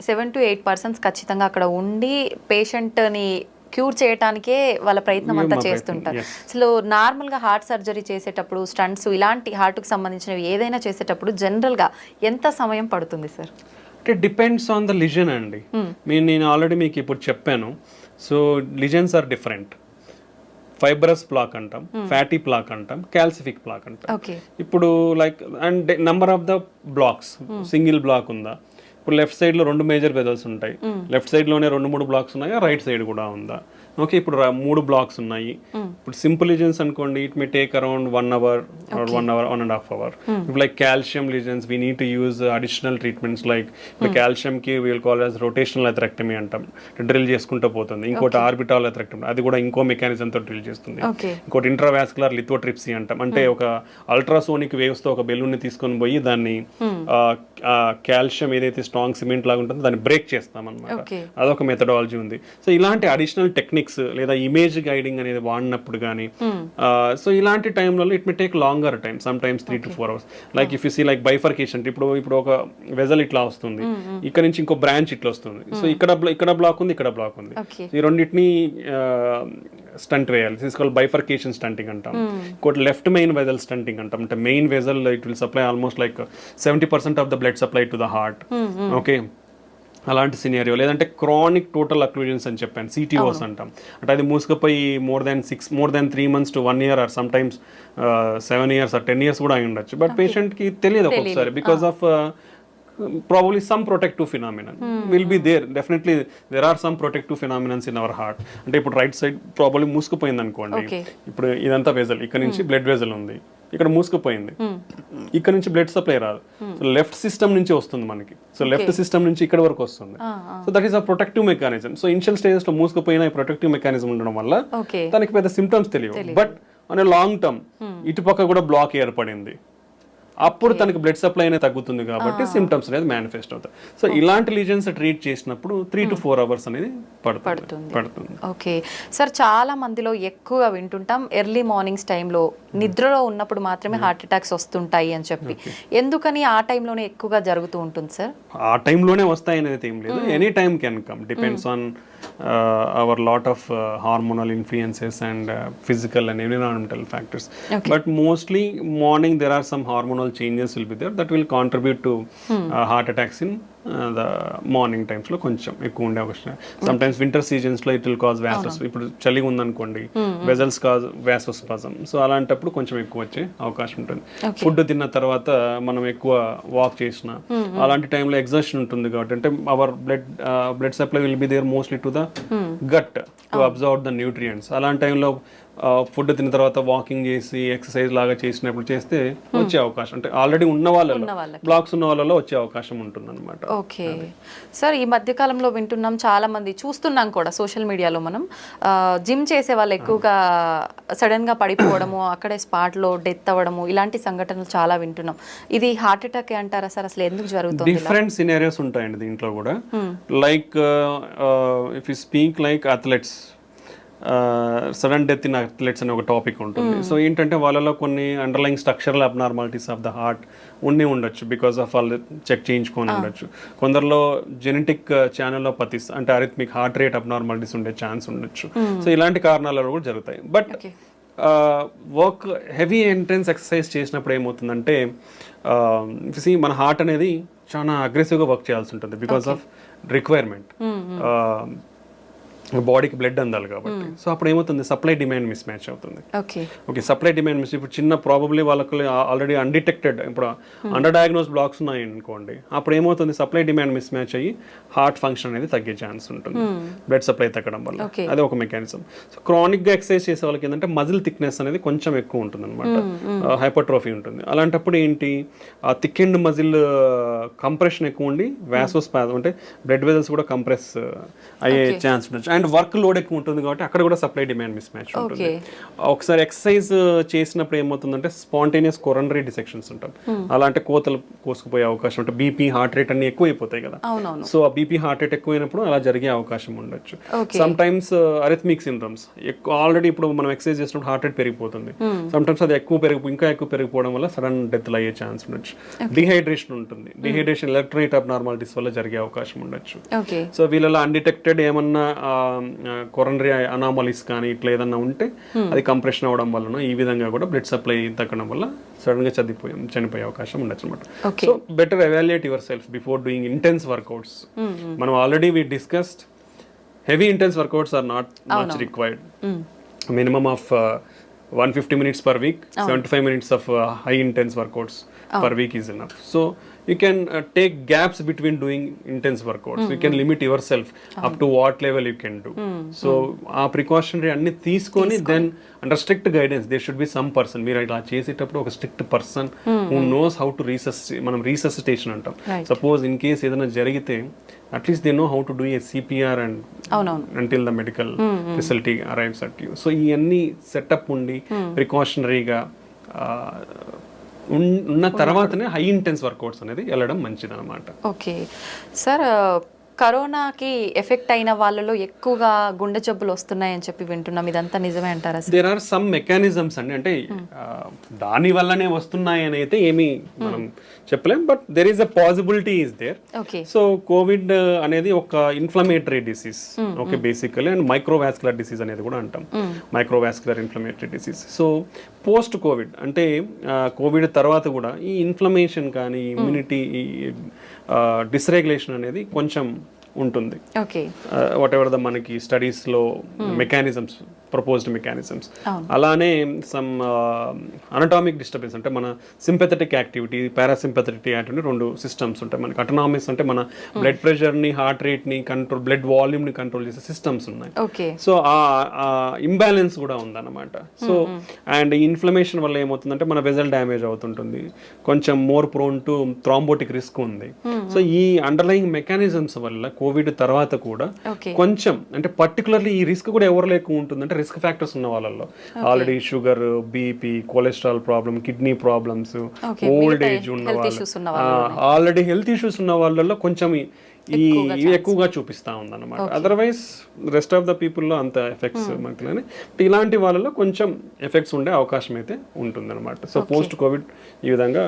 7 to 8% ఖచ్చితంగా అక్కడ ఉండి పేషెంట్ని క్యూర్ చేయడానికే వాళ్ళ ప్రయత్నం అంతా చేస్తుంటారు. అసలు నార్మల్గా హార్ట్ సర్జరీ చేసేటప్పుడు, స్టంట్స్ ఇలాంటి హార్ట్కి సంబంధించినవి ఏదైనా చేసేటప్పుడు జనరల్గా ఎంత సమయం పడుతుంది సార్? అంటే డిపెండ్స్ ఆన్ ద లిజన్ అండి. నేను ఆల్రెడీ మీకు ఇప్పుడు చెప్పాను. So lesions are different. Fibrous plaque అంటాం, ఫ్యాటీ ప్లాక్ అంటాం, క్యాల్సిఫిక్ ప్లాక్ అంటాం. ఇప్పుడు like and number of the blocks, single block ఉందా? ఇప్పుడు లెఫ్ట్ సైడ్ లో 2 మేజర్ వెజల్స్ ఉంటాయి. లెఫ్ట్ సైడ్ లోనే 2-3 బ్లాక్స్ ఉన్నాయా? రైట్ సైడ్ కూడా ఉందా? ఓకే, ఇప్పుడు 3 బ్లాక్స్ ఉన్నాయి. ఇప్పుడు సింపుల్ లిజన్స్ అనుకోండి, it may take around 1 hour or 1.5 hours. If like calcium lesions, we need to use additional treatments like the calcium కి we will call as rotational atherectomy అంటాం. Drill చేసుకుంటూ పోతుంది. ఇంకోటి orbital atherectomy, అది కూడా ఇంకో mechanism తో డ్రిల్ చేస్తుంది. ఇంకోటి ఇంట్రావాస్కులర్ లిథోట్రిప్సీ అంటాం, అంటే ఒక అల్ట్రాసోనిక్ వేవ్స్ తో ఒక బెలూన్ ని తీసుకొని పోయి దాన్ని కాల్షియం ఏదైతే స్ట్రాంగ్ సిమెంట్ లాగా ఉంటుందో దాన్ని బ్రేక్ చేస్తాం అన్నమాట. అదొక మెథడాలజీ ఉంది. సో ఇలాంటి అడిషనల్ టెక్నిక్స్ లేదా ఇమేజ్ గైడింగ్ అనేది వాడినప్పుడు కానీ, సో ఇలాంటి టైంలలో it may take longer time, some times 3 to 4 hours. Like if you see like bifurcation, ఇప్పుడు ఒక వెజల్ ఇట్లా వస్తుంది, ఇక్కడ నుంచి ఇంకో బ్రాంచ్ ఇట్లా వస్తుంది. సో ఇక్కడ బ్లాక్ ఉంది, ఇక్కడ బ్లాక్ ఉంది. ఈ రెండింటిని స్టంట్ వేయాలి. తీసుకోవాలి బైఫర్కేషన్ స్టంటింగ్ అంటాం. ఇంకోటి లెఫ్ట్ మెయిన్ వెజల్ స్టంటింగ్ అంటాం. అంటే main vessel it will supply almost like 70% of the blood supply to the heart. Okay, అలాంటి సినారియో. లేదంటే క్రానిక్ టోటల్ అక్లూజన్స్ అని చెప్పాను, CTOs అంటాం. అంటే అది మూసుకుపోయి more than 3 months to 1 year or sometimes 7 years or 10 years కూడా అయి ఉండొచ్చు. బట్ పేషెంట్కి తెలియదు ఒక్కొక్కసారి because of probably some protective phenomenon will be there. Definitely there are some protective phenomena in our heart. అంటే ఇప్పుడు రైట్ సైడ్ ప్రాబ్లీ మూసుకుపోయింది అనుకోండి, ఇప్పుడు ఇదంతా వెజల్, ఇక్కడ నుంచి బ్లడ్ వెజల్ ఉంది, ఇక్కడ మూసుకుపోయింది, ఇక్కడ నుంచి బ్లడ్ సప్లై రాదు. సో లెఫ్ట్ సిస్టమ్ నుంచి వస్తుంది మనకి. సో లెఫ్ట్ సిస్టమ్ నుంచి ఇక్కడ వరకు వస్తుంది. So that is a protective mechanism. So initial stages లో మూసుకుపోయిన ప్రొటెక్టివ్ మెకానిజం ఉండడం వల్ల దానికి పెద్ద సిమ్టమ్స్ తెలియవు. బట్ అనే లాంగ్ టర్మ్ ఇటుపక్క కూడా బ్లాక్ ఏర్పడింది, అప్పుడు తనకి బ్లడ్ సప్లై అనేది తగ్గుతుంది కాబట్టి సిమ్టమ్స్ అనేది మేనిఫెస్ట్ అవుతాయి. సో ఇలాంటి లీజన్స్ ట్రీట్ చేసినప్పుడు 3 to 4 hours అనేది పడుతుంది. ఓకే సార్, చాలా మందిలో ఎక్కువగా వింటుంటాం ఎర్లీ మార్నింగ్స్ టైంలో నిద్రలో ఉన్నప్పుడు మాత్రమే హార్ట్ అటాక్స్ వస్తుంటాయి అని చెప్పి. ఎందుకని ఆ టైంలోనే ఎక్కువగా జరుగుతూ ఉంటుంది సార్? ఆ టైంలోనే వస్తాయి అనేది ఏం లేదు, any time can come, depends on our lot of hormonal influences and physical and environmental factors. But mostly morning there are some hormonal changes will be there that will contribute to heart attacks in the morning times లో కొంచెం ఎక్కువ ఉండే అవకాశం. Some times winter seasons లో it will cause వ్యాసస్. ఇప్పుడు చలిగా ఉందనుకోండి, vessels cause వ్యాసోస్పాజం. So అలాంటప్పుడు కొంచెం ఎక్కువ వచ్చే అవకాశం ఉంటుంది. ఫుడ్ తిన్న తర్వాత మనం ఎక్కువ వాక్ చేసిన అలాంటి టైంలో ఎగ్జర్షన్ ఉంటుంది కాబట్టి, అంటే our blood supply will be there mostly to the gut to observe the nutrients. అలాంటి టైంలో ఫుడ్ తిన్న తర్వాత వాకింగ్ చేసి ఎక్సర్సైజ్ లాగా చేసినప్పుడు చేస్తే వచ్చే అవకాశం, అంటే ఆల్రెడీ ఉన్న వాళ్ళలో బ్లాక్స్ ఉన్న వాళ్ళలో వచ్చే అవకాశం ఉంటుంది అనమాట. ఓకే సార్, ఈ మధ్య కాలంలో వింటున్నాం, చాలా మంది చూస్తున్నాం కూడా సోషల్ మీడియాలో, మనం జిమ్ చేసే వాళ్ళు ఎక్కువగా సడన్ గా పడిపోవడము, అక్కడే స్పాట్ లో డెత్ అవ్వడము, ఇలాంటి సంఘటనలు చాలా వింటున్నాం. ఇది హార్ట్ అటాక్ అంటారా సార్? అసలు ఎందుకు జరుగుతుంది? డిఫరెంట్ సినారియోస్ ఉంటాయండి దీంట్లో కూడా. Like if you speak like athletes, sudden death in athletes అనే ఒక టాపిక్ ఉంటుంది. సో ఏంటంటే వాళ్ళలో కొన్ని underline structural abnormalities of the heart ఉండొచ్చు, బికాస్ ఆఫ్ వాళ్ళు చెక్ చేయించుకొని ఉండొచ్చు. కొందరిలో జెనెటిక్ ఛానలోపతిస్ అంటే అరిథమిక్ హార్ట్ రేట్ అబ్నార్మాలిటీస్ ఉండే ఛాన్స్ ఉండొచ్చు. సో ఇలాంటి కారణాలు కూడా జరుగుతాయి. But work heavy intense exercise చేసినప్పుడు ఏమవుతుందంటే మన హార్ట్ అనేది చాలా అగ్రెసివ్గా వర్క్ చేయాల్సి ఉంటుంది బికాస్ ఆఫ్ రిక్వైర్మెంట్. బాడీకి బ్లడ్ అందాలి కాబట్టి. సో అప్పుడు ఏమవుతుంది, సప్లై డిమాండ్ మిస్ మ్యాచ్ అవుతుంది. Okay, supply demand miss. ఇప్పుడు చిన్న ప్రాబబ్లీ వాళ్ళకి ఆల్రెడీ అన్డిటెక్టెడ్, ఇప్పుడు అండర్ డయాగ్నోస్ బ్లాక్స్ ఉన్నాయి అనుకోండి, అప్పుడు ఏమవుతుంది, సప్లై డిమాండ్ మిస్ మ్యాచ్ అయ్యి హార్ట్ ఫంక్షన్ అనేది తగ్గే ఛాన్స్ ఉంటుంది బ్లడ్ సప్లై తగ్గడం వల్ల. అది ఒక మెకానిజం. సో క్రానిక్ గా ఎక్సర్సైజ్ చేసే వాళ్ళకి ఏంటంటే మజిల్ థిక్నెస్ అనేది కొంచెం ఎక్కువ ఉంటుంది అనమాట, హైపర్ట్రోఫీ ఉంటుంది. అలాంటప్పుడు ఏంటి, ఆ థిక్ అండ్ మజిల్ కంప్రెషన్ ఎక్కువ ఉండి వ్యాసోస్పాజం అంటే బ్లడ్ వెజల్స్ కూడా కంప్రెస్ అయ్యే ఛాన్స్ ఉండొచ్చు. అండ్ వర్క్ లోడ్ ఎక్కువ ఉంటుంది కాబట్టి అక్కడ కూడా సప్లై డిమాండ్ మిస్ మ్యాచ్ ఉంటుంది. ఒకసారి ఎక్సర్సైజ్ చేసినప్పుడు ఏమవుతుందంటే స్పాంటేనియస్ కొరనరీ డిసెక్షన్స్ ఉంటాం. అలా అంటే కోతలు కోసుకుపోయే అవకాశం ఉంటుంది. బీపీ హార్ట్ రేట్ అన్ని ఎక్కువ అయిపోతాయి కదా. సో ఆ బీపీ హార్ట్ రేట్ ఎక్కువైనప్పుడు అలా జరిగే అవకాశం ఉండొచ్చు. Sometimes arrhythmic syndromes already ఇప్పుడు మనం ఎక్సర్సైజ్ చేసినప్పుడు హార్ట్ రేట్ పెరిగిపోతుంది. సమ్ టైమ్స్ అది ఇంకా ఎక్కువ పెరిగిపోవడం వల్ల సడన్ డెత్లు అయ్యే ఛాన్స్ ఉండొచ్చు. డిహైడ్రేషన్ ఉంటుంది. డిహైడ్రేషన్ ఎలక్ట్రోలైట్ అబ్నార్మాలిటీస్ వల్ల జరిగే అవకాశం ఉండొచ్చు. సో వీళ్ళలో అన్డిటెక్టెడ్ ఏమన్నా కొరనరీ అనామలీస్ కానీ ఇట్లా ఏదన్నా ఉంటే అది కంప్రెషన్ అవ్వడం వలన ఈ విధంగా కూడా బ్లడ్ సప్లై తగ్గడం వల్ల సడన్ గా చనిపోయే అవకాశం ఉండొచ్చు అనమాట. So better evaluate yourself before doing intense workouts. మనం already we discussed heavy intense workouts are not much required. Minimum of 150 minutes per week, 75 minutes of high intense workouts per week is enough. So you can take gaps between doing intense workouts. You can limit yourself up to what level you can do. So ఆ precautionary అన్ని తీసుకొని then under strict guidance there should be some person, మీరు ఇలా చేసేటప్పుడు ఒక strict person who knows how to మనం resuscitation అంటాం. Suppose in case ఏదైనా జరిగితే at least they know how to do a CPR and until the medical facility arrives at you. So ఇవన్నీ setup ఉండి ప్రికాషనరీగా ఉన్న తర్వాతనే హై ఇంటెన్స్ వర్కౌట్స్ అనేది వెళ్ళడం మంచిది అనమాట. ఓకే సార్, కరోనాకి ఎఫెక్ట్ అయిన వాళ్ళలో ఎక్కువగా గుండె జబ్బులు వస్తున్నాయని చెప్పి వింటున్నాం, ఇదంతా నిజమే అంటారా? దేర్ ఆర్ సమ్ మెకానిజమ్స్ అండి, అంటే దాని వల్లనే వస్తున్నాయి అని అయితే ఏమీ మనం చెప్పలేం, but there is a possibility is there. So COVID అనేది ఒక inflammatory disease, okay, basically, and microvascular disease అనేది కూడా అంటాం, microvascular inflammatory disease. So post COVID అంటే కోవిడ్ తర్వాత కూడా ఈ ఇన్ఫ్లమేషన్ కానీ ఇమ్యూనిటీ డిస్రెగ్యులేషన్ అనేది కొంచెం ఉంటుంది. వాట్ ఎవర్ ద మనకి స్టడీస్లో మెకానిజమ్స్ ప్రపోజ్డ్ మెకానిజమ్స్. అలానే సమ్ అనటామిక్ డిస్టర్బెన్స్ అంటే మన sympathetic activity, parasympathetic activity 2 systems ఉంటాయి మనకి. అటనామిక్స్ అంటే మన బ్లడ్ ప్రెషర్ని, హార్ట్ రేట్ని కంట్రోల్, బ్లడ్ వాల్యూమ్ని కంట్రోల్ చేసే సిస్టమ్స్ ఉన్నాయి. సో ఆ ఇంబ్యాలెన్స్ కూడా ఉందన్నమాట. సో అండ్ ఇన్ఫ్లమేషన్ వల్ల ఏమవుతుందంటే మన వెజల్ డ్యామేజ్ అవుతుంటుంది, కొంచెం more prone to thrombotic risk ఉంది. సో ఈ అండర్లయింగ్ మెకానిజమ్స్ వల్ల కోవిడ్ తర్వాత కూడా కొంచెం అంటే పర్టికులర్లీ ఈ రిస్క్ కూడా ఎవరిలో ఎక్కువ ఉంటుంది అంటే రిస్క్ ఫ్యాక్టర్స్ ఉన్న వాళ్ళలో already sugar, BP, cholesterol problem, kidney problems, old age ఉన్న వాళ్ళు, ఆల్రెడీ హెల్త్ ఇష్యూస్ ఉన్న వాళ్ళలో కొంచెం ఇవి ఎక్కువగా చూపిస్తా ఉందన్నమాట. అదర్వైజ్ రెస్ట్ ఆఫ్ ద పీపుల్లో అంత ఎఫెక్ట్స్ మనకి, ఇలాంటి వాళ్ళలో కొంచెం ఎఫెక్ట్స్ ఉండే అవకాశం అయితే ఉంటుందన్నమాట. సో పోస్ట్ కోవిడ్ ఈ విధంగా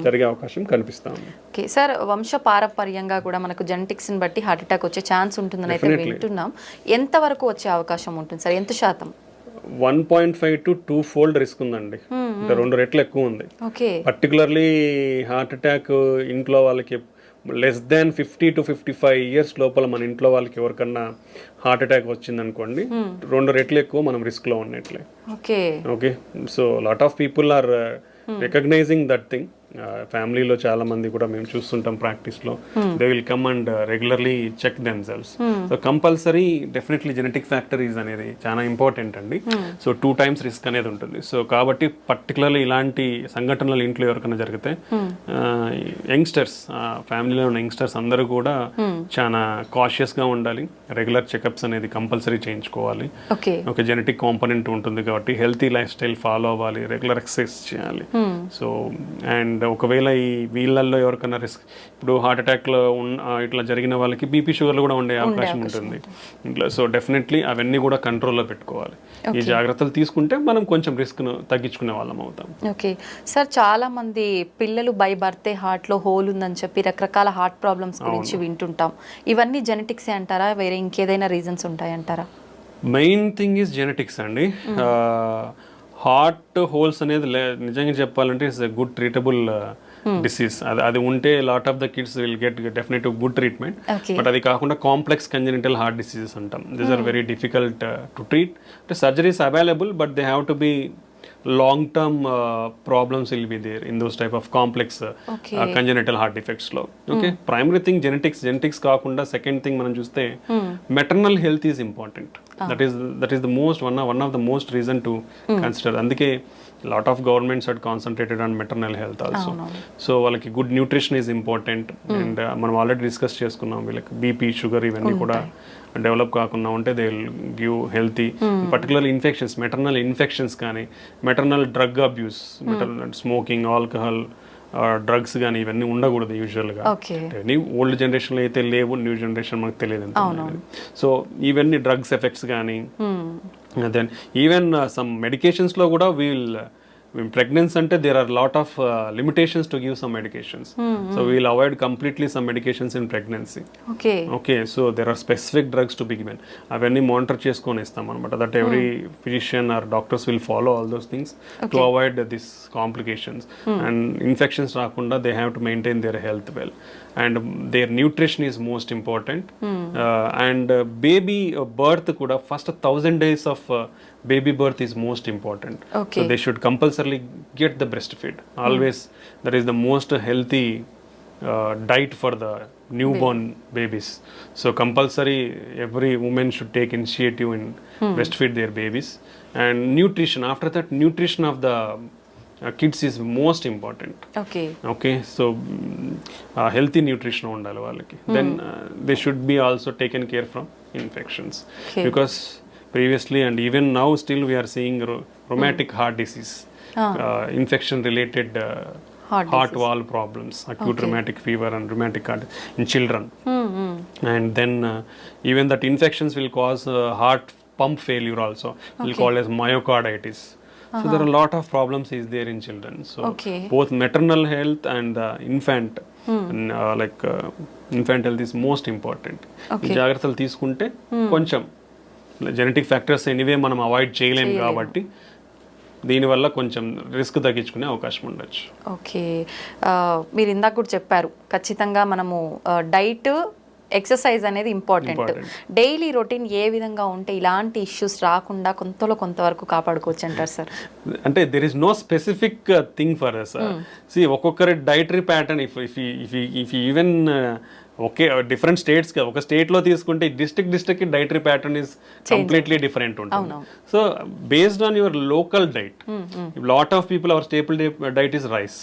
జరిగే అవకాశం కనిపిస్తా ఉంది. ఓకే సార్, వంశ పారపర్యంగా కూడా మనకు జెనెటిక్స్ ని బట్టి హార్ట్ అటాక్ వచ్చే ఛాన్స్ ఉంటుందని అయితే వింటున్నాం. ఎంత వరకు వచ్చే అవకాశం ఉంటుంది సార్? ఎంత శాతం? 1.5 to 2 fold రిస్క్ ఉందండి, అంటే 2 రెట్లు ఎక్కువ ఉంది. పర్టికులర్లీ హార్ట్ అటాక్ ఇంట్లో వాళ్ళకి లెస్ దాన్ 50 to 55 years లోపల మన ఇంట్లో వాళ్ళకి ఎవరికన్నా హార్ట్ అటాక్ వచ్చింది అనుకోండి, 2 రెట్లు ఎక్కువ మనం రిస్క్ లో ఉన్నట్లే. Okay, so lot of people are recognizing that thing. ఫ్యామిలీలో చాలా మంది కూడా మేము చూస్తుంటాం ప్రాక్టీస్లో, they will come and regularly check themselves. So compulsory definitely genetic factories అనేది చాలా ఇంపార్టెంట్ అండి. సో 2 times రిస్క్ అనేది ఉంటుంది. సో కాబట్టి పర్టికులర్లీ ఇలాంటి సంఘటనలు ఇంట్లో ఎవరికైనా జరిగితే యంగ్స్టర్స్, ఫ్యామిలీలో ఉన్న యంగ్స్టర్స్ అందరూ కూడా చాలా కాషియస్గా ఉండాలి. రెగ్యులర్ చెకప్స్ అనేది కంపల్సరీ చేయించుకోవాలి. ఒక జెనెటిక్ కాంపోనెంట్ ఉంటుంది కాబట్టి హెల్తీ లైఫ్ స్టైల్ ఫాలో అవ్వాలి, రెగ్యులర్ ఎక్సర్సైజ్ చేయాలి. సో అండ్ ఒకవేళ ఈ వీళ్ళల్లో ఎవరికైనా రిస్క్, ఇప్పుడు హార్ట్ అటాక్లో ఇట్లా జరిగిన వాళ్ళకి బీపీ, షుగర్లు కూడా ఉండే అవకాశం ఉంటుంది ఇంట్లో. సో డెఫినెట్లీ అవన్నీ కూడా కంట్రోల్లో పెట్టుకోవాలి. ఈ జాగ్రత్తలు తీసుకుంటే మనం కొంచెం రిస్క్ను తగ్గించుకునే వాళ్ళం అవుతాం. ఓకే సార్, చాలా మంది పిల్లలు బై బర్తే హార్ట్లో హోల్ ఉందని చెప్పి రకరకాల హార్ట్ ప్రాబ్లమ్స్ గురించి వింటుంటాం. ఇవన్నీ జెనెటిక్సే అంటారా, వేరే ఇంకేదైనా రీజన్స్ ఉంటాయంటారా? మెయిన్ థింగ్ ఈజ్ జెనెటిక్స్ అండి. హార్ట్ హోల్స్ అనేది నిజంగా చెప్పాలంటే it's a good treatable disease. అది ఉంటే lot of the kids will get definitely good treatment. But అది కాకుండా కాంప్లెక్స్ కంజెనిటల్ హార్ట్ డిసీజెస్ అంటాం. These are very difficult to treat. అంటే surgeries available, but they have to be long-term problems will be there in those type of complex congenital heart defects లో. Okay, primary thing genetics కాకుండా second thing మనం చూస్తే maternal health is important. That is the most one of the most reason to consider. అందుకే lot of governments had concentrated on maternal health also. So వాళ్ళకి good nutrition is important. And మనం already discuss చేసుకున్నాం, వీళ్ళకి BP, sugar ఇవన్నీ కూడా develop కాకుండా ఉంటే they will give healthy, particularly infections, maternal infections కానీ, maternal drug abuse, maternal smoking, alcohol, drugs కానీ ఇవన్నీ ఉండకూడదు యూజువల్గా. ఓల్డ్ జనరేషన్లో అయితే లేవు, న్యూ జనరేషన్ మనకు తెలియదు ఎంత. సో ఇవన్నీ డ్రగ్స్ ఎఫెక్ట్స్ కానీ, దెన్ ఈవెన్ సమ్ మెడికేషన్స్లో కూడా pregnancy ante there are lot of limitations to give some medications. So we will avoid completely some medications in pregnancy. Okay, so there are specific drugs to be given. Avanni monitor cheskoni istam anamata, that every physician or doctors will follow all those things to avoid these complications. And infections raakunda they have to maintain their health well, and their nutrition is most important. And baby birth kuda first 1000 days of baby birth is most important. So they should compulsorily get the breastfeed always. That is the most healthy diet for the newborn babies. So compulsory every woman should take initiative in breastfeed their babies. And nutrition, after that nutrition of the kids is most important. Okay, so healthy nutrition undali vallaki. Then they should be also taken care from infections, because previously and even now still we are seeing rheumatic heart disease, infection related heart valve problems, acute rheumatic fever and rheumatic heart in children. And then even that infections will cause heart pump failure also, we'll call as myocarditis. So there are a lot of problems is there in children. So both maternal health and infant infant health is most important. ఈ జాగ్రత్తలు తీసుకుంటే కొంచెం genetic factors anyway మనం avoid చేయలేము కాబట్టి దీనివల్ల కొంచెం risk తగ్గించుకునే అవకాశం ఉండొచ్చు. ఓకే, మీరు ఇందాక కూడా చెప్పారు ఖచ్చితంగా మనము డైట్ ఎక్సర్సైజ్ అనేది ఇంపార్టెంట్. డైలీ రొటీన్ ఏ విధంగా ఉంటే ఇలాంటి ఇష్యూస్ రాకుండా కొంతవరకు కాపాడుకోవచ్చు అంటారు సార్? అంటే there is no specific thing for us. See ఒక్కొక్కరి dietary pattern if even okay different states ఒక స్టేట్లో తీసుకుంటే district dietary pattern is completely different ఉంటుంది. So based on your local diet, lot of people our staple diet is rice.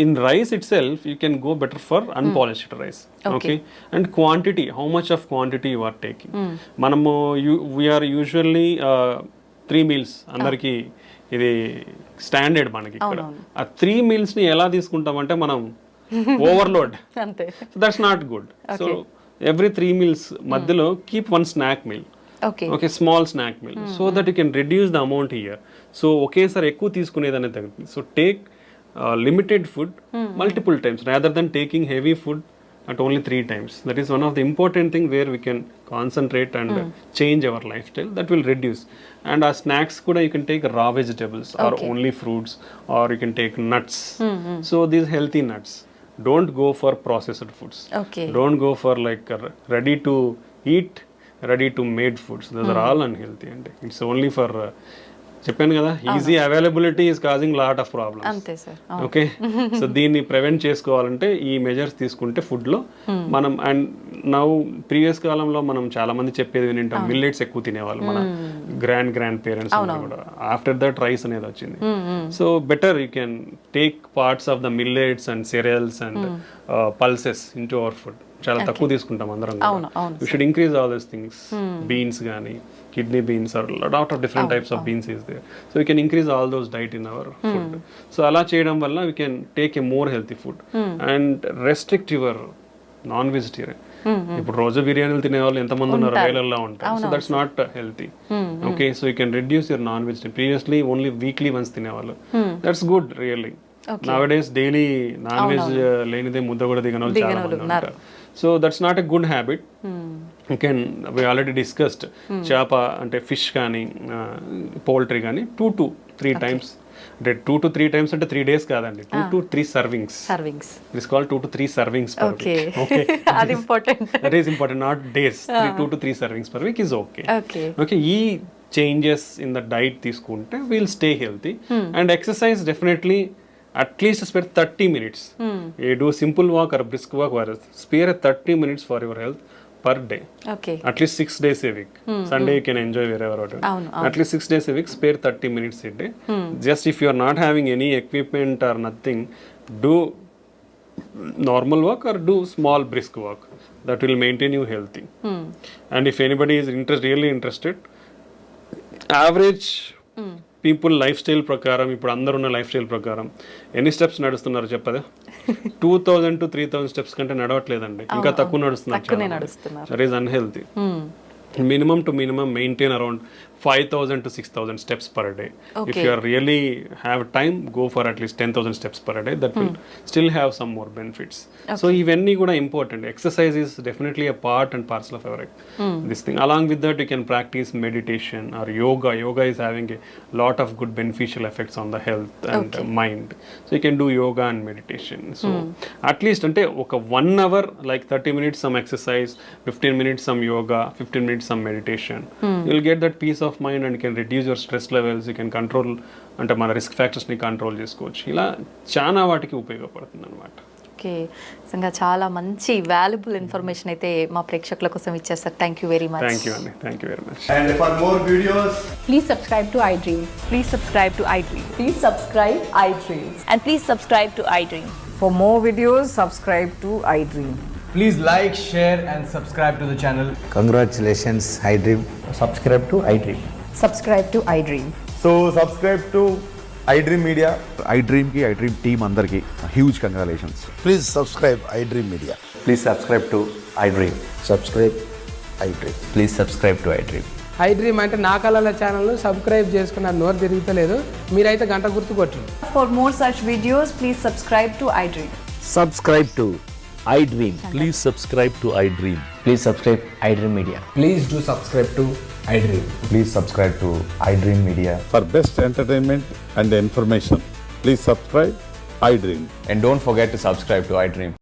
In rice itself you can go better for unpolished rice. Okay, and quantity, how much of quantity you are taking. మనము we are usually 3 meals అందరికి ఇది standard మనకి ఇక్కడ. ఆ 3 mealsని ఎలా తీసుకుంటామంటే మనం overload. అంతే. So that's not good. So every 3 meals మధ్యలో keep 1 snack meal. Okay, small snack meal, so that you can reduce the amount here. So ఒకేసారి ఎక్కువ తీసుకునేది అనేది తగ్గుతుంది. So take limited food multiple times rather than taking heavy food at only 3 times. That is one of the important thing where we can concentrate and change our lifestyle. That will reduce. And our snacks kuda you can take raw vegetables or only fruits, or you can take nuts. So these healthy nuts. Don't go for processed foods. Don't go for like ready to eat, ready to made foods. Those are all unhealthy, and it's only for చెప్పాను కదా, easy availability is causing lot of problems. అంతే sir. Okay, so దీన్ని prevent చేసుకోవాలంటే ఈ measures తీసుకుంటే ఫుడ్లో మనం. And now previous కాలంలో మనం చాలా మంది చెప్పేది వింటాం, మిల్లెట్స్ ఎక్కువ తినేవాళ్ళు మన గ్రాండ్ పేరెంట్స్ కూడా. ఆఫ్టర్ దట్ రైస్ అనేది వచ్చింది. So better you can take parts of the millets and cereals and pulses in to our food. చాలా తక్కువ తీసుకుంటాం అందరం. You should increase all these things. Beans కానీ kidney beans or lot of different types of beans is there, so we can increase all those diet in our food. So ala cheyadam valla we can take a more healthy food and restrict your non vegetarian. ఇప్పుడు రోజు బిర్యానీలు తినే వాళ్ళు ఎంతమంది ఉన్నారు, వేలల్లో ఉంటారు. So that's not healthy. Okay, so you can reduce your non vegetarian. Previously only weekly once తినేవాళ్ళు. That's good really. Nowadays daily non veg లేనిదే ముద్ద కూడా దిగని వాళ్ళు చాలా మంది ఉంటారు. So that's not a good habit. we already discussed చేప అంటే ఫిష్ కానీ పౌల్ట్రీ కానీ 2 to 3 times. అంటే 2 to 3 times అంటే 3 days కాదండి, 2 to 3 servings. It is called 2 to 3 servings per week. Okay, అది important. That is important, not days. 2 to 3 servings per week is okay. Okay, ఈ changes in the diet తీసుకుంటే we'll stay healthy. And exercise definitely at least spare 30 minutes. You do simple walk or brisk walk, or spare 30 minutes for your health per day. Okay. At least 6 days a week. Sunday you can enjoy wherever. At least 6 days a week, spare 30 minutes a day. Just if you are not having any equipment or nothing, do normal walk or do small brisk walk. That will maintain you healthy. And if anybody is really interested, average people life style ప్రకారం, ఇప్పుడు అందరున్న life style ప్రకారం ఎన్ని steps నడుస్తున్నారు చెప్పదా? 2000 to 3000 steps కంటే నడవట్లేదండి, ఇంకా తక్కువ నడుస్తున్నారు. That is unhealthy. minimum to minimum maintain around 5,000 to 6,000 steps per day. If you are really have time, go for at least 10,000 steps per day. That will still have some more benefits. So ivanni kuda important. Exercise is definitely a part and parcel of our this thing. Along with that, you can practice meditation or yoga. Yoga is having a lot of good beneficial effects on the health and mind. So you can do yoga and meditation. So at least ante oka 1 hour, like 30 minutes some exercise, 15 minutes some yoga, 15 minutes some meditation. You'll get that peace of mind and you can reduce your stress levels. You can control అంటే మన risk factors ని control చేసుకోవచ్చు. ఇలా చాలా వాటికి ఉపయోగపడుతుంది అన్నమాట. Okay, నిజంగా చాలా మంచి వాల్యుబుల్ ఇన్ఫర్మేషన్ అయితే మా ప్రేక్షకుల కోసం ఇచ్చారు sir. Thank you very much. Thank you అండి, thank you very much. And for more videos, please subscribe to iDream. Please subscribe to iDream. Please subscribe iDream. And please subscribe to iDream. For more videos, subscribe to iDream. please like, share and subscribe to the channel. Congratulations, iDream. Subscribe to iDream. Subscribe to iDream. So subscribe to iDream Media. iDream ki iDream team andarki huge congratulations. Please subscribe iDream Media. Please subscribe to iDream. Subscribe iDream. Please subscribe to iDream. iDream అంటే నా కళల channel subscribe చేసుకున్న నోరు తిరుగుతలేదు, మీరైతే గంట గుర్తు కొట్టండి. For more such videos, please subscribe to iDream. Subscribe to iDream. Please subscribe to iDream. Please subscribe iDream Media. Please do subscribe to iDream. Please subscribe to iDream Media. For best entertainment and information, please subscribe iDream. And don't forget to subscribe to iDream.